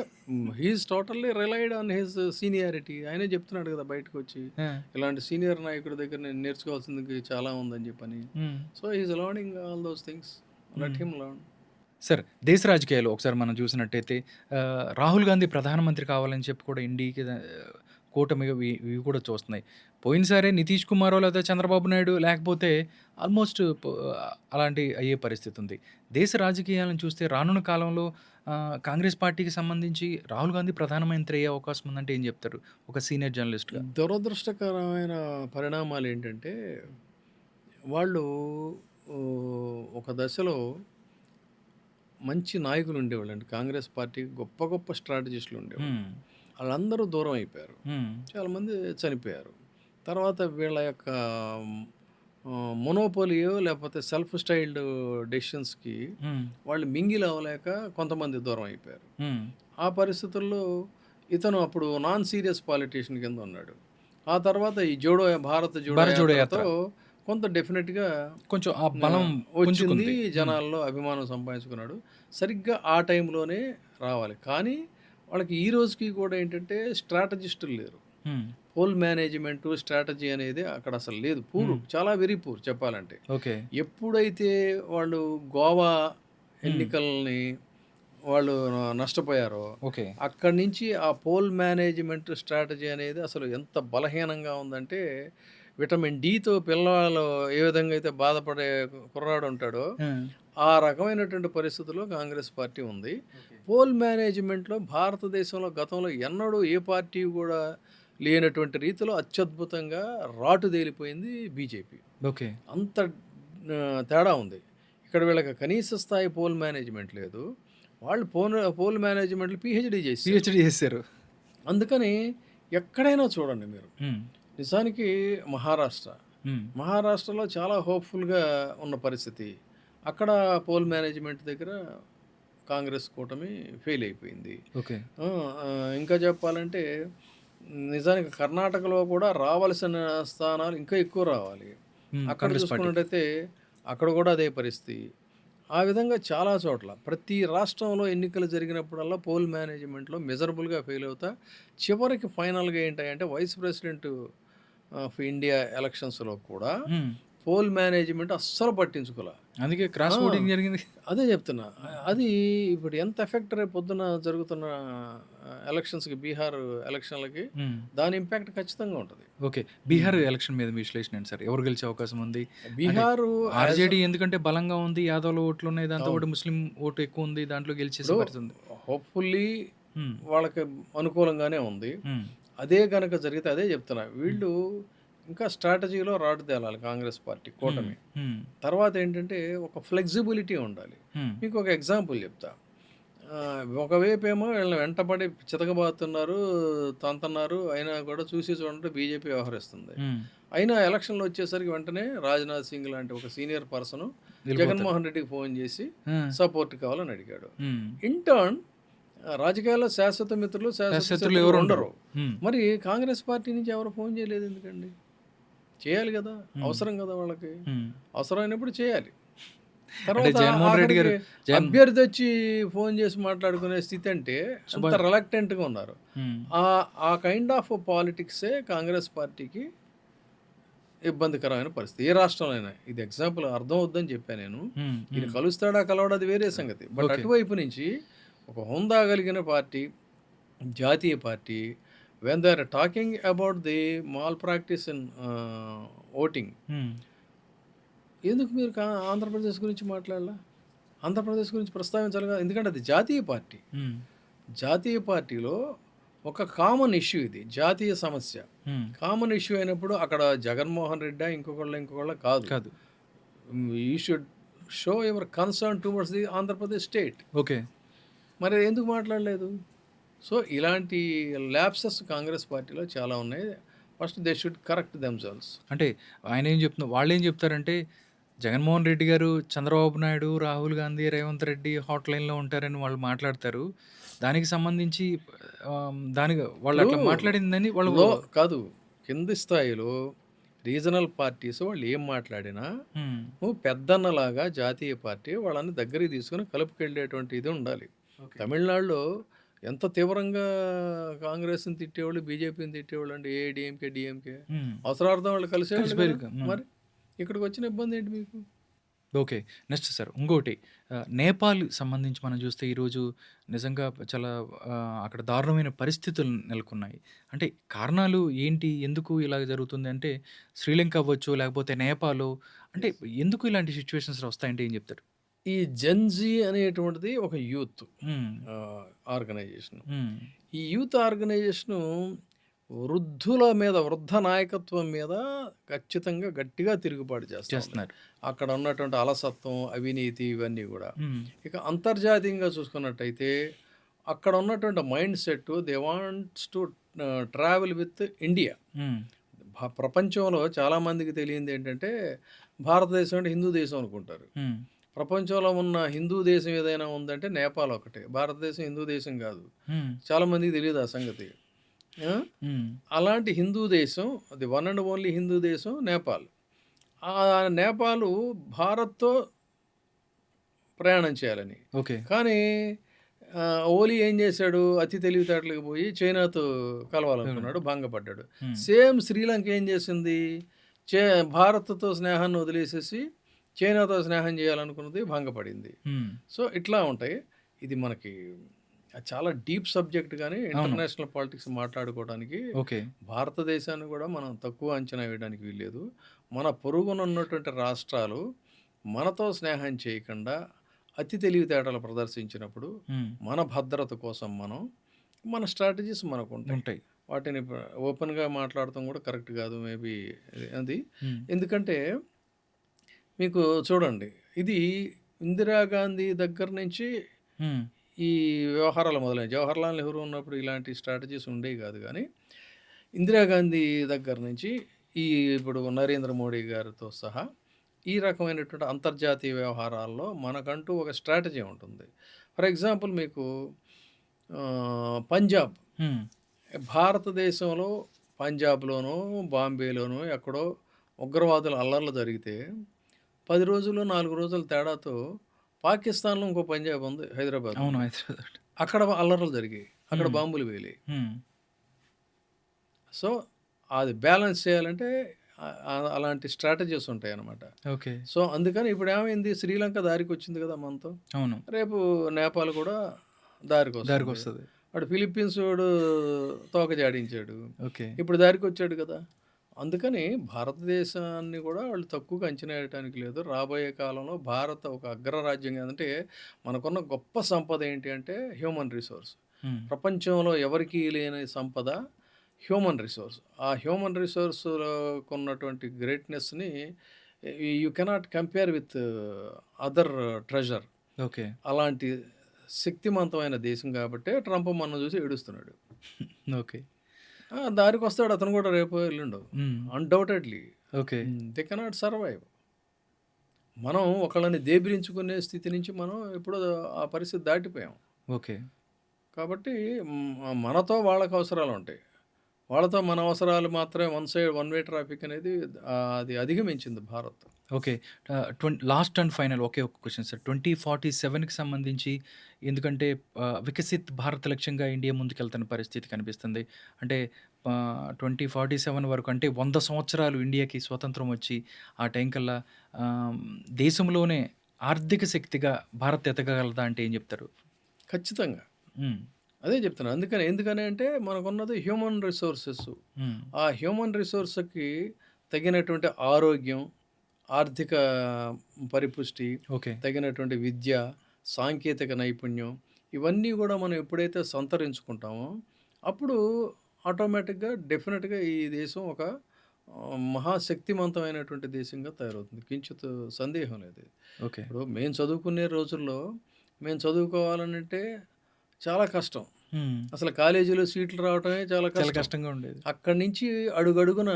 he is totally relied on his seniority. ఆయనే చెప్తున్నాడు కదా బయటకొచ్చి. ఆ! ఇలాంటి సీనియర్ నాయకుడి దగ్గర నేను నేర్చుకోవాల్సింది చాలా ఉందని చెప్పని. హ్మ్. So he is learning all those things. Let him learn. Sir దేశ రాజకీయాలు ఒకసారి మనం చూసినట్టయితే రాహుల్ గాంధీ ప్రధానమంత్రి కావాలని చెప్పి కూడా ఇండియాకి కూటమిగా ఇవి కూడా చూస్తున్నాయి. పోయినసారే నితీష్ కుమారో లేదా చంద్రబాబు నాయుడు లేకపోతే ఆల్మోస్ట్ అలాంటి అయ్యే పరిస్థితి ఉంది. దేశ రాజకీయాలను చూస్తే రానున్న కాలంలో కాంగ్రెస్ పార్టీకి సంబంధించి రాహుల్ గాంధీ ప్రధానమంత్రి అయ్యే అవకాశం ఉందంటే ఏం చెప్తారు? ఒక సీనియర్ జర్నలిస్ట్‌గా. దురదృష్టకరమైన పరిణామాలు ఏంటంటే వాళ్ళు ఒక దశలో మంచి నాయకులు ఉండేవాళ్ళండి. కాంగ్రెస్ పార్టీకి గొప్ప గొప్ప స్ట్రాటజిస్టులు ఉండేవాళ్ళు. హ్మ్. వాళ్ళందరూ దూరం అయిపోయారు. హ్మ్. చాలామంది చనిపోయారు. తర్వాత వీళ్ళ యొక్క మొనోపోలియో లేకపోతే సెల్ఫ్ స్టైల్డ్ డెసిషన్స్‌కి హ్మ్. వాళ్ళు మింగిల్ అవ్వలేక కొంతమంది దూరం అయిపోయారు. హ్మ్. ఆ పరిస్థితుల్లో ఇతను అప్పుడు నాన్ సీరియస్ పాలిటీషియన్ కింద ఉన్నాడు. ఆ తర్వాత ఈ భారత్ జోడో యాత్రతో కొంత డెఫినెట్‌గా కొంచెం ఆ బలం వచ్చింది. పుంజుకుంది. జనాల్లో అభిమానం సంపాదించుకున్నాడు. సరిగ్గా ఆ టైంలోనే రావాలి. కానీ వాళ్ళకి ఈ రోజుకి కూడా ఏంటంటే స్ట్రాటజిస్టులు లేరు. హ్మ్. పోల్ మేనేజ్మెంటు, స్ట్రాటజీ అనేది అక్కడ అసలు లేదు. చాలా వెరీ పూర్ చెప్పాలంటే. ఓకే. ఎప్పుడైతే వాళ్ళు గోవా ఎన్నికల్ని వాళ్ళు నష్టపోయారో ఓకే. అక్కడి నుంచి ఆ పోల్ మేనేజ్మెంట్ స్ట్రాటజీ అనేది అసలు ఎంత బలహీనంగా ఉందంటే విటమిన్ డితో పిల్లలు ఏ విధంగా అయితే బాధపడే కుర్రాడు ఉంటాడో హ్మ్. ఆ రకమైనటువంటి పరిస్థితుల్లో కాంగ్రెస్ పార్టీ ఉంది. పోల్ మేనేజ్మెంట్లో భారతదేశంలో గతంలో ఎన్నడూ ఏ పార్టీ కూడా లేనటువంటి రీతిలో అత్యద్భుతంగా రాటుదేలిపోయింది బీజేపీ. ఓకే. అంత తేడా ఉంది. ఇక్కడ వీళ్ళకి కనీస స్థాయి పోల్ మేనేజ్మెంట్ లేదు. వాళ్ళు పోల్ మేనేజ్మెంట్లో పీహెచ్డీ చేశారు. అందుకని ఎక్కడైనా చూడండి మీరు. హ్మ్. నిజానికి హ్మ్. మహారాష్ట్రలో చాలా హోప్ఫుల్గా ఉన్న పరిస్థితి. అక్కడ పోల్ మేనేజ్మెంట్ దగ్గర కాంగ్రెస్ కూటమి ఫెయిల్ అయిపోయింది. ఓకే. ఇంకా చెప్పాలంటే నిజానికి కర్ణాటకలో కూడా రావాల్సిన స్థానాలు ఇంకా ఎక్కువ రావాలి. అక్కడ కాంగ్రెస్ పార్టీకి. చూసుకున్నట్టయితే అక్కడ కూడా అదే పరిస్థితి. ఆ విధంగా చాలా చోట్ల ప్రతి రాష్ట్రంలో ఎన్నికలు జరిగినప్పుడల్లా పోల్ మేనేజ్మెంట్‌లో మిజరబుల్‌గా ఫెయిల్ అవుతా చివరికి ఫైనల్‌గా ఏంటంటే వైస్ ప్రెసిడెంట్ ఆఫ్ ఇండియా ఎలక్షన్స్‌లో కూడా హ్మ్. పోల్ మేనేజ్మెంట్ అస్సలు పట్టించుకోలే. అందుకే క్రాస్ ఆ! ఓటింగ్ జరిగింది. అదే చెప్తున్నా. అది ఇప్పుడు ఎంత ఎఫెక్ట్ రేపు పొద్దున జరుగుతున్న ఎలక్షన్స్‌కి బీహార్ ఎలక్షన్‌లకి హ్మ్. దాని ఇంపాక్ట్ ఖచ్చితంగా ఉంటది. ఓకే. బీహార్ ఎలక్షన్ మీద మీ విశ్లేషణ ఏంటి సార్? ఎవరు గెలిచే అవకాశం ఉంది? అంటే బీహారు యాజ్ ఆర్‌జేడీ ఎందుకంటే బలంగా ఉంది. యాదవ్‌ల ఓట్లున్నాయి. దాంతో అవును. పాటు ముస్లిం ఓటు ఎక్కువుంది. దాంట్లో గెలిచేసే ఇప్పుడు పరిస్థితి ఉంది. హోప్‌ఫుల్లీ హ్మ్. వాళ్ళకి అనుకూలంగానే ఉంది. హ్మ్. అదే గనక జరిగితే అదే చెప్తున్నా. హ్మ్. వీళ్ళు ఇంకా స్ట్రాటజీలో రాటు తేలాలి కాంగ్రెస్ పార్టీ హ్మ్. కూటమి. హ్మ్. తర్వాత ఏంటంటే ఒక ఫ్లెక్సిబిలిటీ ఉండాలి. హ్మ్. మీకు ఒక ఎగ్జాంపుల్ చెప్తా. ఒకవైపేమో వీళ్ళని వెంటపడి చితకబాదుతున్నారు, తంతన్నారు. అయినా కూడా చూసి చూడనట్టు బీజేపీ వ్యవహరిస్తుంది. హ్మ్. అయినా ఎలక్షన్‌లు వచ్చేసరికి వెంటనే రాజ్‌నాథ్ సింగ్ లాంటి ఒక సీనియర్ పర్సన్ వెళ్ళిపోతారు. జగన్మోహన్ రెడ్డికి ఫోన్ చేసి ఆ! సపోర్ట్ కావాలని అడిగాడు. హ్మ్. ఇన్ టర్న్ రాజకీయాల్లో శాశ్వత మిత్రులు, శాశ్వత శత్రులు శత్రువులు ఎవరు ఉండరు. ఉండరు. హ్మ్. మరి కాంగ్రెస్ పార్టీ నుంచి ఎవరు ఫోన్ చేయలేదు ఎందుకండి? చేయాలి కదా! హ్మ్. అవసరం కదా వాళ్ళకి. హ్మ్. అవసరమైనప్పుడు చేయాలి. అంటే తర్వాత జగన్మోహన్ రెడ్డి ఆఖరికి గారు జగన్ అభ్యర్థి వచ్చి ఫోన్ చేసి మాట్లాడుకునే స్థితి అంటే సుభా అంత రిలక్టెంట్‌గా ఉన్నారు. హ్మ్. ఆ కైండ్ ఆఫ్ పాలిటిక్సే కాంగ్రెస్ పార్టీకి ఇబ్బందికరమైన పరిస్థితి. ఏ రాష్ట్రంలో అయినా. ఇది ఎగ్జాంపుల్ అర్థం అవుద్దని చెప్పా నేను. హ్మ్. ఈయన హ్మ్. కలుస్తాడా కలవడా అది వేరే సంగతి. But okay. అటువైపు నుంచి ఒక హోందా కలిగిన పార్టీ, జాతీయ party when they are talking about the malpractice in voting హ్మ్. ఎందుకు మీరు ఆంధ్రప్రదేశ్ గురించి మాట్లాడలా? ఆంధ్రప్రదేశ్ గురించి ప్రస్తావించాలి కదా! ఎందుకంటే అది జాతీయ పార్టీ. హ్మ్. జాతీయ పార్టీలో ఒక కామన్ ఇష్యూ ఇది. జాతీయ సమస్య. హ్మ్. కామన్ ఇష్యూ అయినప్పుడు అక్కడ జగన్మోహన్ రెడ్డా ఇంకొకళ్ళ కాదు. కాదు. You should show your concern towards the Andhra Pradesh state. Okay. మరి ఎందుకు మాట్లాడలేదు? సో, ఇలాంటి ల్యాప్సెస్ కాంగ్రెస్ పార్టీలో చాలా ఉన్నాయి. First they should correct themselves. అంటే ఆయనేం చెప్తున్నా వాళ్ళేం చెప్తారంటే, జగన్మోహన్ రెడ్డి గారు, చంద్రబాబు నాయుడు, రాహుల్ గాంధీ, రేవంత్ రెడ్డి హాట్‌లైన్‌లో ఉంటారని వాళ్ళు మాట్లాడతారు. దానికి సంబంధించి దానికి వాళ్ళు ఇప్పుడు అట్లా మాట్లాడిందని వాళ్ళు లో కాదు. కింది స్థాయిలో రీజనల్ పార్టీస్ వాళ్ళు ఏం మాట్లాడినా, హ్మ్. నువ్వు పెద్దన్నలాగా జాతీయ పార్టీ వాళ్ళని దగ్గరికి తీసుకొని కలుపుకెళ్ళేటువంటి ఇది ఉండాలి. ఓకే. తమిళనాడులో ఎంత తీవ్రంగా కాంగ్రెస్‌ని తిట్టేవాళ్ళు, బీజేపీని తిట్టేవాళ్ళండి. AIADMK, DMK. హ్మ్. అవసరార్థం వాళ్ళు కలిసేవాళ్ళు కదా! కలిసిపోయారు. హ్మ్. మరి ఇక్కడికొచ్చిన ఇబ్బందేంటి మీకు? ఓకే. నెక్స్ట్ సార్ ఇంకోటి నేపాల్ సంబంధించి మనం చూస్తే ఈరోజు నిజంగా చాలా అక్కడ దారుణమైన పరిస్థితులు నెలకొన్నాయి. అంటే కారణాలు ఏంటి? ఎందుకు ఇలాగ జరుగుతుంది అంటే శ్రీలంక అవ్వచ్చు, లేకపోతే నేపాలో అంటే యెస్. ఎందుకు ఇలాంటి సిట్యుయేషన్స్ వస్తాయంటే ఏం చెప్తారు? ఈ జెన్‌జీ అనేటువంటిది ఒక యూత్ హ్మ్. ఆర్గనైజేషన్. హ్మ్. ఈ యూత్ ఆర్గనైజేషను వృద్ధుల మీద, వృద్ధ నాయకత్వం మీద ఖచ్చితంగా గట్టిగా తిరుగుబాటు చేస్తా ఉంది. చేస్తున్నారు. అక్కడ ఉన్నటువంటి అలసత్వం, అవినీతి ఇవన్నీ గూడా. హ్మ్. ఇక అంతర్జాతీయంగా చూసుకున్నట్టయితే అక్కడ ఉన్నటువంటి mind set they wants to travel with India. హ్మ్. ప్రపంచంలో చాలామందికి తెలియందేంటంటే భారతదేశం అంటే హిందూ దేశం అనుకుంటారు. హ్మ్. ప్రపంచంలో ఉన్న హిందూ దేశం ఏదైనా ఉందంటే నేపాల్ ఒకటే. భారతదేశం హిందూ దేశం కాదు. హ్మ్. చాలామందికి తెలీదు ఆ సంగతి. ఆ! హ్మ్. అలాంటి హిందూ దేశం అది వన్ అండ్ ఓన్లీ హిందూ దేశం నేపాల్. ఆ నేపాలు భారత్‌తో ప్రయాణం చేయాలని. ఓకే. కానీ ఓలీ ఏం చేశాడు? అతి తెలివితేటలకు పోయి చైనాతో అవును. కలవాలనుకున్నాడు. భంగపడ్డాడు. హ్మ్. సేమ్ శ్రీలంక ఏం చేసింది? చే భారత్‌తో స్నేహాన్ని వదిలేసేసి చైనాతో స్నేహం చేయాలనుకున్నది భంగపడింది. హ్మ్. సో, ఇట్లా ఉంటాయి. ఇది మనకి చాలా డీప్ సబ్జెక్ట్ గానీ అవును. ఇంటర్నేషనల్ పాలిటిక్స్ మాట్లాడుకోవడానికి ఓకే. భారతదేశాన్ని కూడా మనం తక్కువ అంచనా వేయడానికి వీల్లేదు. మన పొరుగున ఉన్నటువంటి రాష్ట్రాలు మనతో స్నేహం చేయకుండా అతి తెలివితేటలు ప్రదర్శించినప్పుడు హ్మ్. మన భద్రత కోసం మన స్ట్రాటజీస్ మనకుంటాయి. ఉంటాయి. వాటిని ఓపెన్‌గా మాట్లాడటం కూడా కరెక్ట్ కాదు మేబీ అది. హ్మ్. ఎందుకంటే మీకు చూడండి. ఇది ఇందిరాగాంధీ దగ్గర నుంచి హ్మ్. ఈ వ్యవహారాలు మొదలైనయి. జవహర్లాల్ నెహ్రూ ఉన్నప్పుడు ఇలాంటి స్ట్రాటజీస్ ఉండేవి కాదు గానీ, ఇందిరాగాంధీ దగ్గర నుంచి ఇప్పుడు నరేంద్ర మోడీ గారితో సహా ఈ రకమైనటువంటి అంతర్జాతీయ వ్యవహారాల్లో మనకంటూ ఒక స్ట్రాటజీ ఉంటుంది. ఫర్ ఎగ్జాంపుల్ మీకు పంజాబ్ హ్మ్. భారతదేశంలో పంజాబ్‌లోనో, బాంబేలోనో ఎక్కడో ఉగ్రవాదుల అల్లర్లు జరిగితే 10 రోజులు, 4 రోజుల తేడాతో పాకిస్తాన్‌లో ఇంకో పంజాబ్ ఉంది హైదరాబాద్ అవును. ఉంది. హైదరాబాద్. అక్కడ అల్లర్లు జరిగాయి. అక్కడ హ్మ్. బాంబులు పేలాయి. హ్మ్. సో, అది బ్యాలెన్స్ చేయాలంటే అలాంటి స్ట్రాటజీస్ ఉంటాయన్నమాట. ఓకే. సో, అందుకని ఇప్పుడేమైంది శ్రీలంక దారికొచ్చింది కదా మనతో. అవును. రేపు నేపాల్ కూడా దారికొస్తుంది. దారికొస్తది. వాడు ఫిలిప్పీన్స్ వాడు తోక జాడించాడు. ఓకే. ఇప్పుడు దారికొచ్చాడు కదా! అందుకని భారతదేశాన్ని కూడా వాళ్ళు తక్కువగా అంచనా వేయటానికి లేదు. రాబోయే కాలంలో భారత ఒక అగ్రరాజ్యంగా అంటే మనకున్న గొప్ప సంపద ఏంటి అంటే హ్యూమన్ రిసోర్స్. హ్మ్. ప్రపంచంలో ఎవరికీ లేని సంపద హ్యూమన్ రిసోర్స్. ఆ హ్యూమన్ రిసోర్స్‌కున్నటువంటి గ్రేట్‌నెస్‌ని you cannot compare with other treasure. Okay. అలాంటి శక్తిమంతమైన దేశం కాబట్టే ట్రంప్ మనల్ని చూసి ఏడుస్తున్నాడు. ఓకే. దారికొస్తాడు అతను కూడా రేపో ఎల్లుండో. హ్మ్. Undoubtedly. Okay. They cannot survive. మనం ఒకళ్ళని దేబిరించుకునే స్థితి నుంచి మనం ఎప్పుడో ఆ పరిస్థితి దాటిపోయాం. ఓకే. కాబట్టి మనతో వాళ్ళకి అవసరాలుంటాయి. వాళ్ళతో మన అవసరాలు మాత్రమే వన్ వే ట్రాఫిక్ అనేది అది అధిగమించింది Bharat. Okay. Last and final ఒకే ఒక్క క్వెషన్ సార్. 2047కి సంబంధించి ఎందుకంటే వికసిత్ భారత్ లక్ష్యంగా ఇండియా ముందుకెళ్తున్న పరిస్థితి కనిపిస్తుంది. అంటే 2047 వరకు అంటే 100 సంవత్సరాలు ఇండియాకి స్వతంత్రం వచ్చి ఆ టైం కల్లా ఆహ్, దేశంలోనే ఆర్థిక శక్తిగా భారత్ ఎదగగలదా అంటే ఏం చెప్తారు? ఖచ్చితంగా. హ్మ్. అదే చెప్తున్నా. ఎందుకని అంటే మనకున్నది హ్యూమన్ రిసోర్సెస్. హ్మ్. ఆ హ్యూమన్ రిసోర్స్‌కి తగినటువంటి ఆరోగ్యం, ఆర్థిక పరిపుష్టి, ఓకే. తగినటువంటి విద్య, సాంకేతిక నైపుణ్యం ఇవన్నీ కూడా మనం ఎప్పుడైతే సంతరించుకుంటామో అప్పుడు ఆటోమేటిక్‌గా డెఫినిట్‌గా ఈ దేశం ఒక మహాశక్తిమంతమైనటువంటి దేశంగా తయారవుతుంది. కించిత్ సందేహం లేదు. ఓకే. ఇప్పుడు మేము చదువుకునే రోజుల్లో మేము చదువుకోవాలనంటే చాలా కష్టం. హ్మ్. అసలు కాలేజీలో సీట్లు రావటమే చాలా చాలా కష్టం. కష్టంగా ఉండేది. అక్కడి నుంచి అడుగడుగున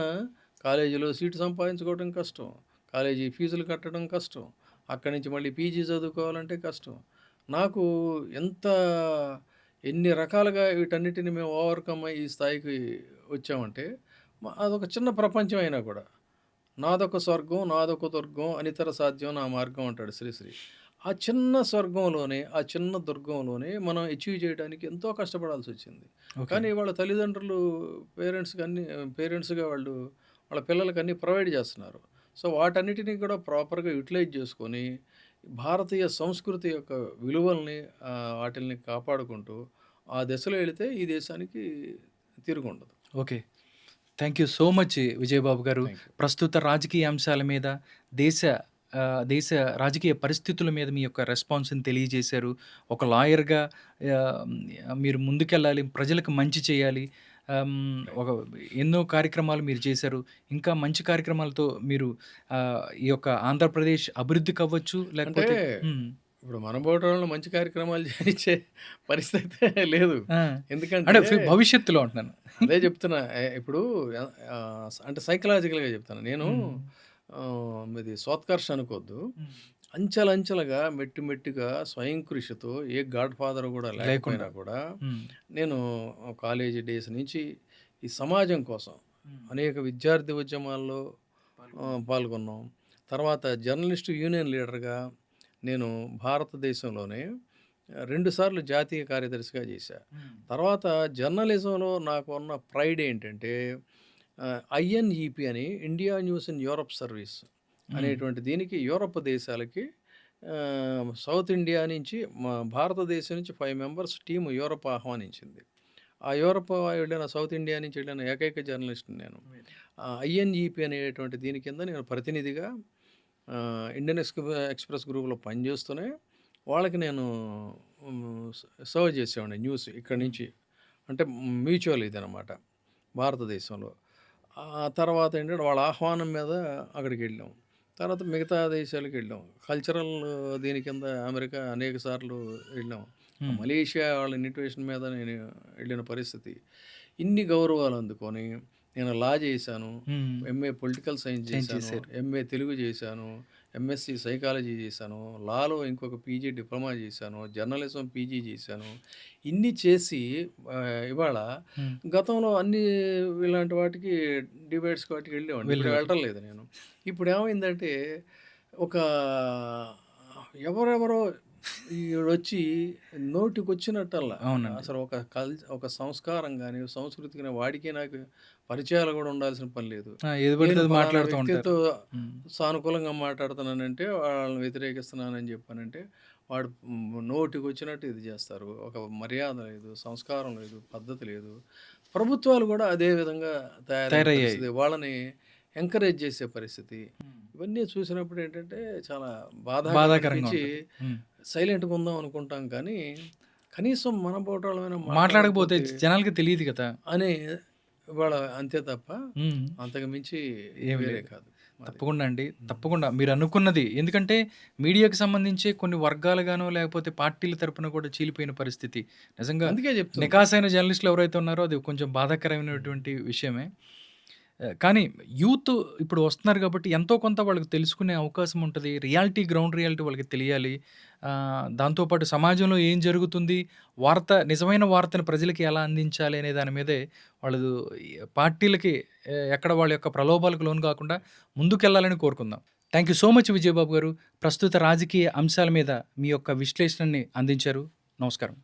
కాలేజీలో సీటు సంపాదించుకోవడం కష్టం. కాలేజీ ఫీజులు కట్టడం కష్టం. అక్కడి నుంచి మళ్ళీ పీజీ చదువుకోవాలంటే కష్టం. నాకు ఎంత ఎన్ని రకాలుగా వీటన్నిటిని మేము ఓవర్‌కమ్ అయ్యి ఈ స్థాయికి వచ్చామంటే అదొక చిన్న ప్రపంచం అయినా కూడా. నాదొక స్వర్గం, నాదొక దుర్గం, అనితర సాధ్యం నా మార్గం అంటాడు శ్రీశ్రీ. ఆ చిన్న స్వర్గంలోనే, ఆ చిన్న దుర్గంలోనే మనం అచీవ్ చేయడానికి ఎంతో కష్టపడాల్సొచ్చింది. ఓకే. కానీ వాళ్ళ తల్లిదండ్రులు పేరెంట్స్‌గా వాళ్ళు వాళ్ళ పిల్లలకి అన్నీ ప్రొవైడ్ చేస్తున్నారు. సో, వాటన్నిటిని కూడా ప్రాపర్‌గా యుటిలైజ్ చేసుకొని, భారతీయ సంస్కృతి యొక్క విలువల్ని వాటిల్ని కాపాడుకుంటూ, ఆ దిశలో ఎళితే ఈ దేశానికి తిరుగుండదు. Okay. Thank you so much Vijayababu గారు. Thank you. ప్రస్తుత రాజకీయ అంశాల మీద, దేశ దేశ రాజకీయ పరిస్థితుల మీద మీ యొక్క రెస్పాన్స్‌ని తెలియజేశారు. ఒక లాయర్‌గా ఆహ్, మీరు ముందుకెళ్ళాలి, ప్రజలకు మంచి చేయాలి. ఒక ఎన్నో కార్యక్రమాలు మీరు చేశారు. ఇంకా మంచి కార్యక్రమాలతో మీరు ఈ యొక్క ఆంధ్రప్రదేశ్ అభివృద్ధికవ్వచ్చు అంటే లేకపోతే హ్మ్. ఇప్పుడు మనబోటోళ్ళని మంచి కార్యక్రమాలు చేయించే పరిస్థితే లేదు. ఆ! ఎందుకంటే అంటే భవిష్యత్తులో అంటున్నాను. అదే చెప్తున్నా. ఇప్పుడు అంటే సైకలాజికల్‌గా చెప్తాను. నేను హ్మ్. ఇది సోత్కర్ష అనుకోవద్దు. హ్మ్. అంచెలంచెలుగా, మెట్టుగా స్వయం కృషితో ఏ గాడ్ ఫాదర్ కూడా లేకుండా. లేకపోయినా కూడా హ్మ్. నేను కాలేజీ డేస్ నుంచి ఈ సమాజం కోసం హ్మ్. అనేక విద్యార్థి ఉద్యమాల్లో పాల్గొన్నాం. తర్వాత జర్నలిస్టు యూనియన్ లీడర్‌గా నేను భారతదేశంలోనే 2 సార్లు జాతీయ కార్యదర్శిగా చేశా. హ్మ్. తర్వాత జర్నలిజంలో నాకు ఉన్న ప్రైడ్ ఏంటంటే ఐఎన్ఈపీ అని India news in Europe service హ్మ్. అనేటువంటి దీనికి యూరప్ దేశాలకి సౌత్ ఇండియా నుంచి భారతదేశం నుంచి 5 మెంబర్స్ టీము యూరప్ ఆహ్వానించింది. ఆ యూరప్ వెళ్ళిన సౌత్ ఇండియా నుంచి వెళ్ళిన ఏకైక జర్నలిస్ట్‌ని నేను. ఐఎన్ఈపీ అనేటువంటి దీని కింద నేను ప్రతినిధిగా ఇండియన్ ఎక్స్‌ప్రెస్ గ్రూప్‌లో పనిచేస్తూనే వాళ్ళకి నేను సర్వ్ చేసేవాడిని న్యూస్ ఇక్కడి నుంచి. అంటే మ్యూచువల్ ఇదనమాట భారతదేశంలో. ఆ తర్వాత ఏంటంటే వాళ్ళ ఆహ్వానం మీద అక్కడికెళ్ళాం. తర్వాత మిగతా దేశాలకెళ్ళాం. కల్చరల్ దీని కింద అమెరికా అనేక సార్లు వెళ్ళాం. హ్మ్. మలేషియా వాళ్ళ ఇన్విటేషన్ మీద నేను వెళ్ళిన పరిస్థితి. ఇన్ని గౌరవాలు అందుకొని నేను లా చేశాను. హ్మ్. ఎంఏ పొలిటికల్ సైన్స్ చేశాను. చేశారు. ఎంఏ తెలుగు చేశాను. ఎంఎస్సి సైకాలజీ చేశాను, లాలో ఇంకొక పీజీ డిప్లొమా చేశాను, జర్నలిజం పీజీ చేశాను. ఇన్ని చేసి ఇవాళ హ్మ్. గతంలో అన్ని ఇలాంటి వాటికి డిబేట్స్‌కి వాటికి వెళ్ళేవాడిని. ఇప్పుడు వెళ్ళేవారు. వెళ్ళటం లేదు నేను. ఇప్పుడు ఏమైందంటే ఒక ఎవరెవరో ఈడొచ్చి నోటికొచ్చినట్టల్లా అవునండి. అసలు ఒక సంస్కారం గాని, సంస్కృతి గాని వాడికి నాకు పరిచయాలు కూడా ఉండాల్సిన పని లేదు. ఏది పడితే నేను అది పలానా మాట్లాడుతూ ఉంటారు. వ్యక్తితో హ్మ్. సానుకూలంగా మాట్లాడుతున్నానంటే, వాళ్ళని వ్యతిరేకిస్తున్నానని చెప్పానంటే, వాడు నోటికొచ్చినట్టు ఇది చేస్తారు. ఒక మర్యాద లేదు, సంస్కారం లేదు, పద్ధతి లేదు. ప్రభుత్వాలు కూడా అదే విధంగా తయారైన తయారయ్యాయి. పరిస్థితి. వాళ్ళని ఎంకరేజ్ చేసే పరిస్థితి. హ్మ్. ఇవన్నీ చూసినప్పుడు ఏంటంటే చాలా బాధాకరం బాధాకరంగా అనిపించి ఉంటది. హ్మ్. సైలెంట్‌గా ఉందాం అనుకుంటాం కానీ, కనీసం మన పోటోళ్ళమైనా మాట్లాడకపోతే మాట్లాడకపోతే జనాలకి తెలీదు కదా! అని ఇవాళ అంతే తప్ప హ్మ్. అంతకు మించి ఏం వేరే లేదు. కాదు. అది. తప్పకుండా అండి. తప్పకుండా మీరనుకున్నది. ఎందుకంటే మీడియాకి సంబంధించి కొన్ని వర్గాలుగానో, లేకపోతే పార్టీల తరపున కూడా చీలిపోయిన పరిస్థితి. నిజంగా అందుకే చెప్తున్నా. నికాసైన జర్నలిస్టులు ఎవరైతే ఉన్నారో అది కొంచెం బాధాకరమైనటువంటి విషయమే. కానీ యూత్ ఇప్పుడు వస్తున్నారు కాబట్టి ఎంతో కొంత వాళ్ళకి తెలుసుకునే అవకాశం ఉంటది. రియాలిటీ, గ్రౌండ్ రియాలిటీ వాళ్ళకి తెలియాలి. దాంతో పాటు సమాజంలో ఏం జరుగుతుంది, నిజమైన వార్తను ప్రజలకి ఎలా అందించాలి అనే దాని మీదే వాళ్ళు ఈ పార్టీలకి ఎక్కడ వాళ్ళ యొక్క ప్రలోభాలకు లోను కాకుండా ముందుకెళ్ళాలని కోరుకుందాం. Thank you so much Vijayababu గారు. ప్రస్తుత రాజకీయ అంశాల మీద మీ యొక్క విశ్లేషణని అందించారు. నమస్కారం.